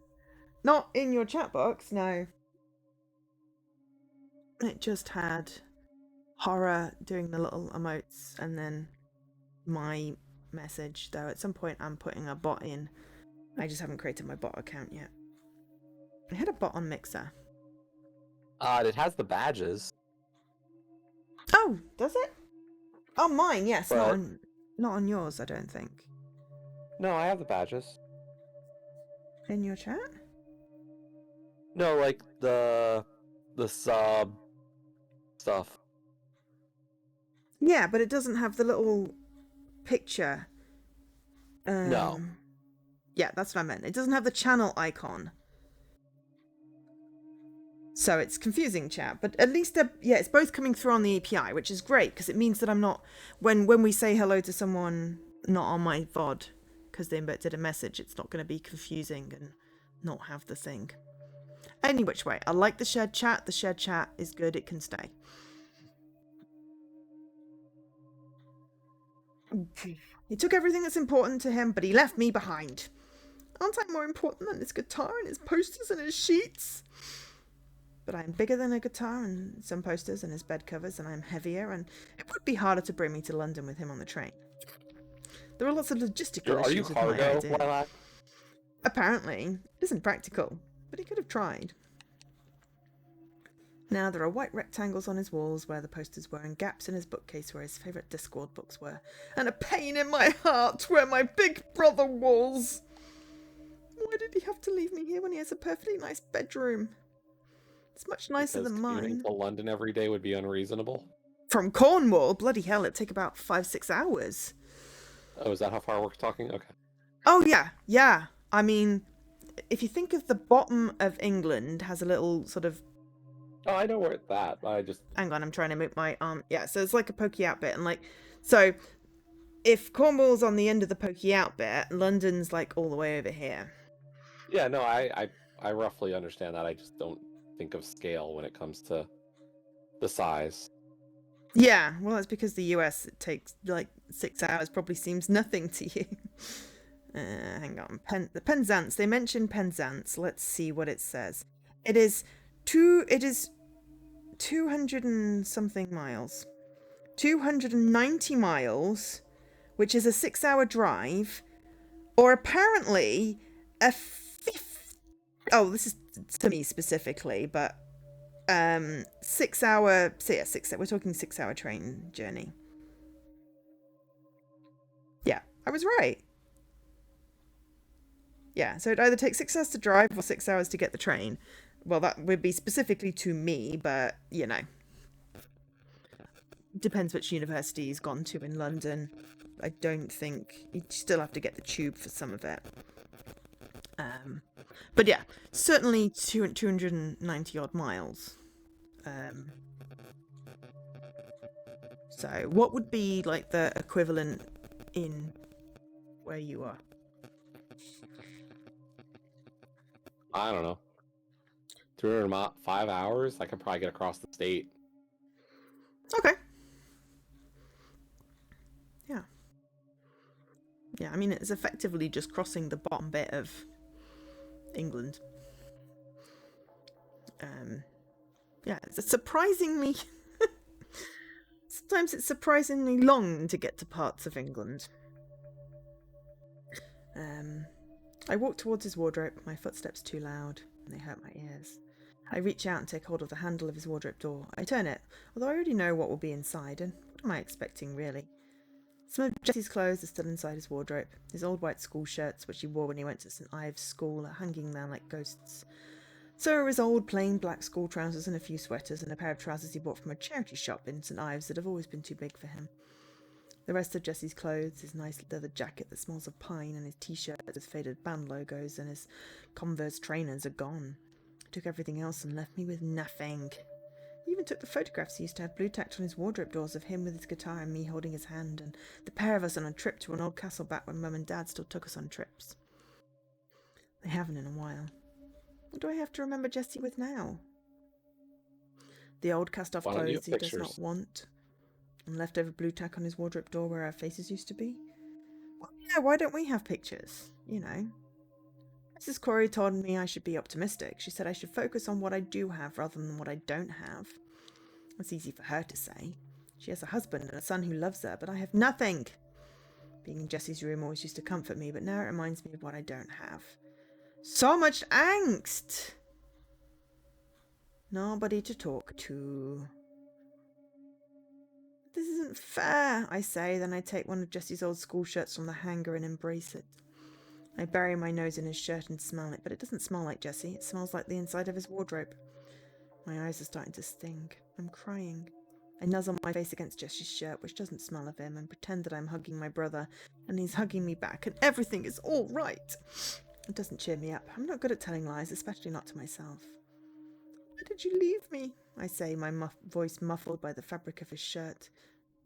Not in your chat box, no. It just had Horror doing the little emotes and then my message, though at some point I'm putting a bot in. I just haven't created my bot account yet. I had a bot on Mixer. It has the badges. Oh, does it? Oh, mine, yes. But... not on yours, I don't think. No, I have the badges. In your chat? No, the sub stuff. Yeah, but it doesn't have the little picture. No. Yeah, that's what I meant. It doesn't have the channel icon. So it's confusing, chat. But at least, it's both coming through on the API, which is great, because it means that I'm not... When we say hello to someone not on my VOD, because they did a message, it's not going to be confusing and not have the thing. Any which way, I like the shared chat. The shared chat is good. It can stay. He took everything that's important to him, but he left me behind. Aren't I more important than his guitar and his posters and his sheets? But I'm bigger than a guitar and some posters and his bed covers, and I'm heavier, and it would be harder to bring me to London with him on the train. There are lots of logistical issues. Are you cargo, Lilac? Apparently. It isn't practical, but he could have tried. Now there are white rectangles on his walls where the posters were, and gaps in his bookcase where his favourite Discworld books were, and a pain in my heart where my big brother was. Why did he have to leave me here when he has a perfectly nice bedroom? It's much nicer than mine. Commuting to London every day would be unreasonable. From Cornwall? Bloody hell, it'd take about 5-6 hours. Oh, is that how far we're talking? Okay. Oh, yeah. I mean, if you think of the bottom of England has a little sort of Oh, I know where it's at. I just... Hang on, I'm trying to move my arm. Yeah, so it's like a pokey out bit, and like, so if Cornwall's on the end of the pokey out bit, London's like all the way over here. Yeah, no, I roughly understand that. I just don't think of scale when it comes to the size. Yeah, well, that's because the US it takes like 6 hours. Probably seems nothing to you. Hang on, the Penzance. They mentioned Penzance. Let's see what it says. It is 200 and something miles. 290 miles, which is a 6-hour drive, or apparently a fifth. Oh, this is to me specifically, but 6-hour. So yeah, we're talking 6-hour train journey. Yeah, I was right. Yeah, so it either takes 6 hours to drive or 6 hours to get the train. Well, that would be specifically to me, but you know, depends which university he's gone to in London. I don't think you still have to get the tube for some of it. But yeah, certainly 290 odd miles. So what would be like the equivalent in where you are? I don't know. 5 hours, I could probably get across the state. Okay. Yeah. Yeah, I mean, it's effectively just crossing the bottom bit of England. Yeah, it's surprisingly... Sometimes it's surprisingly long to get to parts of England. I walk towards his wardrobe, my footsteps too loud, and they hurt my ears. I reach out and take hold of the handle of his wardrobe door. I turn it, although I already know what will be inside, and what am I expecting, really? Some of Jesse's clothes are still inside his wardrobe. His old white school shirts, which he wore when he went to St. Ives School, are hanging there like ghosts. So are his old plain black school trousers and a few sweaters and a pair of trousers he bought from a charity shop in St. Ives that have always been too big for him. The rest of Jesse's clothes, his nice leather jacket that smells of pine, and his t-shirt with faded band logos, and his Converse trainers are gone. He took everything else and left me with nothing. He even took the photographs he used to have blue tacked on his wardrobe doors of him with his guitar and me holding his hand, and the pair of us on a trip to an old castle back when Mum and Dad still took us on trips. They haven't in a while. What do I have to remember Jesse with now? The old cast-off clothes he does not want, and leftover blue tack on his wardrobe door where our faces used to be. Well, yeah, why don't we have pictures? You know. Mrs. Corey told me I should be optimistic. She said I should focus on what I do have rather than what I don't have. That's easy for her to say. She has a husband and a son who loves her, but I have nothing. Being in Jesse's room always used to comfort me, but now it reminds me of what I don't have. So much angst! Nobody to talk to. This isn't fair, I say. Then I take one of Jesse's old school shirts from the hanger and embrace it. I bury my nose in his shirt and smell it, but it doesn't smell like Jesse. It smells like the inside of his wardrobe. My eyes are starting to sting. I'm crying. I nuzzle my face against Jesse's shirt, which doesn't smell of him, and pretend that I'm hugging my brother, and he's hugging me back, and everything is all right. It doesn't cheer me up. I'm not good at telling lies, especially not to myself. Why did you leave me? I say, my voice muffled by the fabric of his shirt.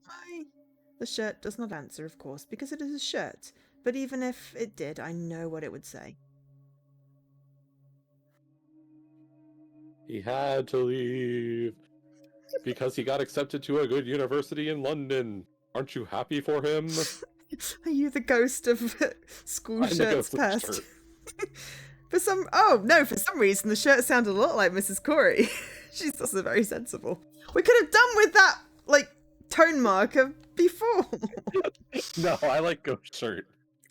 Why? The shirt does not answer, of course, because it is a shirt. But even if it did, I know what it would say. He had to leave because he got accepted to a good university in London. Aren't you happy for him? Are you the ghost of school shirts past? Shirt. For some reason the shirt sounded a lot like Mrs. Corey. She's also very sensible. We could have done with that, like, tone marker before. No, I like ghost shirt.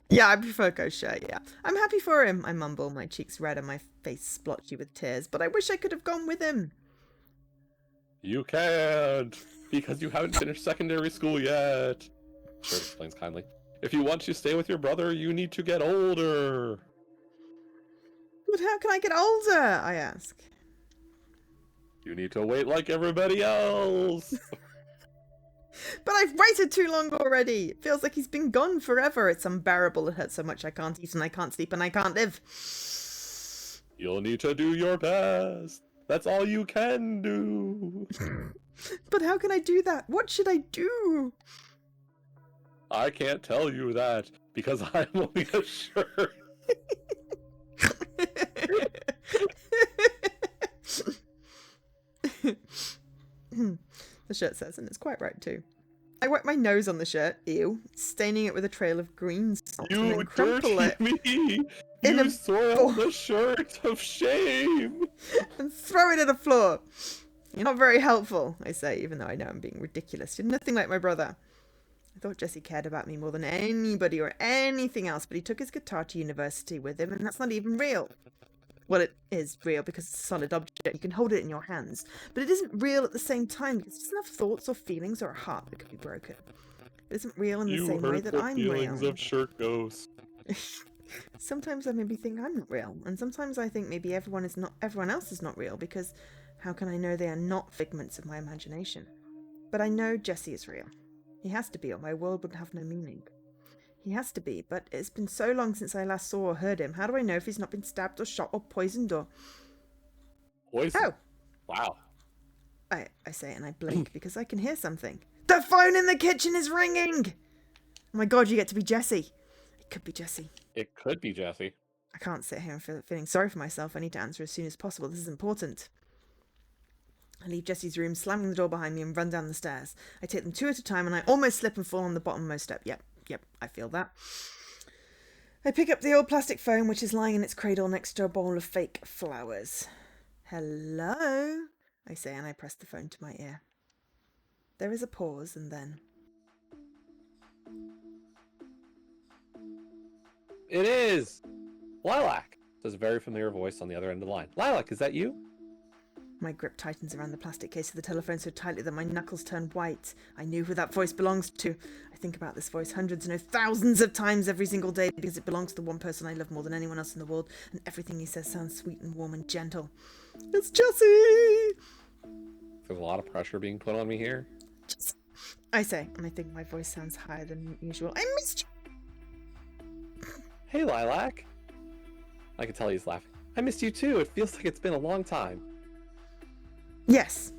Yeah, I prefer ghost shirt, yeah. I'm happy for him, I mumble, my cheeks red and my face splotchy with tears, but I wish I could have gone with him. You can't, because you haven't finished secondary school yet. Shirt explains kindly. If you want to stay with your brother, you need to get older. But how can I get older? I ask. You need to wait like everybody else. But I've waited too long already. It feels like he's been gone forever. It's unbearable. It hurts so much I can't eat and I can't sleep and I can't live. You'll need to do your best. That's all you can do. But how can I do that? What should I do? I can't tell you that because I'm only a shirt. The shirt says, and it's quite right too. I wipe my nose on the shirt, ew, staining it with a trail of green salt, and You then crumple dirty it me! in You a soiled ball the shirt of shame! and throw it at the floor. You're not very helpful, I say, even though I know I'm being ridiculous. You're nothing like my brother. I thought Jesse cared about me more than anybody or anything else, but he took his guitar to university with him, and that's not even real. Well, it is real because it's a solid object. You can hold it in your hands. But it isn't real at the same time because it doesn't have thoughts or feelings or a heart that could be broken. It isn't real in the same way that I'm real. You hurt the feelings of shirt ghosts. Sometimes I maybe think I'm not real. And sometimes I think maybe everyone else is not real because how can I know they are not figments of my imagination? But I know Jesse is real. He has to be or my world would have no meaning. He has to be, but it's been so long since I last saw or heard him. How do I know if he's not been stabbed or shot or poisoned or... Poison? Oh! Wow. I say it and I blink because I can hear something. The phone in the kitchen is ringing! Oh my god, you get to be Jesse. It could be Jesse. It could be Jesse. I can't sit here and feeling sorry for myself. I need to answer as soon as possible. This is important. I leave Jesse's room, slamming the door behind me, and run down the stairs. I take them two at a time and I almost slip and fall on the bottommost step. Yep, I feel that. I pick up the old plastic phone, which is lying in its cradle next to a bowl of fake flowers. Hello, I say, and I press the phone to my ear. There is a pause, and then... It is! Lilac! Says a very familiar voice on the other end of the line. Lilac, is that you? My grip tightens around the plastic case of the telephone so tightly that my knuckles turn white. I knew who that voice belongs to. I think about this voice hundreds, no, thousands of times every single day because it belongs to the one person I love more than anyone else in the world, and everything he says sounds sweet and warm and gentle. It's Jesse! There's a lot of pressure being put on me here. I say, and I think my voice sounds higher than usual. I missed you! Hey, Lilac. I can tell he's laughing. I missed you too. It feels like it's been a long time. Yes,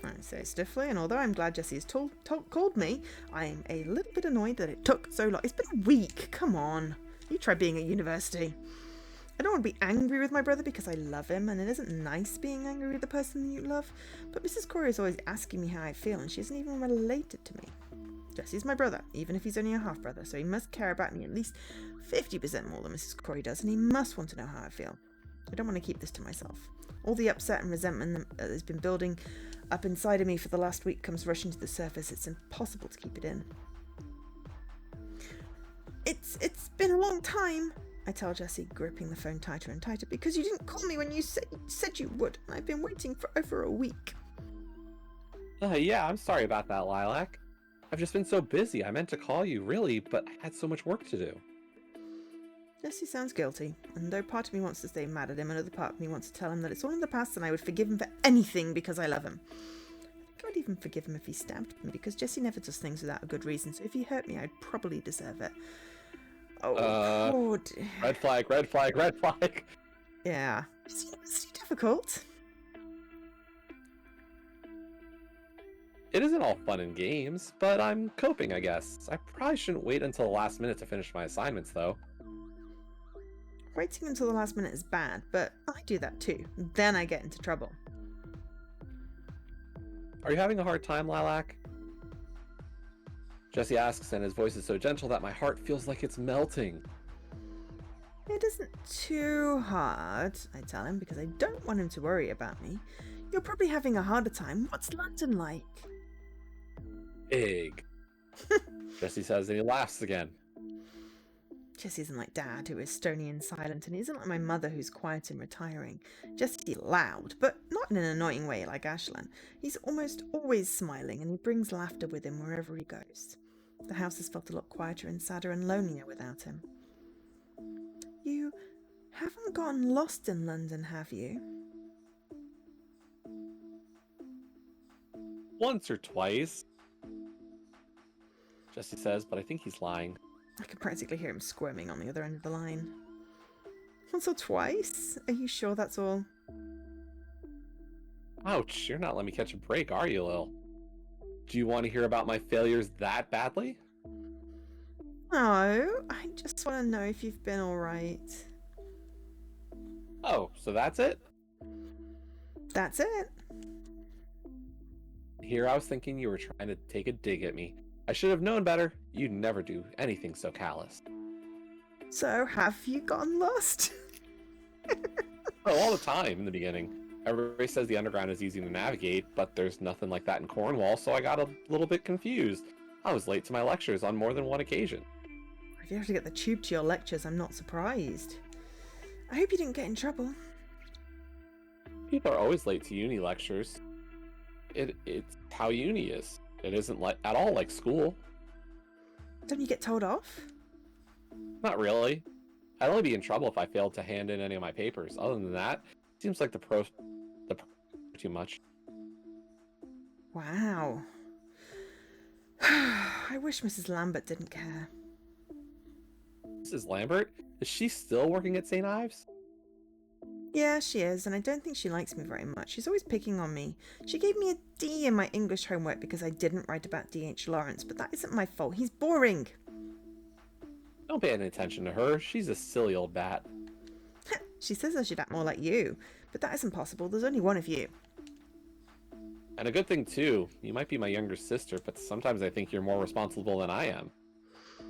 I say stiffly, and although I'm glad Jesse has called me, I'm a little bit annoyed that it took so long. It's been a week. Come on. You try being at university. I don't want to be angry with my brother because I love him, and it isn't nice being angry with the person you love, but Mrs. Corey is always asking me how I feel, and she isn't even related to me. Jesse's my brother, even if he's only a half-brother, so he must care about me at least 50% more than Mrs. Corey does, and he must want to know how I feel. I don't want to keep this to myself. All the upset and resentment that has been building up inside of me for the last week comes rushing to the surface. It's impossible to keep it in. It's been a long time, I tell Jesse, gripping the phone tighter and tighter, because you didn't call me when you said you would, and I've been waiting for over a week. Yeah, I'm sorry about that, Lilac. I've just been so busy. I meant to call you, really, but I had so much work to do. Jesse sounds guilty, and though part of me wants to stay mad at him, another part of me wants to tell him that it's all in the past and I would forgive him for anything because I love him. I think I'd even forgive him if he stabbed me, because Jesse never does things without a good reason, so if he hurt me, I'd probably deserve it. Oh, poor red flag, red flag, red flag. Yeah. Is it difficult? It isn't all fun and games, but I'm coping, I guess. I probably shouldn't wait until the last minute to finish my assignments, though. Waiting until the last minute is bad, but I do that too. Then I get into trouble. Are you having a hard time, Lilac? Jesse asks, and his voice is so gentle that my heart feels like it's melting. It isn't too hard, I tell him, because I don't want him to worry about me. You're probably having a harder time. What's London like? Big. Jesse says, and he laughs again. Jesse isn't like Dad, who is stony and silent, and he isn't like my mother, who's quiet and retiring. Jesse's loud, but not in an annoying way like Ashlyn. He's almost always smiling, and he brings laughter with him wherever he goes. The house has felt a lot quieter and sadder and lonelier without him. You haven't gotten lost in London, have you? Once or twice, Jesse says, but I think he's lying. I can practically hear him squirming on the other end of the line. Once or twice? Are you sure that's all? Ouch, you're not letting me catch a break, are you, Lil? Do you want to hear about my failures that badly? No, I just want to know if you've been alright. Oh, so that's it? That's it. Here I was thinking you were trying to take a dig at me. I should have known better. You'd never do anything so callous. So, have you gotten lost? Oh, all the time in the beginning. Everybody says the underground is easy to navigate, but there's nothing like that in Cornwall, so I got a little bit confused. I was late to my lectures on more than one occasion. If you have to get the tube to your lectures, I'm not surprised. I hope you didn't get in trouble. People are always late to uni lectures. It's how uni is. It isn't at all like school. Don't you get told off? Not really. I'd only be in trouble if I failed to hand in any of my papers. Other than that, it seems like the pro too much. Wow. I wish Mrs. Lambert didn't care. Mrs. Lambert? Is she still working at St. Ives? Yeah, she is, and I don't think she likes me very much. She's always picking on me. She gave me a D in my English homework because I didn't write about D.H. Lawrence, but that isn't my fault. He's boring. Don't pay any attention to her. She's a silly old bat. She says I should act more like you, but that isn't possible. There's only one of you. And a good thing, too. You might be my younger sister, but sometimes I think you're more responsible than I am.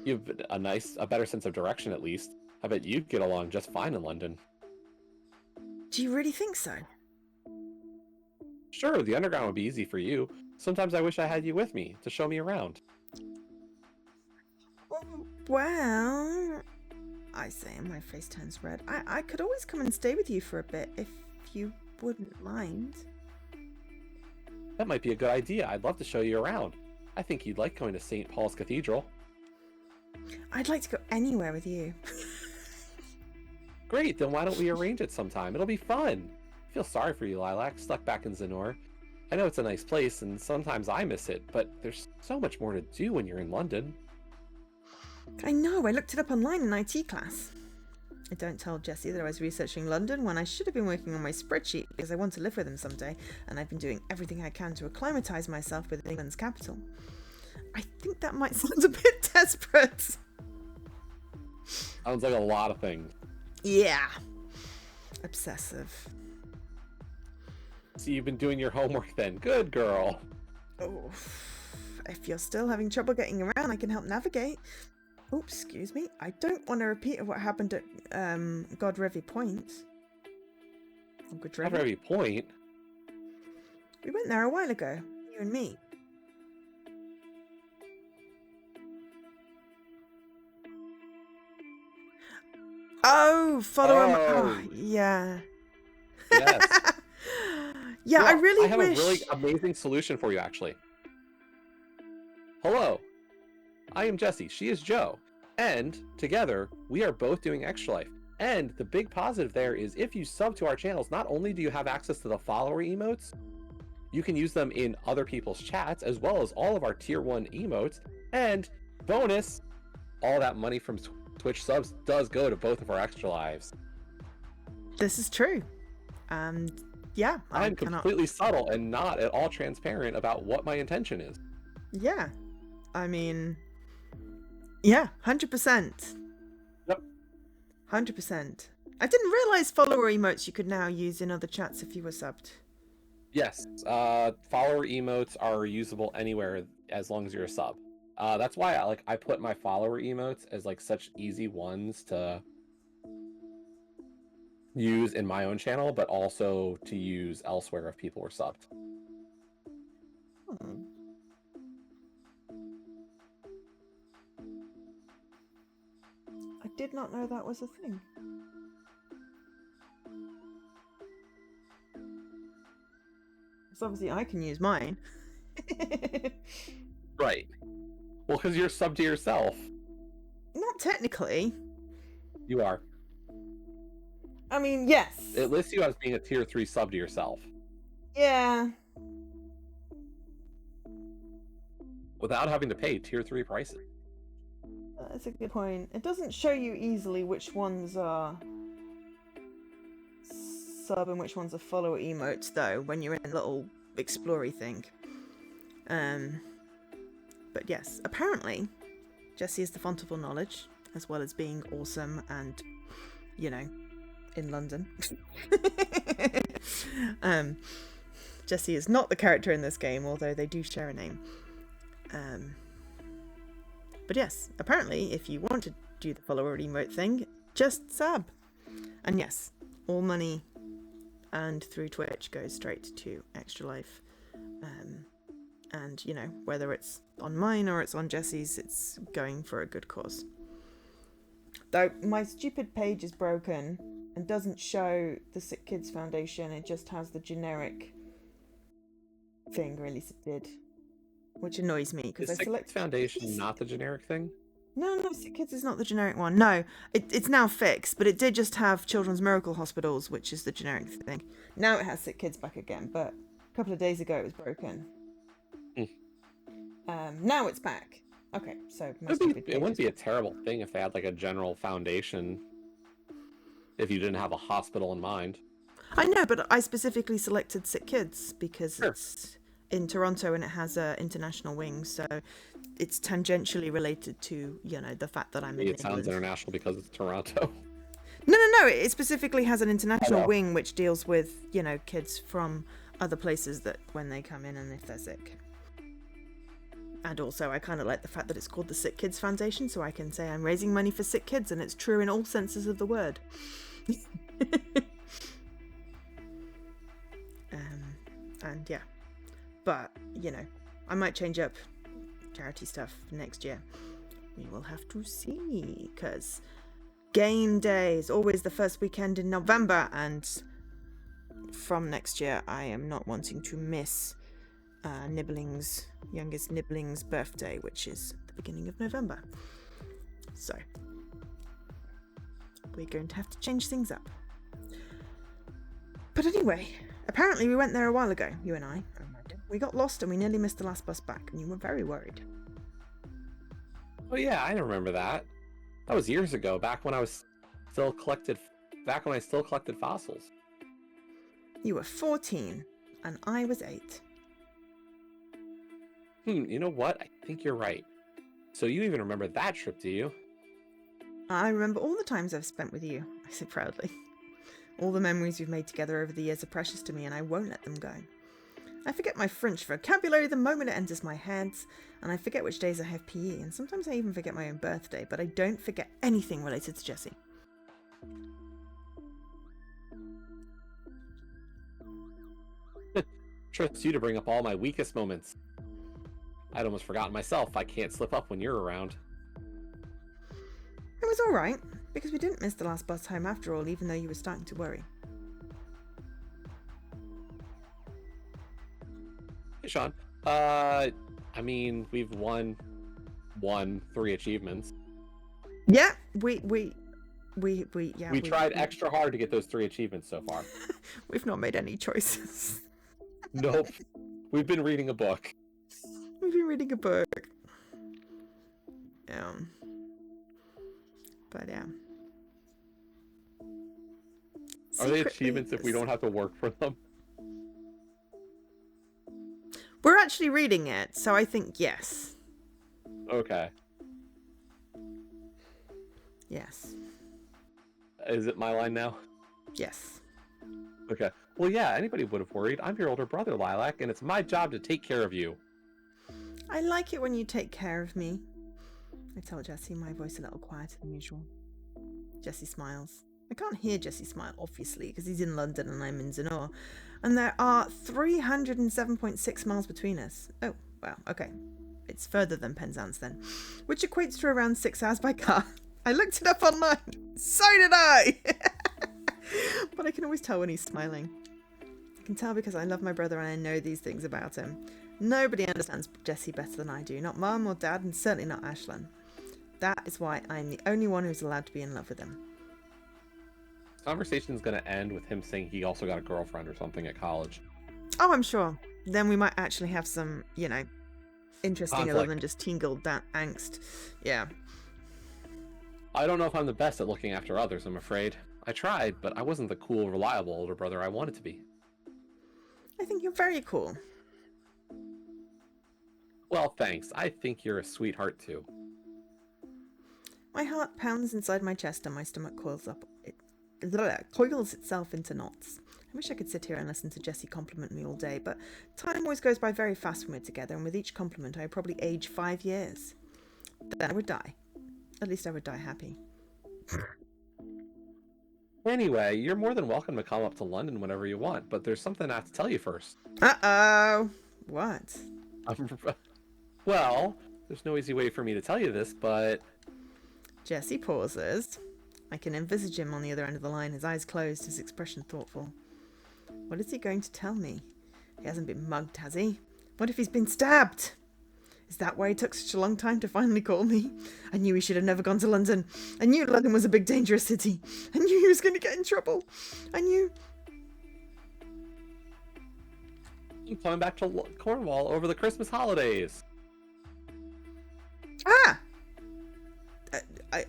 You've a better sense of direction, at least. I bet you'd get along just fine in London. Do you really think so? Sure, the underground would be easy for you. Sometimes I wish I had you with me to show me around. Well, I say, and my face turns red. I could always come and stay with you for a bit if you wouldn't mind. That might be a good idea. I'd love to show you around. I think you'd like going to St. Paul's Cathedral. I'd like to go anywhere with you. Great, then why don't we arrange it sometime? It'll be fun. I feel sorry for you, Lilac, stuck back in Zennor. I know it's a nice place, and sometimes I miss it, but there's so much more to do when you're in London. I know, I looked it up online in IT class. I don't tell Jessie that I was researching London when I should have been working on my spreadsheet because I want to live with him someday, and I've been doing everything I can to acclimatise myself with England's capital. I think that might sound a bit desperate. Sounds like a lot of things. Yeah. Obsessive. So you've been doing your homework then. Good girl. Oh, if you're still having trouble getting around, I can help navigate. Oops, excuse me. I don't want to repeat what happened at Godrevy Point. Godrevy Point? We went there a while ago, you and me. Oh, follow him. Oh, yeah. Yes. Yeah, I really have wish... a really amazing solution for you, actually. Hello. I am Jessie. She is Joe. And together, we are both doing Extra Life. And the big positive there is if you sub to our channels, not only do you have access to the follower emotes, you can use them in other people's chats, as well as all of our tier 1 emotes. And bonus, all that money from Twitch subs does go to both of our Extra Lives. This is true. Yeah. I'm completely subtle and not at all transparent about what my intention is. Yeah. I mean... Yeah, 100%. Yep. 100%. I didn't realise follower emotes you could now use in other chats if you were subbed. Yes, follower emotes are usable anywhere as long as you're a sub. That's why I put my follower emotes as such easy ones to use in my own channel, but also to use elsewhere if people were subbed. I did not know that was a thing. So obviously I can use mine. Right. Well, because you're subbed to yourself. Not technically. You are. I mean, yes. It lists you as being a tier 3 sub to yourself. Yeah. Without having to pay tier 3 prices. That's a good point. It doesn't show you easily which ones are sub and which one's a follower emote, though, when you're in a little explory thing. But yes, apparently, Jessie is the font of all knowledge, as well as being awesome and, you know, in London. Jessie is not the character in this game, although they do share a name. But yes, apparently, if you want to do the follower emote thing, just sub. And yes, all money earned through Twitch goes straight to Extra Life. And, you know, whether it's on mine or it's on Jessie's, it's going for a good cause. Though my stupid page is broken and doesn't show the Sick Kids Foundation, it just has the generic thing, or at least it did. Which annoys me, because I select... Sick Kids Foundation not the generic thing? No, Sick Kids is not the generic one. No, it's now fixed, but it did just have Children's Miracle Hospitals, which is the generic thing. Now it has Sick Kids back again, but a couple of days ago it was broken. Now it's back. Okay, so it wouldn't be a terrible thing if they had like a general foundation, if you didn't have a hospital in mind. I know, but I specifically selected Sick Kids because it's in Toronto and it has a international wing, so it's tangentially related to, you know, the fact that I'm in England. It sounds international because it's Toronto. No, it specifically has an international wing which deals with, you know, kids from other places that when they come in and if they're sick. And also, I kind of like the fact that it's called the Sick Kids Foundation, so I can say I'm raising money for sick kids, and it's true in all senses of the word. And yeah, but, you know, I might change up charity stuff next year. We will have to see, because game day is always the first weekend in November, and from next year, I am not wanting to miss youngest Nibbling's birthday, which is the beginning of November. So we're going to have to change things up. But anyway, apparently we went there a while ago, you and I. We got lost and we nearly missed the last bus back, and you were very worried. Oh yeah, I remember that. That was years ago, back when I still collected fossils. You were 14 and I was 8. You know what? I think you're right. So you even remember that trip, do you? I remember all the times I've spent with you, I say proudly. All the memories we've made together over the years are precious to me, and I won't let them go. I forget my French vocabulary the moment it enters my head, and I forget which days I have PE, and sometimes I even forget my own birthday, but I don't forget anything related to Jessie. Trust you to bring up all my weakest moments. I'd almost forgotten myself. I can't slip up when you're around. It was alright, because we didn't miss the last bus home after all, even though you were starting to worry. Hey, Sean. I mean, we've won 3 achievements. Yeah, we tried extra hard to get those 3 achievements so far. We've not made any choices. Nope. We've been reading a book. We've been reading a book. But yeah. Are they achievements if we don't have to work for them? We're actually reading it, so I think yes. Okay. Yes. Is it my line now? Yes. Okay. Well, yeah, anybody would have worried. I'm your older brother, Lilac, and it's my job to take care of you. I like it when you take care of me. I tell Jessie, my voice a little quieter than usual. Jessie smiles. I can't hear Jessie smile, obviously, because he's in London and I'm in Zennor. And there are 307.6 miles between us. Oh, wow, okay. It's further than Penzance then. Which equates to around 6 hours by car. I looked it up online. So did I! But I can always tell when he's smiling. I can tell because I love my brother and I know these things about him. Nobody understands Jessie better than I do. Not Mum or Dad, and certainly not Ashlyn. That is why I'm the only one who's allowed to be in love with him. Conversation's gonna end with him saying he also got a girlfriend or something at college. Oh, I'm sure. Then we might actually have some, you know, interesting conflict. Other than just tingle angst. Yeah. I don't know if I'm the best at looking after others, I'm afraid. I tried, but I wasn't the cool, reliable older brother I wanted to be. I think you're very cool. Well, thanks. I think you're a sweetheart too. My heart pounds inside my chest and my stomach coils itself into knots. I wish I could sit here and listen to Jessie compliment me all day, but time always goes by very fast when we're together, and with each compliment I would probably age 5 years. Then I would die. At least I would die happy. Anyway, you're more than welcome to come up to London whenever you want, but there's something I have to tell you first. Uh-oh. What? Well, there's no easy way for me to tell you this, but... Jessie pauses. I can envisage him on the other end of the line, his eyes closed, his expression thoughtful. What is he going to tell me? He hasn't been mugged, has he? What if he's been stabbed? Is that why he took such a long time to finally call me? I knew he should have never gone to London. I knew London was a big, dangerous city. I knew he was going to get in trouble. I knew... I'm coming back to Cornwall over the Christmas holidays. Ah!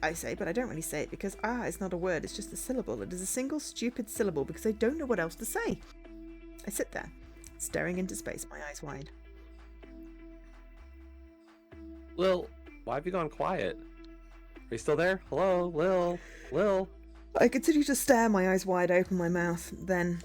I say, but I don't really say it because is not a word, it's just a syllable. It is a single stupid syllable because I don't know what else to say. I sit there, staring into space, my eyes wide. Lil, why have you gone quiet? Are you still there? Hello, Lil. I continue to stare, my eyes wide open, my mouth. Then...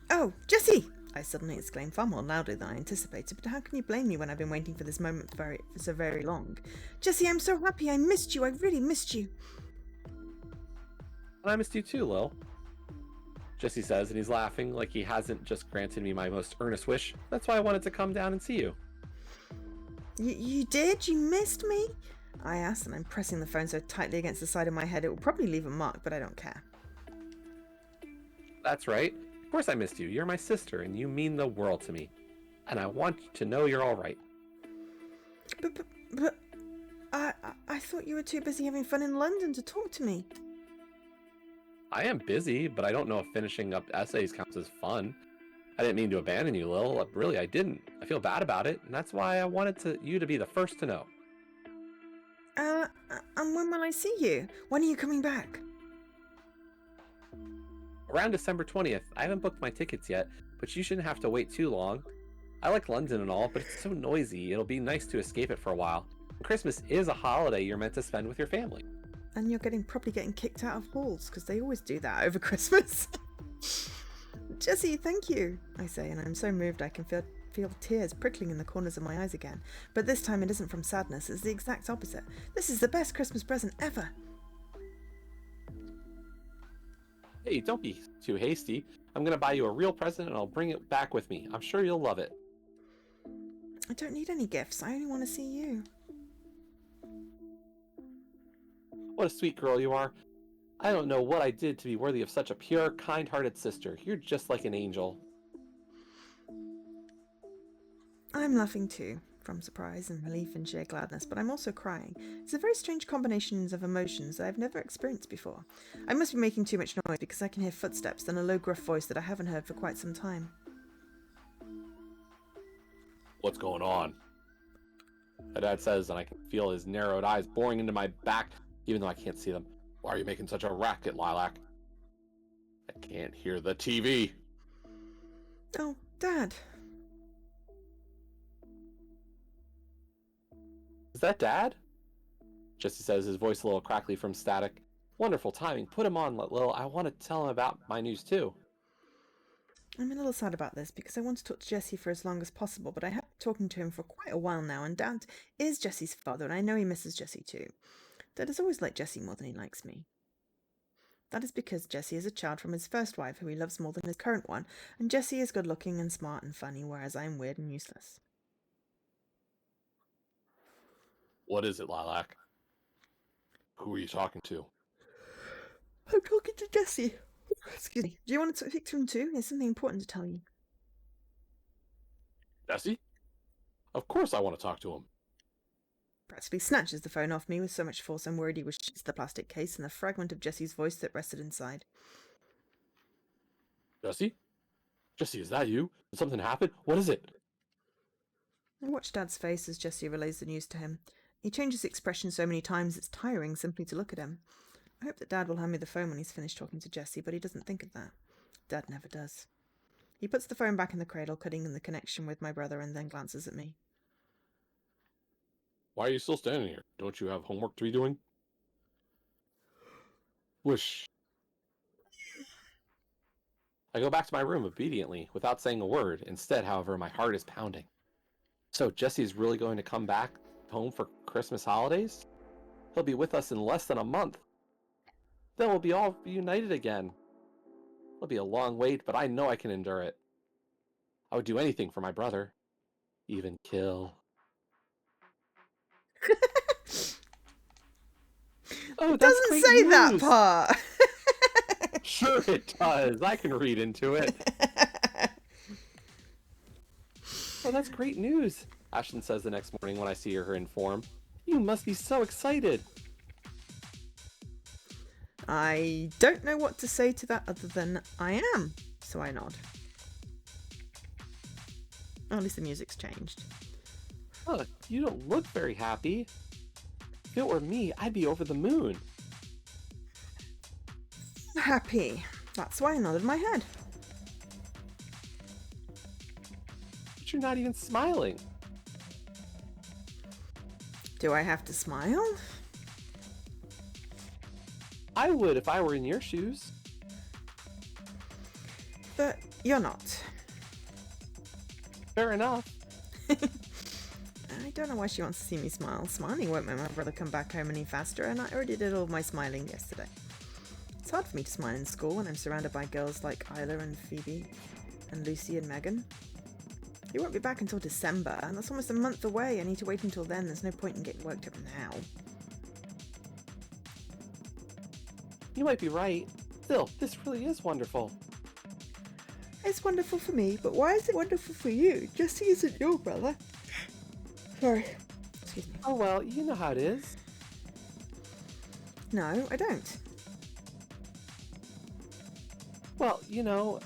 Oh, Jessie! I suddenly exclaimed, far more loudly than I anticipated, but how can you blame me when I've been waiting for this moment for so very long? Jessie, I'm so happy. I missed you. I really missed you. And I missed you too, Lil. Jesse says, and he's laughing like he hasn't just granted me my most earnest wish. That's why I wanted to come down and see you. You did? You missed me? I asked, and I'm pressing the phone so tightly against the side of my head it will probably leave a mark, but I don't care. That's right. Of course I missed you. You're my sister, and you mean the world to me. And I want you to know you're all right. But I thought you were too busy having fun in London to talk to me. I am busy, but I don't know if finishing up essays counts as fun. I didn't mean to abandon you, Lil. Really, I didn't. I feel bad about it, and that's why I wanted you to be the first to know. And when will I see you? When are you coming back? Around December 20th. I haven't booked my tickets yet, but you shouldn't have to wait too long. I like London and all, but it's so noisy. It'll be nice to escape it for a while. Christmas is a holiday you're meant to spend with your family. And you're probably getting kicked out of halls, because they always do that over Christmas. Jessie, thank you, I say, and I'm so moved I can feel tears prickling in the corners of my eyes again. But this time it isn't from sadness, it's the exact opposite. This is the best Christmas present ever. Hey, don't be too hasty. I'm going to buy you a real present and I'll bring it back with me. I'm sure you'll love it. I don't need any gifts. I only want to see you. What a sweet girl you are. I don't know what I did to be worthy of such a pure, kind-hearted sister. You're just like an angel. I'm laughing too, from surprise and relief and sheer gladness, but I'm also crying. It's a very strange combination of emotions that I've never experienced before. I must be making too much noise because I can hear footsteps and a low, gruff voice that I haven't heard for quite some time. What's going on? My dad says, and I can feel his narrowed eyes boring into my back, even though I can't see them. Why are you making such a racket, Lilac? I can't hear the TV. Oh, Dad. Is that Dad? Jesse says, his voice a little crackly from static. Wonderful timing. Put him on, Lil. I want to tell him about my news, too. I'm a little sad about this because I want to talk to Jessie for as long as possible, but I have been talking to him for quite a while now, and Dad is Jessie's father, and I know he misses Jessie too. Dad has always liked Jessie more than he likes me. That is because Jessie is a child from his first wife who he loves more than his current one, and Jessie is good looking and smart and funny, whereas I am weird and useless. What is it, Lilac? Who are you talking to? I'm talking to Jessie. Excuse me. Do you want to speak to him too? There's something important to tell you. Jesse? Of course I want to talk to him. Practically snatches the phone off me with so much force I'm worried he was shoots the plastic case and the fragment of Jessie's voice that rested inside. Jesse? Jesse, is that you? Did something happen? What is it? I watch Dad's face as Jessie relays the news to him. He changes expression so many times it's tiring simply to look at him. I hope that Dad will hand me the phone when he's finished talking to Jessie, but he doesn't think of that. Dad never does. He puts the phone back in the cradle, cutting the connection with my brother, and then glances at me. Why are you still standing here? Don't you have homework to be doing? Whoosh. I go back to my room obediently, without saying a word. Instead, however, my heart is pounding. So, Jesse's really going to come back home for Christmas holidays? He'll be with us in less than a month. Then we'll be all reunited again. It'll be a long wait, but I know I can endure it. I would do anything for my brother. Even kill. Oh, It that's doesn't great say news! that part! Sure it does. I can read into it. Oh, that's great news, Ashlyn says the next morning when I see her in form. You must be so excited. I don't know what to say to that other than I am, so I nod. Oh, at least the music's changed. Huh, you don't look very happy. If it were me, I'd be over the moon. Happy. That's why I nodded my head. But you're not even smiling. Do I have to smile? I would if I were in your shoes. But you're not. Fair enough. I don't know why she wants to see me smile. Smiling won't make my brother come back home any faster, and I already did all of my smiling yesterday. It's hard for me to smile in school when I'm surrounded by girls like Isla and Phoebe and Lucy and Megan. He won't be back until December, and that's almost a month away. I need to wait until then. There's no point in getting worked up now. You might be right. Still, this really is wonderful. It's wonderful for me, but why is it wonderful for you? Jesse isn't your brother. Sorry. Excuse me. Oh well, you know how it is. No, I don't. Well, you know,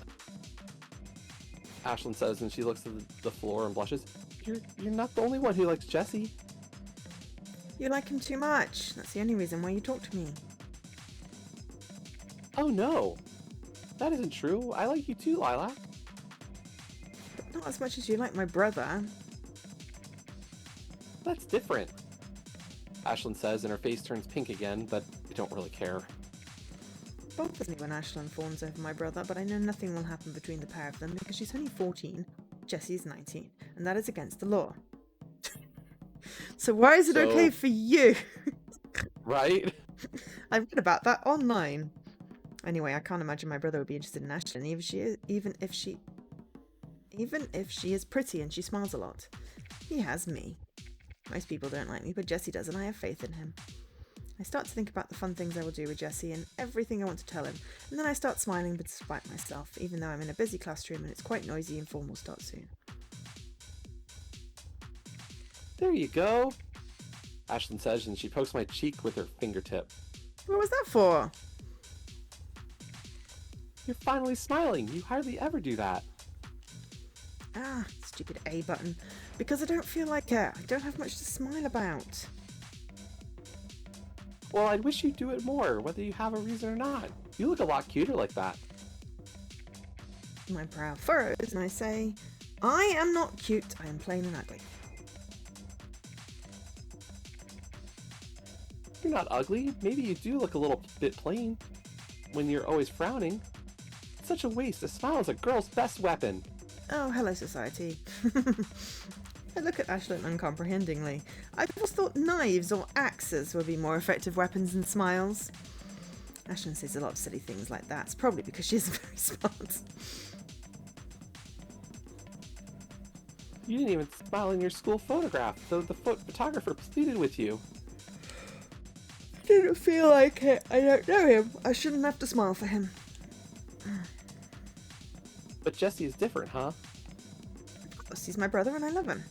Ashlyn says, and she looks at the floor and blushes. You're not the only one who likes Jesse. You like him too much. That's the only reason why you talk to me. Oh no, that isn't true. I like you too, Lilac. But not as much as you like my brother. That's different, Ashlyn says, and her face turns pink again, but I don't really care. It bothers me when Ashlyn fawns over my brother, but I know nothing will happen between the pair of them because she's only 14, Jesse's 19, and that is against the law. So why is it okay for you? Right? I read about that online. Anyway, I can't imagine my brother would be interested in Ashlyn, even if she is pretty and she smiles a lot. He has me. Most people don't like me, but Jesse does, and I have faith in him. I start to think about the fun things I will do with Jesse and everything I want to tell him, and then I start smiling but despite myself, even though I'm in a busy classroom and it's quite noisy and formal start soon. There you go, Ashlyn says, and she pokes my cheek with her fingertip. What was that for? You're finally smiling. You hardly ever do that. Ah, stupid A button. Because I don't feel like it. I don't have much to smile about. Well, I'd wish you'd do it more, whether you have a reason or not. You look a lot cuter like that. My brow furrows and I say, I am not cute, I am plain and ugly. You're not ugly. Maybe you do look a little bit plain when you're always frowning. It's such a waste. A smile is a girl's best weapon. Oh, hello, society. I look at Ashlyn uncomprehendingly. I always thought knives or axes would be more effective weapons than smiles. Ashlyn says a lot of silly things like that. It's probably because she isn't very smart. You didn't even smile in your school photograph, though the photographer pleaded with you. Didn't feel like it. I don't know him. I shouldn't have to smile for him. But Jesse is different, huh? Of course, he's my brother and I love him.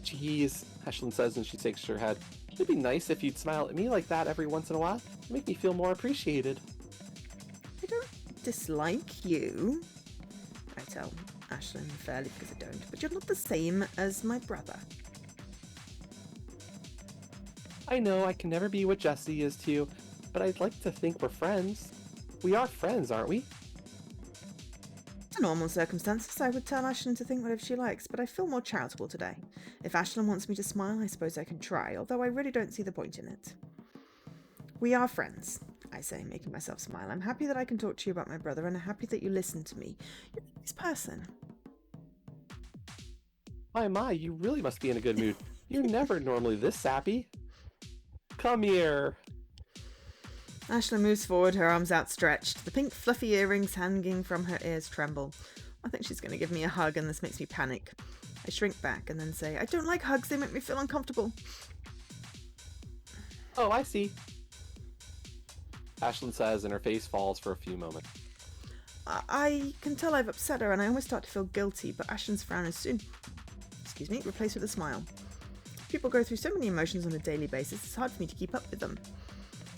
Jeez, Ashlyn says, and she shakes her head. It'd be nice if you'd smile at me like that every once in a while. It'd make me feel more appreciated. I don't dislike you. I tell Ashlyn fairly because I don't, but you're not the same as my brother. I know I can never be what Jessie is to you, but I'd like to think we're friends. We are friends, aren't we? In normal circumstances, I would tell Ashlyn to think whatever she likes, but I feel more charitable today. If Ashlyn wants me to smile, I suppose I can try, although I really don't see the point in it. We are friends, I say, making myself smile. I'm happy that I can talk to you about my brother, and I'm happy that you listen to me. You're a nice person. My, you really must be in a good mood. You're never normally this sappy. Come here. Ashlyn moves forward, her arms outstretched. The pink fluffy earrings hanging from her ears tremble. I think she's going to give me a hug, and this makes me panic. I shrink back and then say, I don't like hugs, they make me feel uncomfortable. Oh, I see. Ashlyn says, and her face falls for a few moments. I can tell I've upset her, and I almost start to feel guilty, but Ashlyn's frown is soon, replaced with a smile. People go through so many emotions on a daily basis, it's hard for me to keep up with them.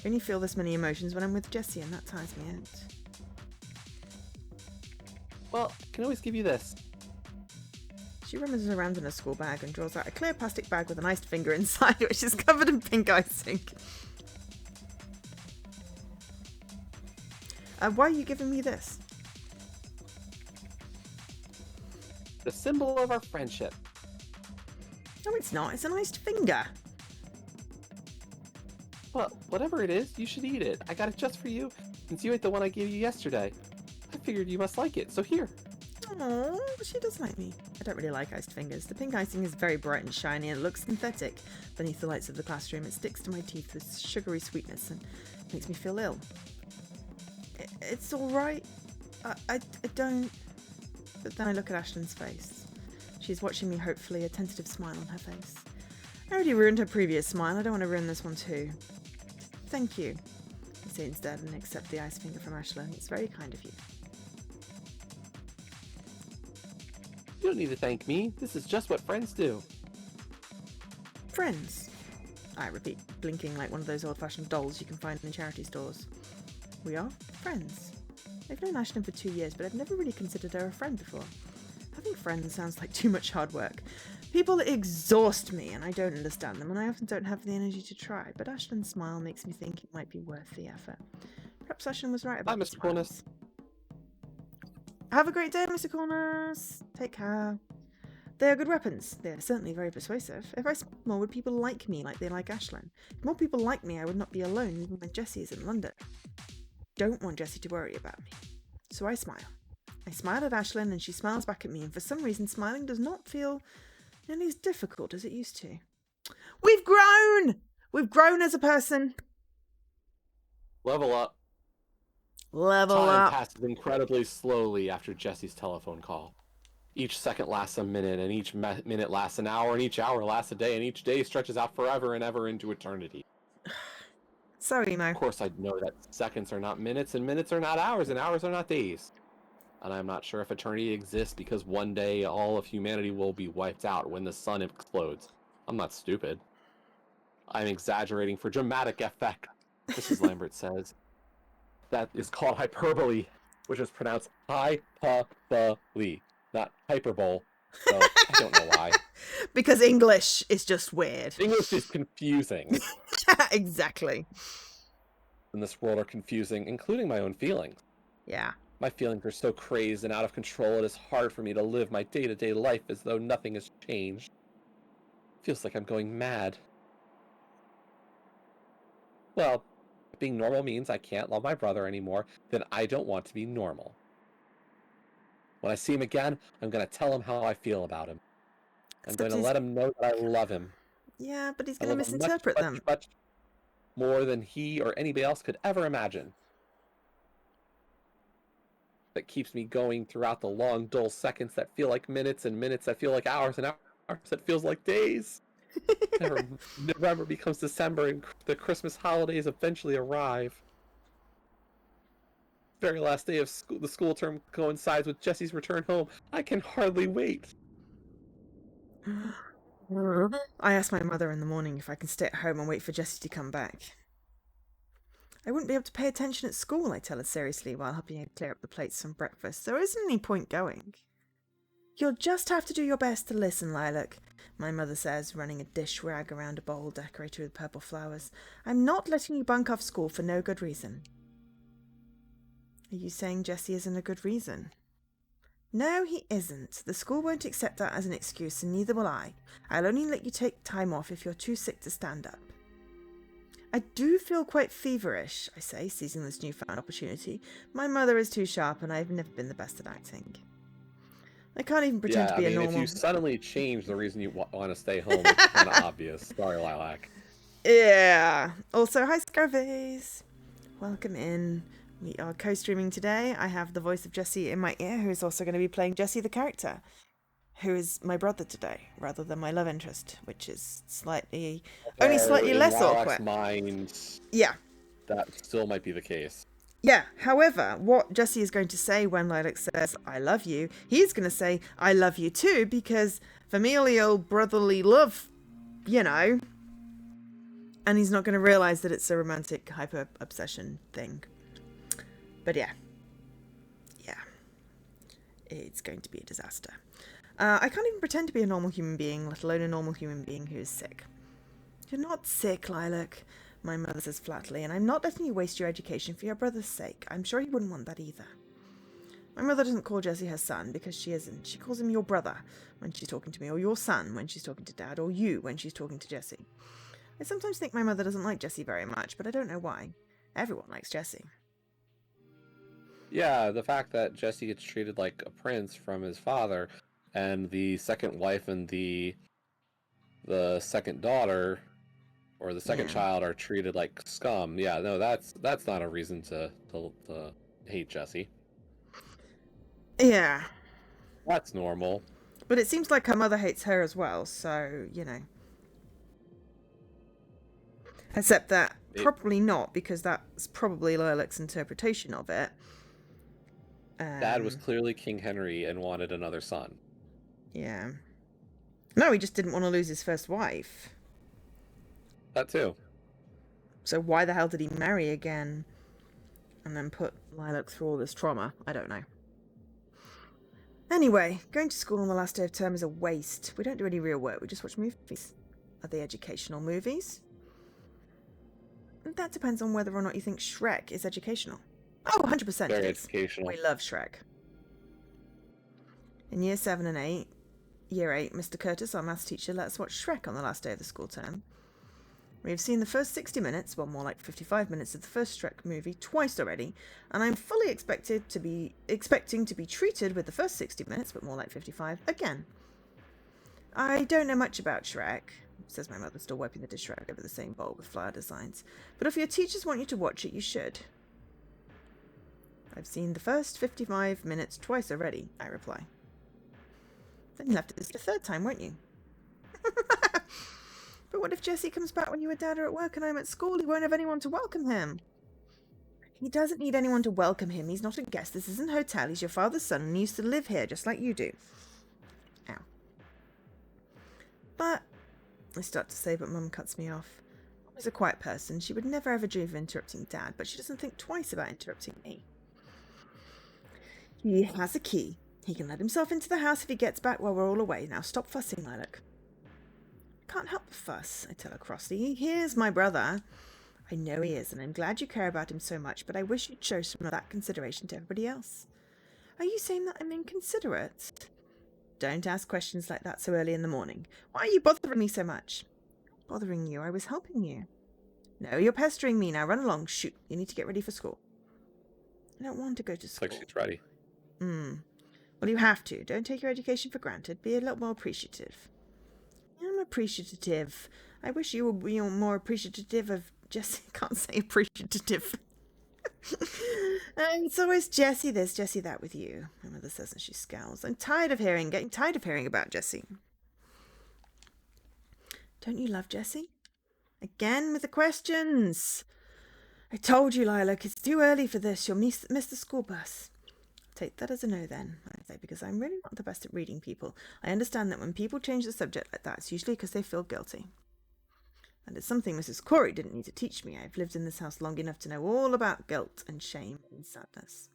I only feel this many emotions when I'm with Jessie, and that tires me out. Well, I can always give you this. She rummages around in her school bag and draws out a clear plastic bag with an iced finger inside, which is covered in pink icing. Why are you giving me this? The symbol of our friendship. No, it's not. It's an iced finger. Well, whatever it is, you should eat it. I got it just for you, since you ate the one I gave you yesterday. I figured you must like it, so here. Oh, she does like me. I don't really like iced fingers. The pink icing is very bright and shiny and it looks synthetic. Beneath the lights of the classroom, it sticks to my teeth with sugary sweetness and makes me feel ill. It's alright. I don't... But then I look at Ashlyn's face. She's watching me, hopefully, a tentative smile on her face. I already ruined her previous smile. I don't want to ruin this one too. Thank you, I say instead and accept the ice finger from Ashlyn. It's very kind of you. You don't need to thank me. This is just what friends do. Friends, I repeat, blinking like one of those old-fashioned dolls you can find in charity stores. We are friends. I've known Ashlyn for 2 years, but I've never really considered her a friend before. Having friends sounds like too much hard work. People exhaust me, and I don't understand them, and I often don't have the energy to try, but Ashlyn's smile makes me think it might be worth the effort. Perhaps Ashlyn was right about Bye, Mr. Cornus. Have a great day, Mr. Cornus. Take care. They are good weapons. They are certainly very persuasive. If I smiled more, would people like me like they like Ashlyn? If more people like me, I would not be alone, even when Jessie is in London. Don't want Jessie to worry about me. So I smile. I smile at Ashlyn, and she smiles back at me, and for some reason, smiling does not feel nearly as difficult as it used to. We've grown! We've grown as a person. Level up. Level Time up. passes incredibly slowly after Jessie's telephone call. Each second lasts a minute, and each minute lasts an hour, and each hour lasts a day, and each day stretches out forever and ever into eternity. Sorry, Mo. Of course, I know that seconds are not minutes, and minutes are not hours, and hours are not days. And I'm not sure if eternity exists because one day all of humanity will be wiped out when the sun explodes. I'm not stupid. I'm exaggerating for dramatic effect, Mrs. Lambert says. That is called hyperbole, which is pronounced hyperbole, not hyperbole. So I don't know why. Because English is just weird. English is confusing. Exactly. In this world are confusing, including my own feelings. Yeah. My feelings are so crazed and out of control, it is hard for me to live my day-to-day life as though nothing has changed. It feels like I'm going mad. Well, if being normal means I can't love my brother anymore, then I don't want to be normal. When I see him again, I'm going to tell him how I feel about him. I'm going to let him know that I love him. Yeah, but he's I going to love him misinterpret much, them. much, much more than he or anybody else could ever imagine. That keeps me going throughout the long, dull seconds that feel like minutes, and minutes that feel like hours, and hours that feels like days. November becomes December, and the Christmas holidays eventually arrive. Very last day of school, the school term coincides with Jessie's return home. I can hardly wait. I ask my mother in the morning if I can stay at home and wait for Jessie to come back. I wouldn't be able to pay attention at school, I tell her seriously, while helping her clear up the plates from breakfast. There isn't any point going. You'll just have to do your best to listen, Lilac, my mother says, running a dish rag around a bowl decorated with purple flowers. I'm not letting you bunk off school for no good reason. Are you saying Jesse isn't a good reason? No, he isn't. The school won't accept that as an excuse, and neither will I. I'll only let you take time off if you're too sick to stand up. I do feel quite feverish, I say, seizing this newfound opportunity. My mother is too sharp, and I've never been the best at acting. I can't even pretend to be a normal... if you suddenly change the reason you want to stay home, it's kind of obvious. Sorry, Lilac. Yeah. Also, hi, Scarface. Welcome in. We are co-streaming today. I have the voice of Jesse in my ear, who is also going to be playing Jesse the character, who is my brother today, rather than my love interest, which is only slightly less Lilac's awkward. Mind, Yeah. That still might be the case. Yeah, however, what Jesse is going to say when Lilac says, I love you, he's going to say, I love you too, because familial brotherly love, you know. And he's not going to realise that it's a romantic hyper-obsession thing. But yeah. It's going to be a disaster. I can't even pretend to be a normal human being, let alone a normal human being who is sick. You're not sick, Lilac, my mother says flatly, and I'm not letting you waste your education for your brother's sake. I'm sure he wouldn't want that either. My mother doesn't call Jesse her son because she isn't. She calls him your brother when she's talking to me, or your son when she's talking to Dad, or you when she's talking to Jesse. I sometimes think my mother doesn't like Jesse very much, but I don't know why. Everyone likes Jesse. Yeah, the fact that Jesse gets treated like a prince from his father, and the second wife and the second daughter, or the second child, are treated like scum. Yeah, no, that's not a reason to hate Jesse. Yeah. That's normal. But it seems like her mother hates her as well, so, you know. Except that, probably not, because that's probably Lilac's interpretation of it. Dad was clearly King Henry and wanted another son. Yeah. No, he just didn't want to lose his first wife. That too. So why the hell did he marry again? And then put Lilac through all this trauma? I don't know. Anyway, going to school on the last day of term is a waste. We don't do any real work, we just watch movies. Are they educational movies? That depends on whether or not you think Shrek is educational. Oh, 100% Very it is. educational. We love Shrek. In year 7 and 8, year 8, Mr. Curtis, our maths teacher, let us watch Shrek on the last day of the school term. We have seen the first 60 minutes, well, more like 55 minutes of the first Shrek movie twice already, and I'm fully expecting to be treated with the first 60 minutes, but more like 55, again. I don't know much about Shrek, says my mother, still wiping the dish rag over the same bowl with flower designs, but if your teachers want you to watch it, you should. I've seen the first 55 minutes twice already, I reply. Then you'll have to visit a third time, won't you? But what if Jesse comes back when you and Dad are at work and I'm at school? He won't have anyone to welcome him. He doesn't need anyone to welcome him. He's not a guest. This isn't a hotel. He's your father's son and he used to live here just like you do. Ow. But, I start to say, but Mum cuts me off. Mum is a quiet person. She would never ever dream of interrupting Dad, but she doesn't think twice about interrupting me. He has a key. He can let himself into the house if he gets back while we're all away. Now stop fussing, Lilac. Can't help the fuss, I tell her crossly. He is my brother. I know he is, and I'm glad you care about him so much, but I wish you'd show some of that consideration to everybody else. Are you saying that I'm inconsiderate? Don't ask questions like that so early in the morning. Why are you bothering me so much? Bothering you? I was helping you. No, you're pestering me. Now run along. Shoot, you need to get ready for school. I don't want to go to school. Looks like she's ready. Well, you have to. Don't take your education for granted. Be a little more appreciative. I'm appreciative. I wish you would be more appreciative of Jesse. Can't say appreciative. And so is Jesse this, Jesse that with you, my mother says as she scowls. I'm getting tired of hearing about Jesse. Don't you love Jesse? Again with the questions. I told you, Lilac, it's too early for this. You'll miss the school bus. Take that as a no then, I say, because I'm really not the best at reading people. I understand that when people change the subject like that, it's usually because they feel guilty. And it's something Mrs. Corey didn't need to teach me. I've lived in this house long enough to know all about guilt and shame and sadness.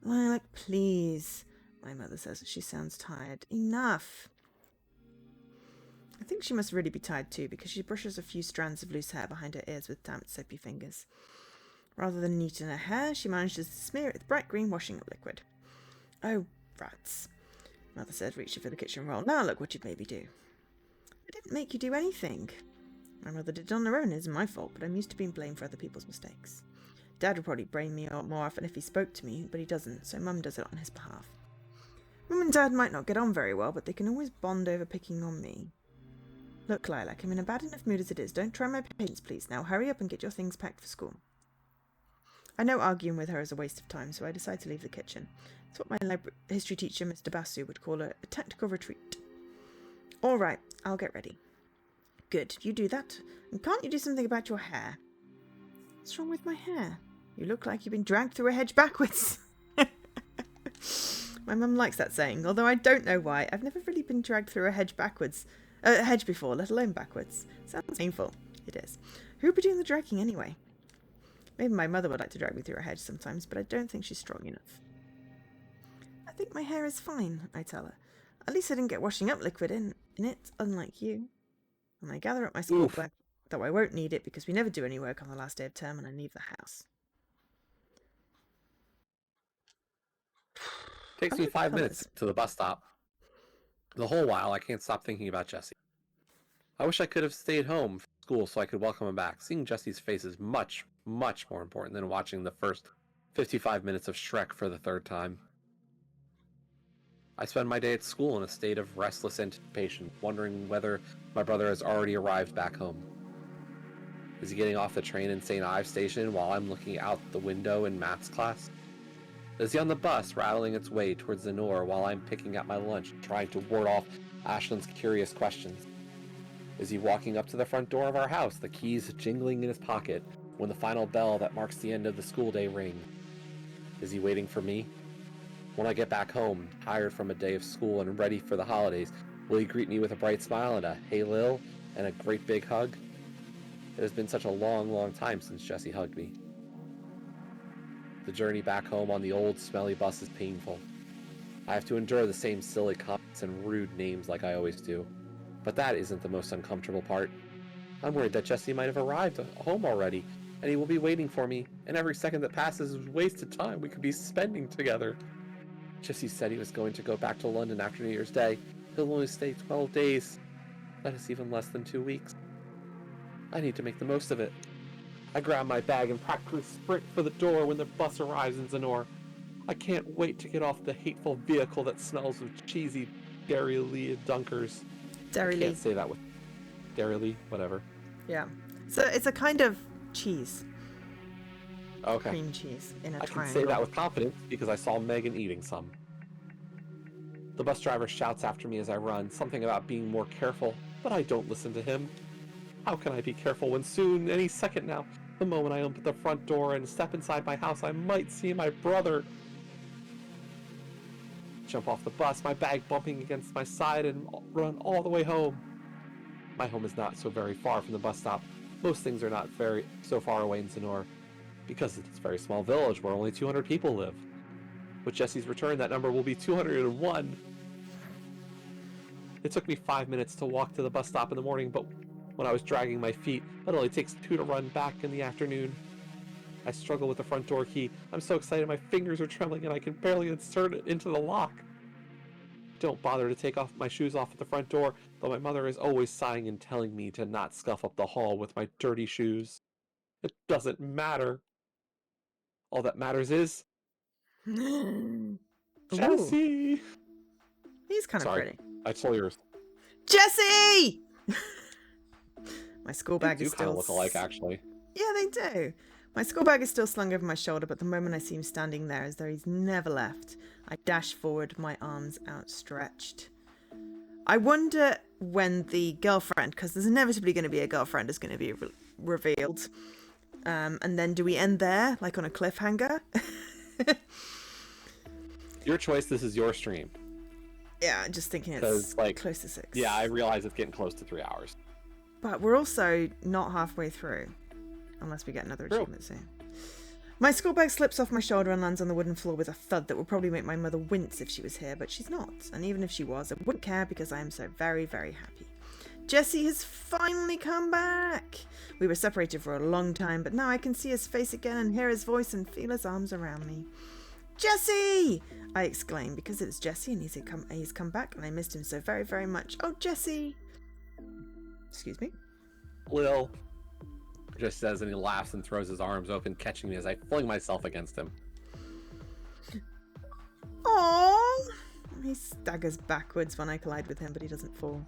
Lilac, please. my mother says as she sounds tired. Enough. I think she must really be tired too, because she brushes a few strands of loose hair behind her ears with damp, soapy fingers. Rather than neaten her hair, she manages to smear it with bright green washing up liquid. Oh, rats. Mother said, reaching for the kitchen roll. Now look what you'd made me do. I didn't make you do anything. My mother did it on her own. It isn't my fault, but I'm used to being blamed for other people's mistakes. Dad would probably blame me more often if he spoke to me, but he doesn't, so Mum does it on his behalf. Mum and Dad might not get on very well, but they can always bond over picking on me. Look, Lilac, I'm in a bad enough mood as it is. Don't try my patience, please. Now hurry up and get your things packed for school. I know arguing with her is a waste of time, so I decide to leave the kitchen. It's what my history teacher, Mr. Basu, would call a tactical retreat. All right, I'll get ready. Good, you do that. And can't you do something about your hair? What's wrong with my hair? You look like you've been dragged through a hedge backwards. My mum likes that saying, although I don't know why. I've never really been dragged through a hedge backwards. A hedge before, let alone backwards. Sounds painful. It is. Who would be doing the dragging anyway? Maybe my mother would like to drag me through a hedge sometimes, but I don't think she's strong enough. I think my hair is fine, I tell her. At least I didn't get washing up liquid in it, unlike you. And I gather up my school bag, though I won't need it because we never do any work on the last day of term and I leave the house. Takes me 5 minutes to the bus stop. The whole while, I can't stop thinking about Jesse. I wish I could have stayed home from school so I could welcome him back. Seeing Jesse's face is much, much more important than watching the first 55 minutes of Shrek for the third time. I spend my day at school in a state of restless anticipation, wondering whether my brother has already arrived back home. Is he getting off the train in St. Ives Station while I'm looking out the window in maths class? Is he on the bus rattling its way towards Zennor while I'm picking up my lunch, trying to ward off Ashland's curious questions? Is he walking up to the front door of our house, the keys jingling in his pocket, when the final bell that marks the end of the school day rings? Is he waiting for me? When I get back home, tired from a day of school and ready for the holidays, will he greet me with a bright smile and a "Hey Lil" and a great big hug? It has been such a long, long time since Jesse hugged me. The journey back home on the old, smelly bus is painful. I have to endure the same silly comments and rude names like I always do. But that isn't the most uncomfortable part. I'm worried that Jesse might have arrived home already, and he will be waiting for me, and every second that passes is wasted time we could be spending together. Jesse said he was going to go back to London after New Year's Day. He'll only stay 12 days. That is even less than 2 weeks. I need to make the most of it. I grab my bag and practically sprint for the door when the bus arrives in Zennor. I can't wait to get off the hateful vehicle that smells of cheesy Dairy Lee Dunkers. Dairy Lee. I can't say that with Dairy Lee, whatever. Yeah. So it's a kind of cheese. Okay. Cream cheese in a I triangle. can say that with confidence because I saw Megan eating some. The bus driver shouts after me as I run, something about being more careful, but I don't listen to him. How can I be careful when soon, any second now, the moment I open the front door and step inside my house, I might see my brother. Jump off the bus, my bag bumping against my side, and run all the way home. My home is not so very far from the bus stop. Most things are not so far away in Zennor, because it's a very small village where only 200 people live. With Jesse's return, that number will be 201. It took me 5 minutes to walk to the bus stop in the morning, but when I was dragging my feet, it only takes 2 to run back in the afternoon. I struggle with the front door key. I'm so excited my fingers are trembling and I can barely insert it into the lock. Don't bother to take off my shoes off at the front door, though my mother is always sighing and telling me to not scuff up the hall with my dirty shoes. It doesn't matter. All that matters is... Jesse! He's kind of pretty. I stole yours. Jesse! My school bag They is do kind still... of look alike, actually. Yeah, they do. My school bag is still slung over my shoulder, but the moment I see him standing there as though he's never left, I dash forward, my arms outstretched. I wonder when the girlfriend, because there's inevitably going to be a girlfriend, is going to be revealed. And then do we end there, like on a cliffhanger? Your choice, this is your stream. Yeah, just thinking it's like, close to 6. Yeah, I realize it's getting close to 3 hours. But we're also not halfway through. Unless we get another achievement soon. My school bag slips off my shoulder and lands on the wooden floor with a thud that would probably make my mother wince if she was here, but she's not. And even if she was, I wouldn't care because I am so very, very happy. Jesse has finally come back! We were separated for a long time, but now I can see his face again and hear his voice and feel his arms around me. Jesse! I exclaim because it's Jesse and he's come back and I missed him so very, very much. Oh, Jesse! Excuse me? Lil just says, and he laughs and throws his arms open, catching me as I fling myself against him. Aww! He staggers backwards when I collide with him, but he doesn't fall.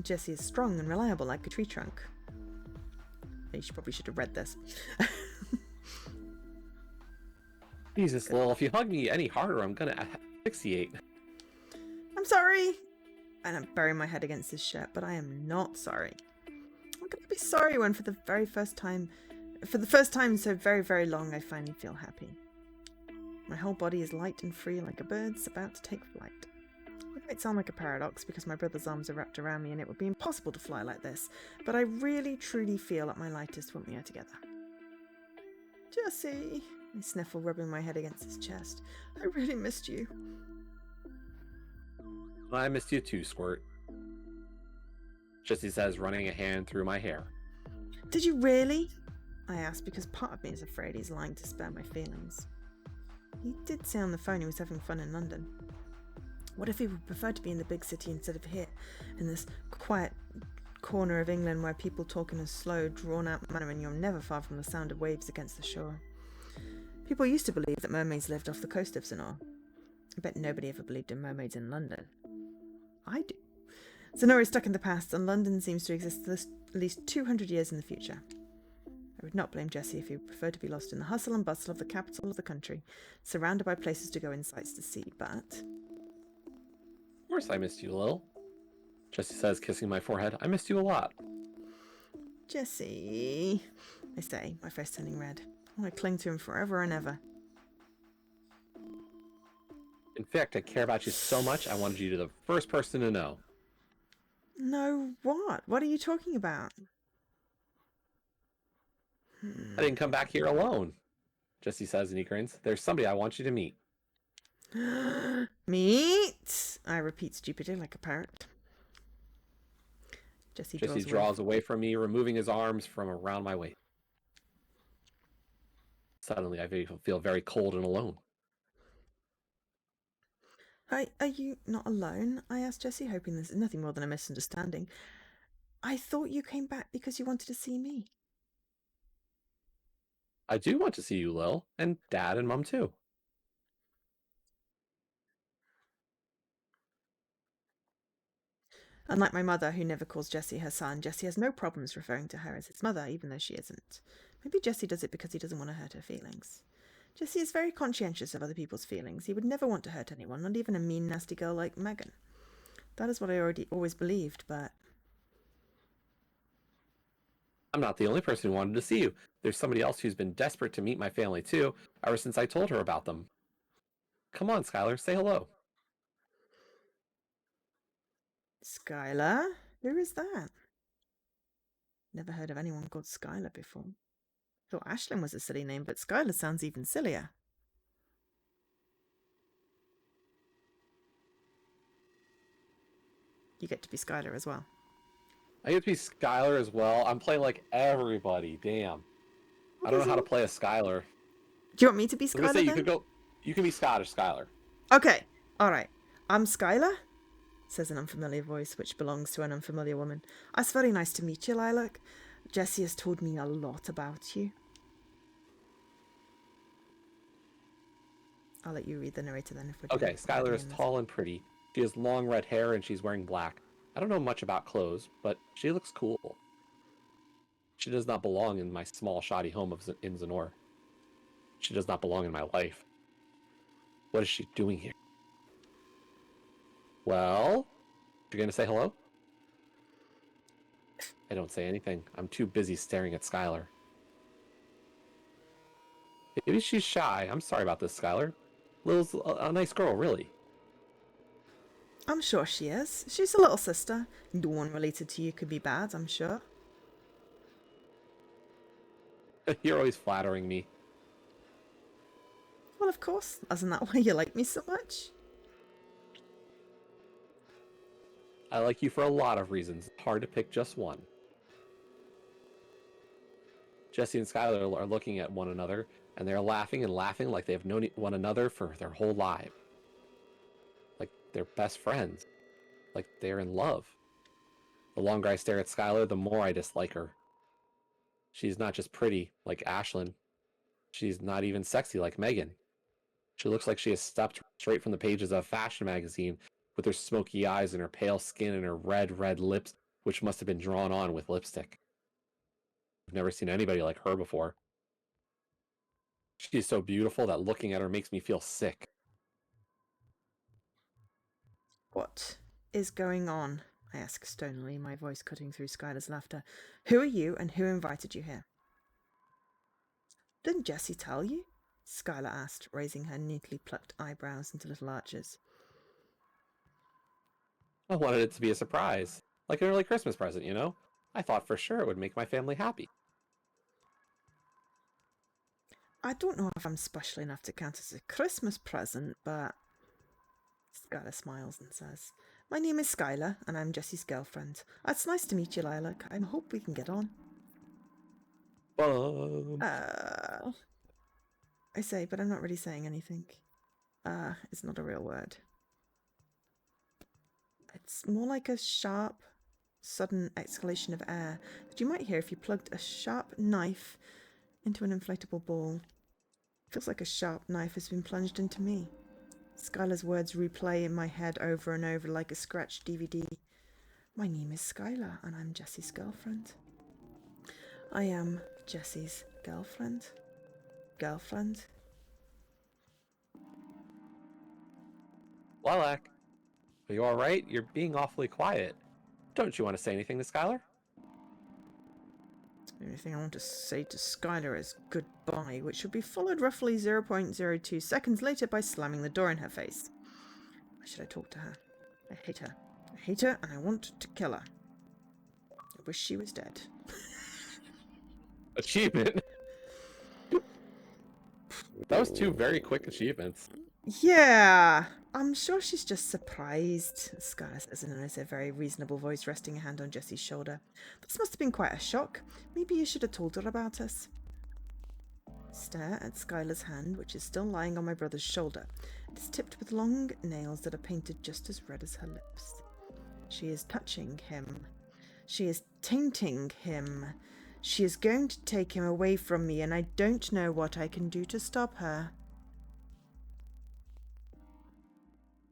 Jesse is strong and reliable like a tree trunk. You probably should have read this. Jesus, Lil, if you hug me any harder, I'm gonna asphyxiate. I'm sorry! And I bury my head against his shirt, but I am not sorry. I'm gonna be sorry when for the first time so very, very long, I finally feel happy. My whole body is light and free like a bird's about to take flight. It might sound like a paradox because my brother's arms are wrapped around me and it would be impossible to fly like this, but I really, truly feel at my lightest when we are together. Jesse, I sniffle, rubbing my head against his chest. I really missed you. I missed you too, Squirt. Jesse says, running a hand through my hair. Did you really? I ask because part of me is afraid he's lying to spare my feelings. He did say on the phone he was having fun in London. What if he would prefer to be in the big city instead of here, in this quiet corner of England where people talk in a slow, drawn-out manner and you're never far from the sound of waves against the shore? People used to believe that mermaids lived off the coast of Zennor. I bet nobody ever believed in mermaids in London. I do. Zennor is stuck in the past, and London seems to exist at least 200 years in the future. I would not blame Jesse if he would prefer to be lost in the hustle and bustle of the capital of the country, surrounded by places to go and sights to see, but... Of course I missed you, Lil. Jesse says, kissing my forehead. I missed you a lot. Jesse, I say, my face turning red. I want to cling to him forever and ever. In fact, I care about you so much, I wanted you to be the first person to know. No, what? What are you talking about? I didn't come back here alone, Jesse says, and he grins. There's somebody I want you to meet. Meet? I repeat stupidly like a parrot. Jesse draws away from me, removing his arms from around my waist. Suddenly, I feel very cold and alone. Are you not alone? I asked Jesse, hoping this is nothing more than a misunderstanding. I thought you came back because you wanted to see me. I do want to see you, Lil, and Dad and Mom too. Unlike my mother, who never calls Jesse her son, Jesse has no problems referring to her as his mother, even though she isn't. Maybe Jesse does it because he doesn't want to hurt her feelings. Jesse is very conscientious of other people's feelings. He would never want to hurt anyone, not even a mean, nasty girl like Megan. That is what I always believed, but... I'm not the only person who wanted to see you. There's somebody else who's been desperate to meet my family too, ever since I told her about them. Come on, Skylar, say hello. Skylar? Who is that? Never heard of anyone called Skylar before. Thought Ashlyn was a silly name, but Skylar sounds even sillier. You get to be Skylar as well. I get to be Skylar as well. I'm playing like everybody. Damn. I don't know how to play a Skylar. Do you want me to be Skylar then? You can be Scottish Skylar. Okay. Alright. I'm Skylar, says an unfamiliar voice which belongs to an unfamiliar woman. It's very nice to meet you, Lilac. Jesse has told me a lot about you. I'll let you read the narrator then. If we're Okay, Skylar is tall and pretty. She has long red hair and she's wearing black. I don't know much about clothes, but she looks cool. She does not belong in my small, shoddy home in Zennor. She does not belong in my life. What is she doing here? Well, you're going to say hello? I don't say anything. I'm too busy staring at Skylar. Maybe she's shy. I'm sorry about this, Skylar. Lil's a nice girl, really. I'm sure she is. She's a little sister. No one related to you could be bad, I'm sure. You're always flattering me. Well, of course. Isn't that why you like me so much? I like you for a lot of reasons. Hard to pick just one. Jesse and Skylar are looking at one another, and they're laughing and laughing like they have known one another for their whole lives. Like they're best friends. Like they're in love. The longer I stare at Skylar, the more I dislike her. She's not just pretty, like Ashlyn. She's not even sexy like Megan. She looks like she has stepped straight from the pages of a fashion magazine with her smoky eyes and her pale skin and her red lips, which must have been drawn on with lipstick. I've never seen anybody like her before. She's so beautiful that looking at her makes me feel sick. What is going on? I ask stonily, my voice cutting through Skylar's laughter. Who are you and who invited you here? Didn't Jessie tell you? Skylar asked, raising her neatly plucked eyebrows into little arches. I wanted it to be a surprise. Like an early Christmas present, you know? I thought for sure it would make my family happy. I don't know if I'm special enough to count as a Christmas present, but... Skylar smiles and says, My name is Skylar, and I'm Jessie's girlfriend. It's nice to meet you, Lilac. I hope we can get on. I say, but I'm not really saying anything. It's not a real word. It's more like a sharp, sudden exhalation of air that you might hear if you plugged a sharp knife into an inflatable ball. It feels like a sharp knife has been plunged into me. Skylar's words replay in my head over and over like a scratched DVD. My name is Skylar, and I'm Jessie's girlfriend. I am Jessie's girlfriend. Girlfriend. Lilac, are you alright? You're being awfully quiet. Don't you want to say anything to Skylar? The only thing I want to say to Skylar is goodbye, which would be followed roughly 0.02 seconds later by slamming the door in her face. Why should I talk to her? I hate her. I hate her and I want to kill her. I wish she was dead. Achievement? That was two very quick achievements. Yeah, I'm sure she's just surprised, Skylar says in a very reasonable voice, resting a hand on Jessie's shoulder. This must have been quite a shock. Maybe you should have told her about us. Stare at Skylar's hand, which is still lying on my brother's shoulder. It is tipped with long nails that are painted just as red as her lips. She is touching him. She is tainting him. She is going to take him away from me, and I don't know what I can do to stop her.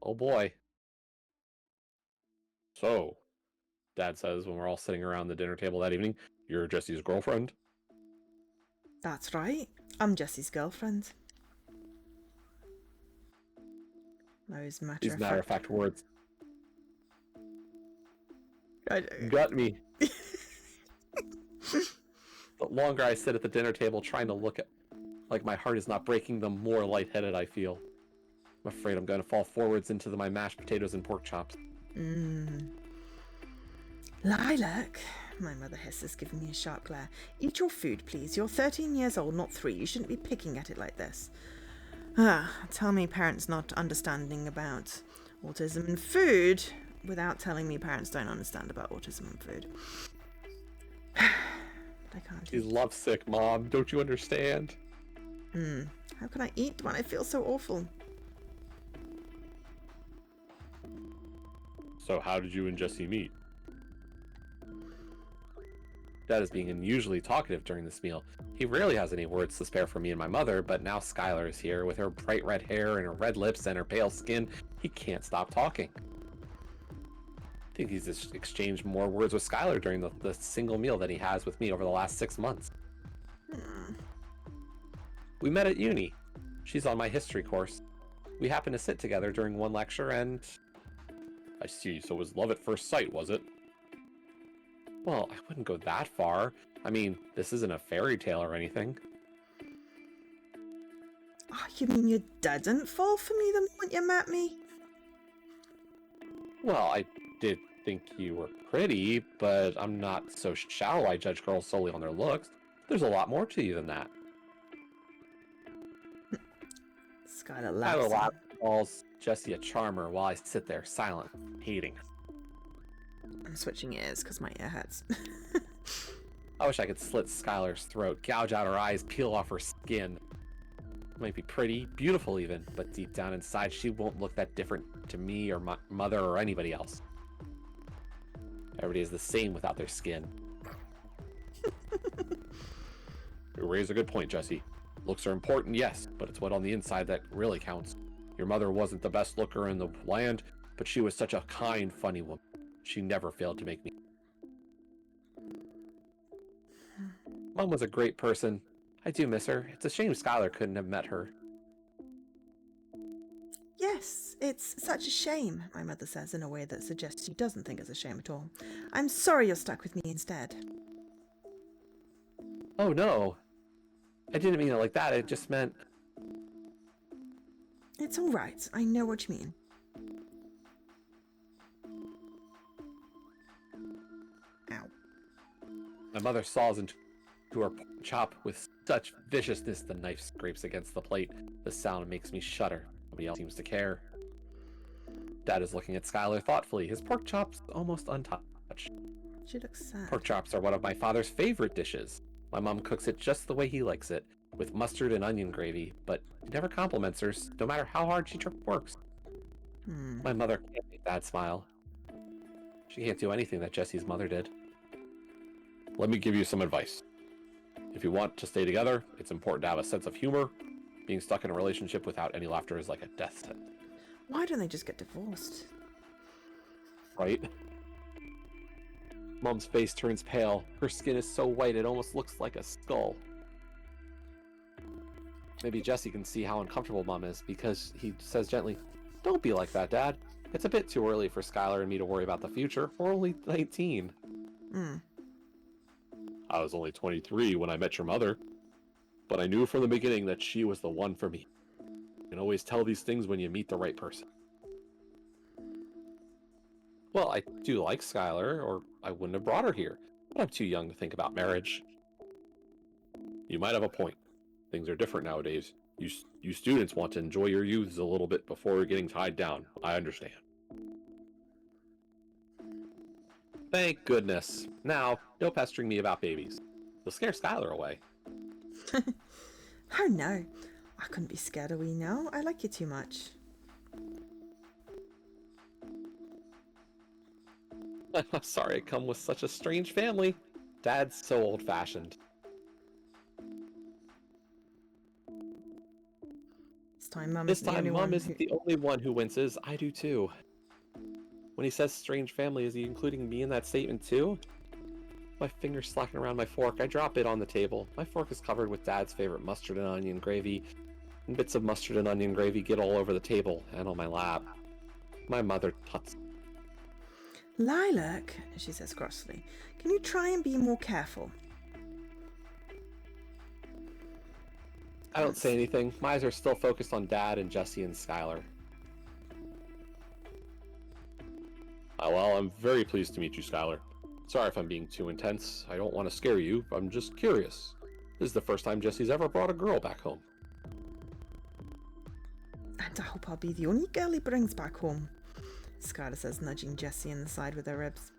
Oh boy. So, Dad says when we're all sitting around the dinner table that evening, you're Jesse's girlfriend? That's right. I'm Jessie's girlfriend. Those These matter-of-fact words. Got me. The longer I sit at the dinner table trying to look at, like my heart is not breaking, the more lightheaded I feel. I'm afraid I'm going to fall forwards into my mashed potatoes and pork chops. Lilac, my mother hisses, giving me a sharp glare. Eat your food, please. You're 13 years old, not 3. You shouldn't be picking at it like this. Tell me parents not understanding about autism and food without telling me parents don't understand about autism and food. But I can't She's eat. lovesick, Mom. Don't you understand? How can I eat when I feel so awful? So how did you and Jesse meet? Dad is being unusually talkative during this meal. He rarely has any words to spare for me and my mother, but now Skylar is here with her bright red hair and her red lips and her pale skin. He can't stop talking. I think he's just exchanged more words with Skylar during the single meal that he has with me over the last 6 months. We met at uni. She's on my history course. We happened to sit together during one lecture and... I see, so it was love at first sight, was it? Well, I wouldn't go that far. I mean, this isn't a fairy tale or anything. Oh, you mean you didn't fall for me the moment you met me? Well, I did think you were pretty, but I'm not so shallow I judge girls solely on their looks. There's a lot more to you than that. Skylar laughs. Tyler laughs and calls Jessie a charmer while I sit there silent, hating her. I'm switching ears because my ear hurts. I wish I could slit Skylar's throat, gouge out her eyes, peel off her skin. Might be pretty, beautiful even, but deep down inside she won't look that different to me or my mother or anybody else. Everybody is the same without their skin. You raise a good point, Jessie. Looks are important, yes, but it's what on the inside that really counts. Your mother wasn't the best looker in the land, but she was such a kind, funny woman. She never failed to make me. Mom was a great person. I do miss her. It's a shame Skylar couldn't have met her. Yes, it's such a shame, my mother says in a way that suggests she doesn't think it's a shame at all. I'm sorry you're stuck with me instead. Oh no. I didn't mean it like that. It just meant... It's all right. I know what you mean. Ow. My mother saws into her pork chop with such viciousness the knife scrapes against the plate. The sound makes me shudder. Nobody else seems to care. Dad is looking at Skylar thoughtfully, his pork chops almost untouched. She looks sad. Pork chops are one of my father's favorite dishes. My mom cooks it just the way he likes it, with mustard and onion gravy, but he never compliments her, no matter how hard she works. My mother can't make Dad smile. She can't do anything that Jessie's mother did. Let me give you some advice. If you want to stay together, it's important to have a sense of humor. Being stuck in a relationship without any laughter is like a death sentence. Why don't they just get divorced? Right? Mom's face turns pale. Her skin is so white it almost looks like a skull. Maybe Jessie can see how uncomfortable Mom is because he says gently, "Don't be like that, Dad. It's a bit too early for Skylar and me to worry about the future. We're only 19. I was only 23 when I met your mother, but I knew from the beginning that she was the one for me. You can always tell these things when you meet the right person." Well, I do like Skylar, or I wouldn't have brought her here, but I'm too young to think about marriage. You might have a point. Things are different nowadays. You students want to enjoy your youths a little bit before getting tied down. I understand. Thank goodness. Now, no pestering me about babies. They'll scare Skylar away. Oh no. I couldn't be scared of you now. I like you too much. I'm sorry I come with such a strange family. Dad's so old-fashioned. This time Mum This time, Mom isn't the only one who winces. I do too. When he says strange family, is he including me in that statement too? My fingers slacking around my fork, I drop it on the table. My fork is covered with Dad's favorite mustard and onion gravy, and bits of mustard and onion gravy get all over the table and on my lap. My mother tuts. Lilac, she says crossly, can you try and be more careful? I don't say anything. My eyes are still focused on Dad and Jessie and Skylar. Well, I'm very pleased to meet you, Skylar. Sorry if I'm being too intense. I don't want to scare you. I'm just curious. This is the first time Jessie's ever brought a girl back home. And I hope I'll be the only girl he brings back home, Skylar says, nudging Jessie in the side with her ribs.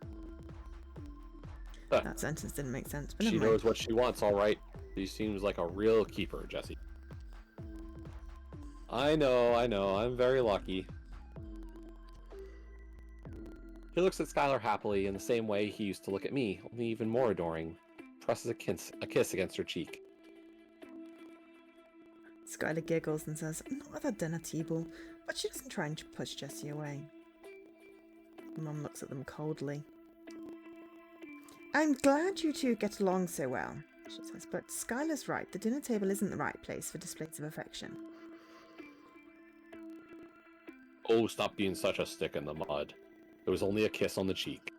That sentence didn't make sense, but She never mind. knows what she wants, all right. She seems like a real keeper, Jessie. I know. I'm very lucky. He looks at Skylar happily in the same way he used to look at me, only even more adoring. Presses a kiss against her cheek. Skylar giggles and says, "Not at the dinner table," but she doesn't try and push Jessie away. Mum looks at them coldly. "I'm glad you two get along so well," she says, "but Skylar's right. The dinner table isn't the right place for displays of affection." Oh, stop being such a stick in the mud. It was only a kiss on the cheek.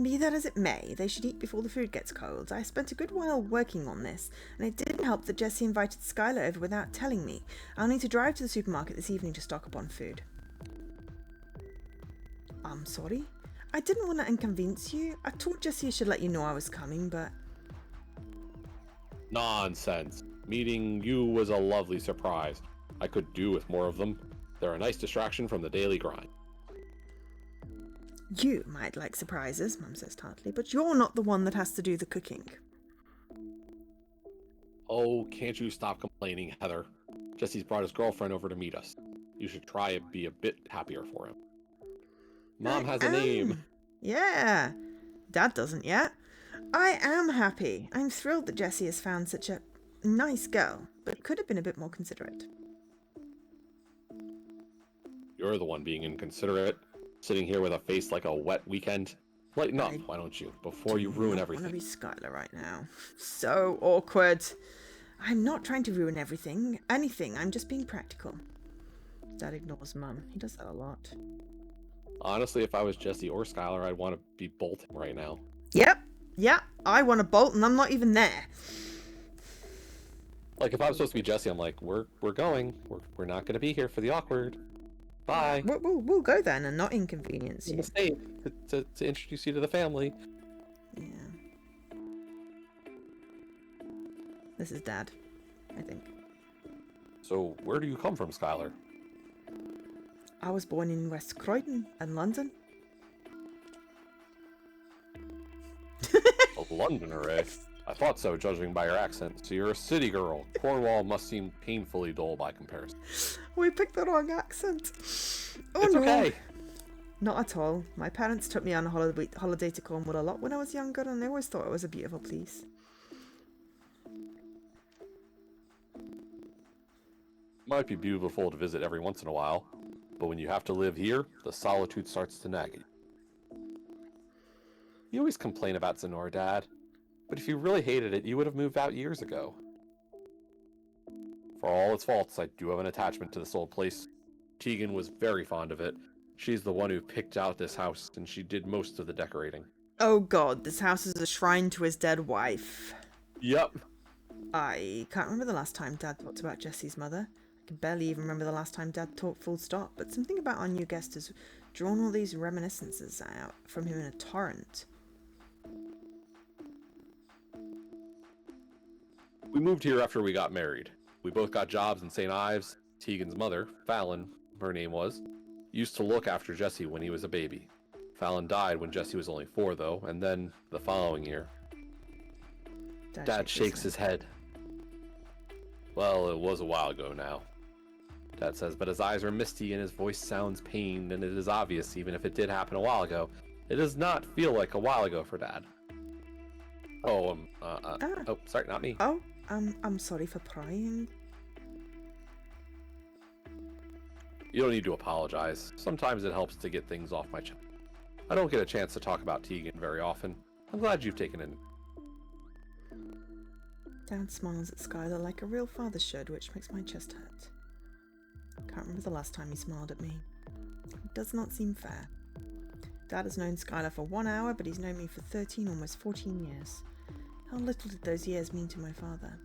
Be that as it may, they should eat before the food gets cold. I spent a good while working on this, and it didn't help that Jessie invited Skylar over without telling me. I'll need to drive to the supermarket this evening to stock up on food. I'm sorry. I didn't want to inconvenience you. I told Jessie I should let you know I was coming, but... Nonsense. Meeting you was a lovely surprise. I could do with more of them. They're a nice distraction from the daily grind. You might like surprises, Mum says tartly, but you're not the one that has to do the cooking. Oh, can't you stop complaining, Heather? Jesse's brought his girlfriend over to meet us. You should try and be a bit happier for him. Mom has a name. Yeah. Dad doesn't yet. I am happy. I'm thrilled that Jessie has found such a nice girl, but could have been a bit more considerate. You're the one being inconsiderate, sitting here with a face like a wet weekend. Lighten up, why don't you, before you ruin everything. I want to be Skylar right now. So awkward. I'm not trying to ruin anything. I'm just being practical. Dad ignores Mum. He does that a lot. Honestly, if I was Jesse or Skylar, I'd want to be bolting right now. Yep. I want to bolt and I'm not even there. Like, if I was supposed to be Jesse, I'm like, we're going. We're not going to be here for the awkward. Bye. We'll go then and not inconvenience you. Stay to introduce you to the family. Yeah. This is Dad, I think. So, where do you come from, Skylar? I was born in West Croydon in London. A Londoner, eh? I thought so, judging by your accent. So you're a city girl. Cornwall must seem painfully dull by comparison. We picked the wrong accent. Oh, it's no. Okay. Not at all. My parents took me on a holiday to Cornwall a lot when I was younger, and I always thought it was a beautiful place. Might be beautiful to visit every once in a while, but when you have to live here, the solitude starts to nag you. You always complain about Zennor, Dad, but if you really hated it, you would have moved out years ago. For all its faults, I do have an attachment to this old place. Tegan was very fond of it. She's the one who picked out this house, and she did most of the decorating. Oh god, this house is a shrine to his dead wife. Yep. I can't remember the last time Dad talked about Jesse's mother. I can barely even remember the last time Dad talked full stop, but something about our new guest has drawn all these reminiscences out from him in a torrent. We moved here after we got married. We both got jobs in St. Ives. Tegan's mother, Fallon, her name was, used to look after Jesse when he was a baby. Fallon died when Jesse was only 4, though, and then the following year. Dad shakes his head. Well, it was a while ago now, Dad says, but his eyes are misty and his voice sounds pained, and it is obvious, even if it did happen a while ago, it does not feel like a while ago for Dad. Oh, sorry, not me. Oh, I'm sorry for prying. You don't need to apologize. Sometimes it helps to get things off my chest. I don't get a chance to talk about Tegan very often. I'm glad you've taken it. Dad smiles at Skylar like a real father should, which makes my chest hurt. Can't remember the last time he smiled at me. It does not seem fair. Dad has known Skylar for 1 hour, but he's known me for 13, almost 14 years. How little did those years mean to my father?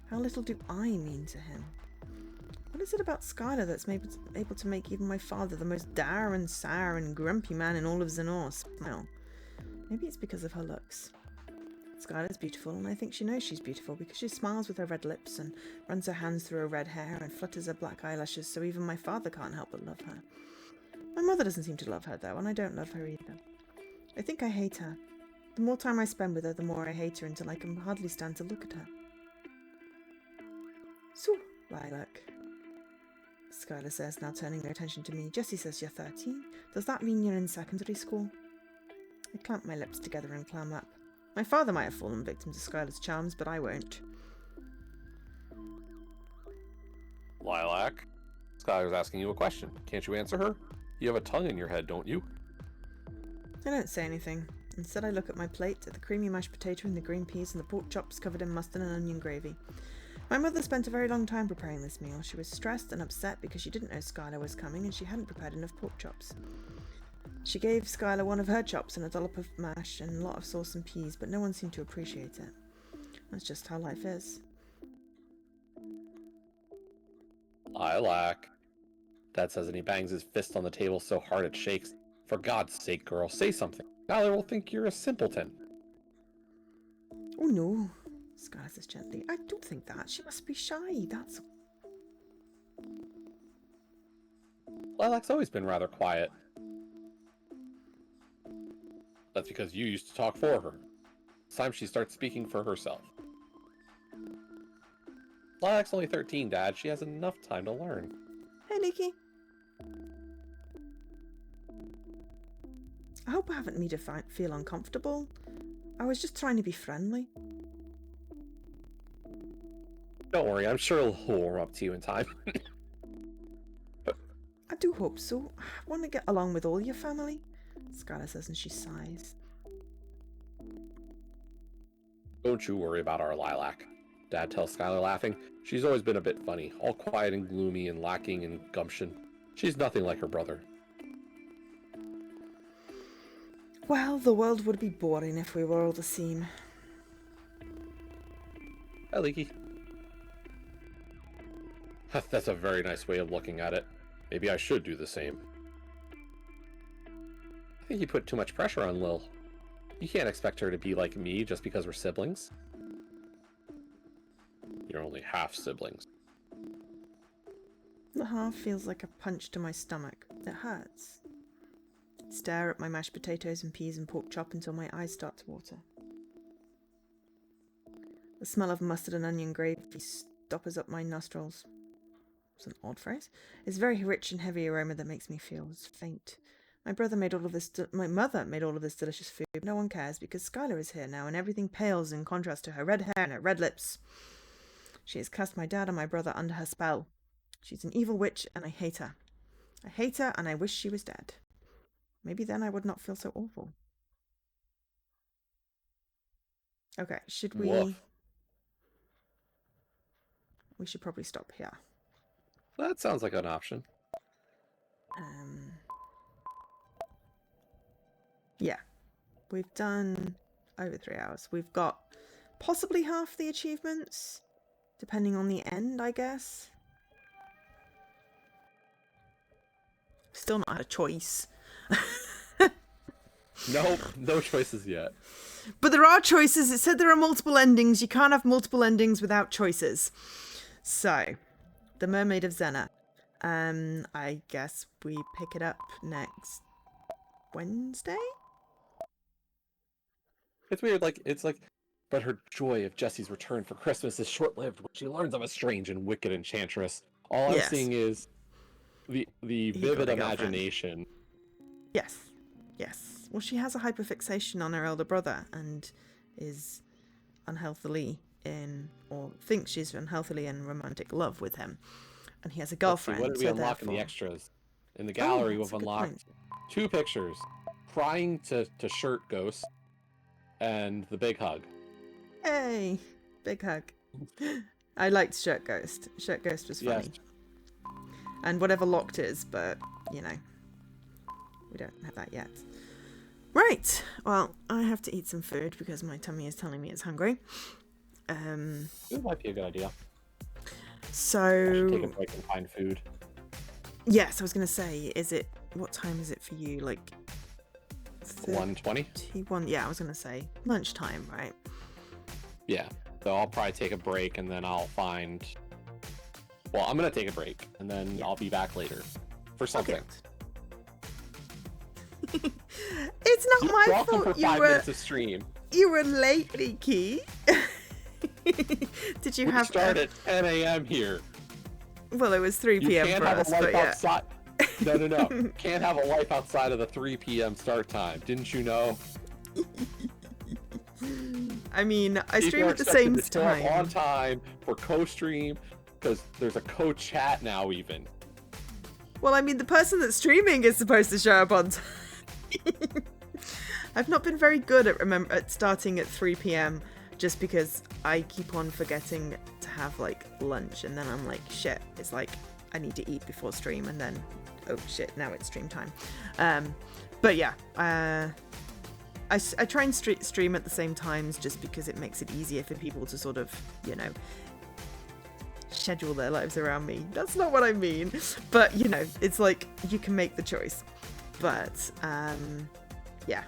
How little do I mean to him? What is it about Skylar that's able to make even my father, the most dour and sour and grumpy man in all of Zennor, smile? Maybe it's because of her looks. Skylar's beautiful, and I think she knows she's beautiful because she smiles with her red lips and runs her hands through her red hair and flutters her black eyelashes so even my father can't help but love her. My mother doesn't seem to love her, though, and I don't love her either. I think I hate her. The more time I spend with her, the more I hate her until I can hardly stand to look at her. So, Lilac, Skylar says, now turning their attention to me. Jessie says you're 13. Does that mean you're in secondary school? I clamp my lips together and clam up. My father might have fallen victim to Skylar's charms, but I won't. Lilac? Skylar's asking you a question. Can't you answer her? You have a tongue in your head, don't you? I don't say anything. Instead, I look at my plate, at the creamy mashed potato and the green peas and the pork chops covered in mustard and onion gravy. My mother spent a very long time preparing this meal. She was stressed and upset because she didn't know Skylar was coming and she hadn't prepared enough pork chops. She gave Skylar one of her chops and a dollop of mash and a lot of sauce and peas, but no one seemed to appreciate it. That's just how life is. Lilac. Dad says, and he bangs his fist on the table so hard it shakes. For God's sake, girl, say something. Skylar will think you're a simpleton. Oh no. Skylar says gently. I don't think that. She must be shy. That's... Lilac's always been rather quiet. That's because you used to talk for her. It's time she starts speaking for herself. Lilac's only 13, Dad. She has enough time to learn. Hey, Nikki. I hope I haven't made her feel uncomfortable. I was just trying to be friendly. Don't worry, I'm sure he'll warm up to you in time. I do hope so. I want to get along with all your family, Skylar says, and she sighs. Don't you worry about our Lilac, Dad tells Skylar, laughing. She's always been a bit funny, all quiet and gloomy and lacking in gumption. She's nothing like her brother. Well, the world would be boring if we were all the same. Hi, Leaky. That's a very nice way of looking at it. Maybe I should do the same. I think you put too much pressure on Lil. You can't expect her to be like me just because we're siblings. You're only half siblings. The half feels like a punch to my stomach. It hurts. I stare at my mashed potatoes and peas and pork chop until my eyes start to water. The smell of mustard and onion gravy stoppers up my nostrils. It's an odd phrase. It's a very rich and heavy aroma that makes me feel faint. My mother made all of this delicious food. No one cares because Skylar is here now and everything pales in contrast to her red hair and her red lips. She has cast my dad and my brother under her spell. She's an evil witch and I hate her. I hate her and I wish she was dead. Maybe then I would not feel so awful. Okay, should we... Woof. We should probably stop here. That sounds like an option. Yeah. We've done over 3 hours. We've got possibly half the achievements, depending on the end, I guess. Still not had a choice. Nope, no choices yet. But there are choices. It said there are multiple endings. You can't have multiple endings without choices. So, The Mermaid of Zennor. I guess we pick it up next Wednesday? It's weird, but her joy of Jesse's return for Christmas is short-lived when she learns of a strange and wicked enchantress. All I'm seeing is the vivid imagination. Yes. Yes. Well, she has a hyperfixation on her elder brother and is unhealthily or thinks she's unhealthily in romantic love with him. And he has a girlfriend. What did we unlock in the extras? In the gallery, we've unlocked 2 pictures. Crying to Shirt Ghost and the big hug. Hey! Big hug. I liked Shirt Ghost. Shirt Ghost was funny. Yes. And whatever Locked is, but, you know, we don't have that yet. Right. Well, I have to eat some food because my tummy is telling me it's hungry. It might be a good idea. So... I should take a break and find food. Yes, I was going to say, what time is it for you? Like... 1:20? Yeah, I was going to say lunchtime, right? Yeah. So I'll probably take a break and then I'll find... Well, I'm going to take a break and then I'll be back later for something. Okay. It's not my fault. For 5 minutes of stream. You were late, Leaky. Did you have... We start at 10 a.m. here. Well, it was 3 p.m. for us, but yeah. Outside. No. Can't have a life outside of the 3 p.m. start time. Didn't you know? I mean, I stream at the same time. On time for co-stream, because there's a co-chat now even. Well, I mean, the person that's streaming is supposed to show up on time. I've not been very good at starting at 3 p.m. just because I keep on forgetting to have like lunch, and then I'm like, shit, it's like I need to eat before stream, and then oh shit, now it's stream time. But yeah, I try and stream at the same times just because it makes it easier for people to sort of, you know, schedule their lives around me. That's not what I mean, but you know, it's like you can make the choice. But yeah,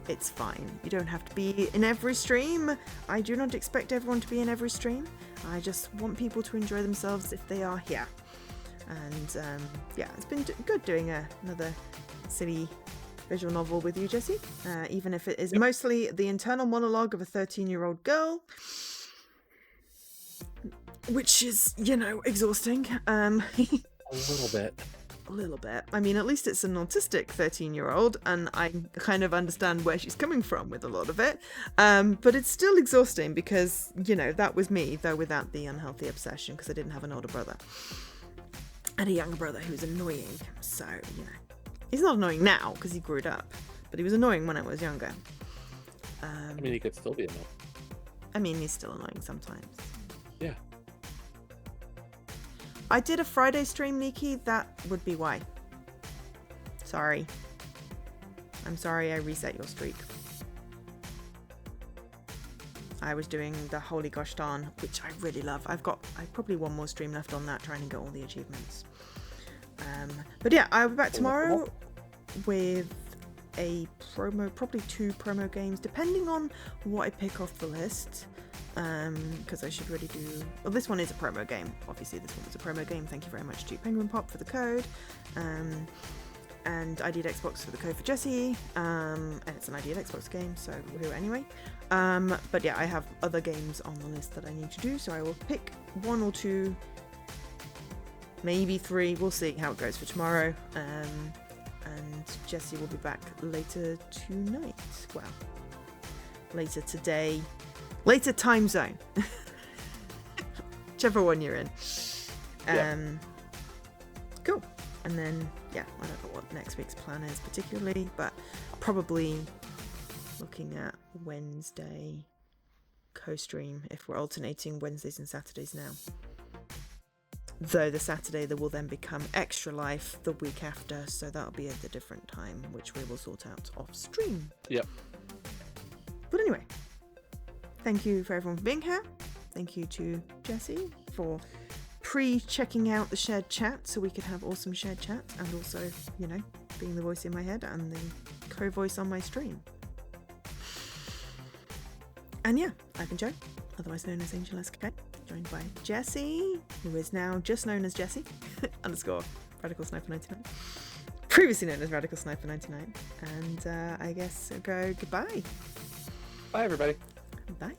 It's fine. You don't have to be in every stream. I do not expect everyone to be in every stream. I just want people to enjoy themselves if they are here. And yeah, it's been good doing another silly visual novel with you, Jesse. Even if it is mostly the internal monologue of a 13-year-old girl, which is, you know, exhausting. A little bit. A little bit. I mean, at least it's an autistic 13-year-old, and I kind of understand where she's coming from with a lot of it. But it's still exhausting because, you know, that was me, though without the unhealthy obsession, because I didn't have an older brother. And a younger brother who was annoying. So, you know. He's not annoying now, because he grew it up. But he was annoying when I was younger. I mean, he could still be annoying. I mean, he's still annoying sometimes. Yeah. I did a Friday stream, Nikki. That would be why. Sorry. I'm sorry I reset your streak. I was doing the Holy Gosh Darn, which I really love. I've probably one more stream left on that, trying to get all the achievements. But yeah, I'll be back tomorrow with a promo, probably 2 promo games, depending on what I pick off the list. Because I should really do... Well, this one is a promo game. Obviously, this one was a promo game. Thank you very much to Penguin Pop for the code. And ID Xbox for the code for Jesse. And it's an ID Xbox game, so woohoo anyway. But yeah, I have other games on the list that I need to do, so I will pick 1 or 2, maybe 3. We'll see how it goes for tomorrow. And Jesse will be back later tonight. Well, later today. Later time zone. Whichever one you're in. Cool. And then, yeah, I don't know what next week's plan is particularly, but probably looking at Wednesday co-stream if we're alternating Wednesdays and Saturdays now. Though the Saturday there will then become Extra Life the week after, so that'll be at a different time, which we will sort out off stream. Yep. But anyway. Thank you for everyone for being here. Thank you to Jesse for pre-checking out the shared chat so we could have awesome shared chat, and also, you know, being the voice in my head and the co-voice on my stream. And yeah, I've been Jo, otherwise known as Angel SK, joined by Jesse, who is now just known as Jesse _ Radical Sniper 99, previously known as Radical Sniper 99, and I guess I'll go goodbye. Bye, everybody. Bye.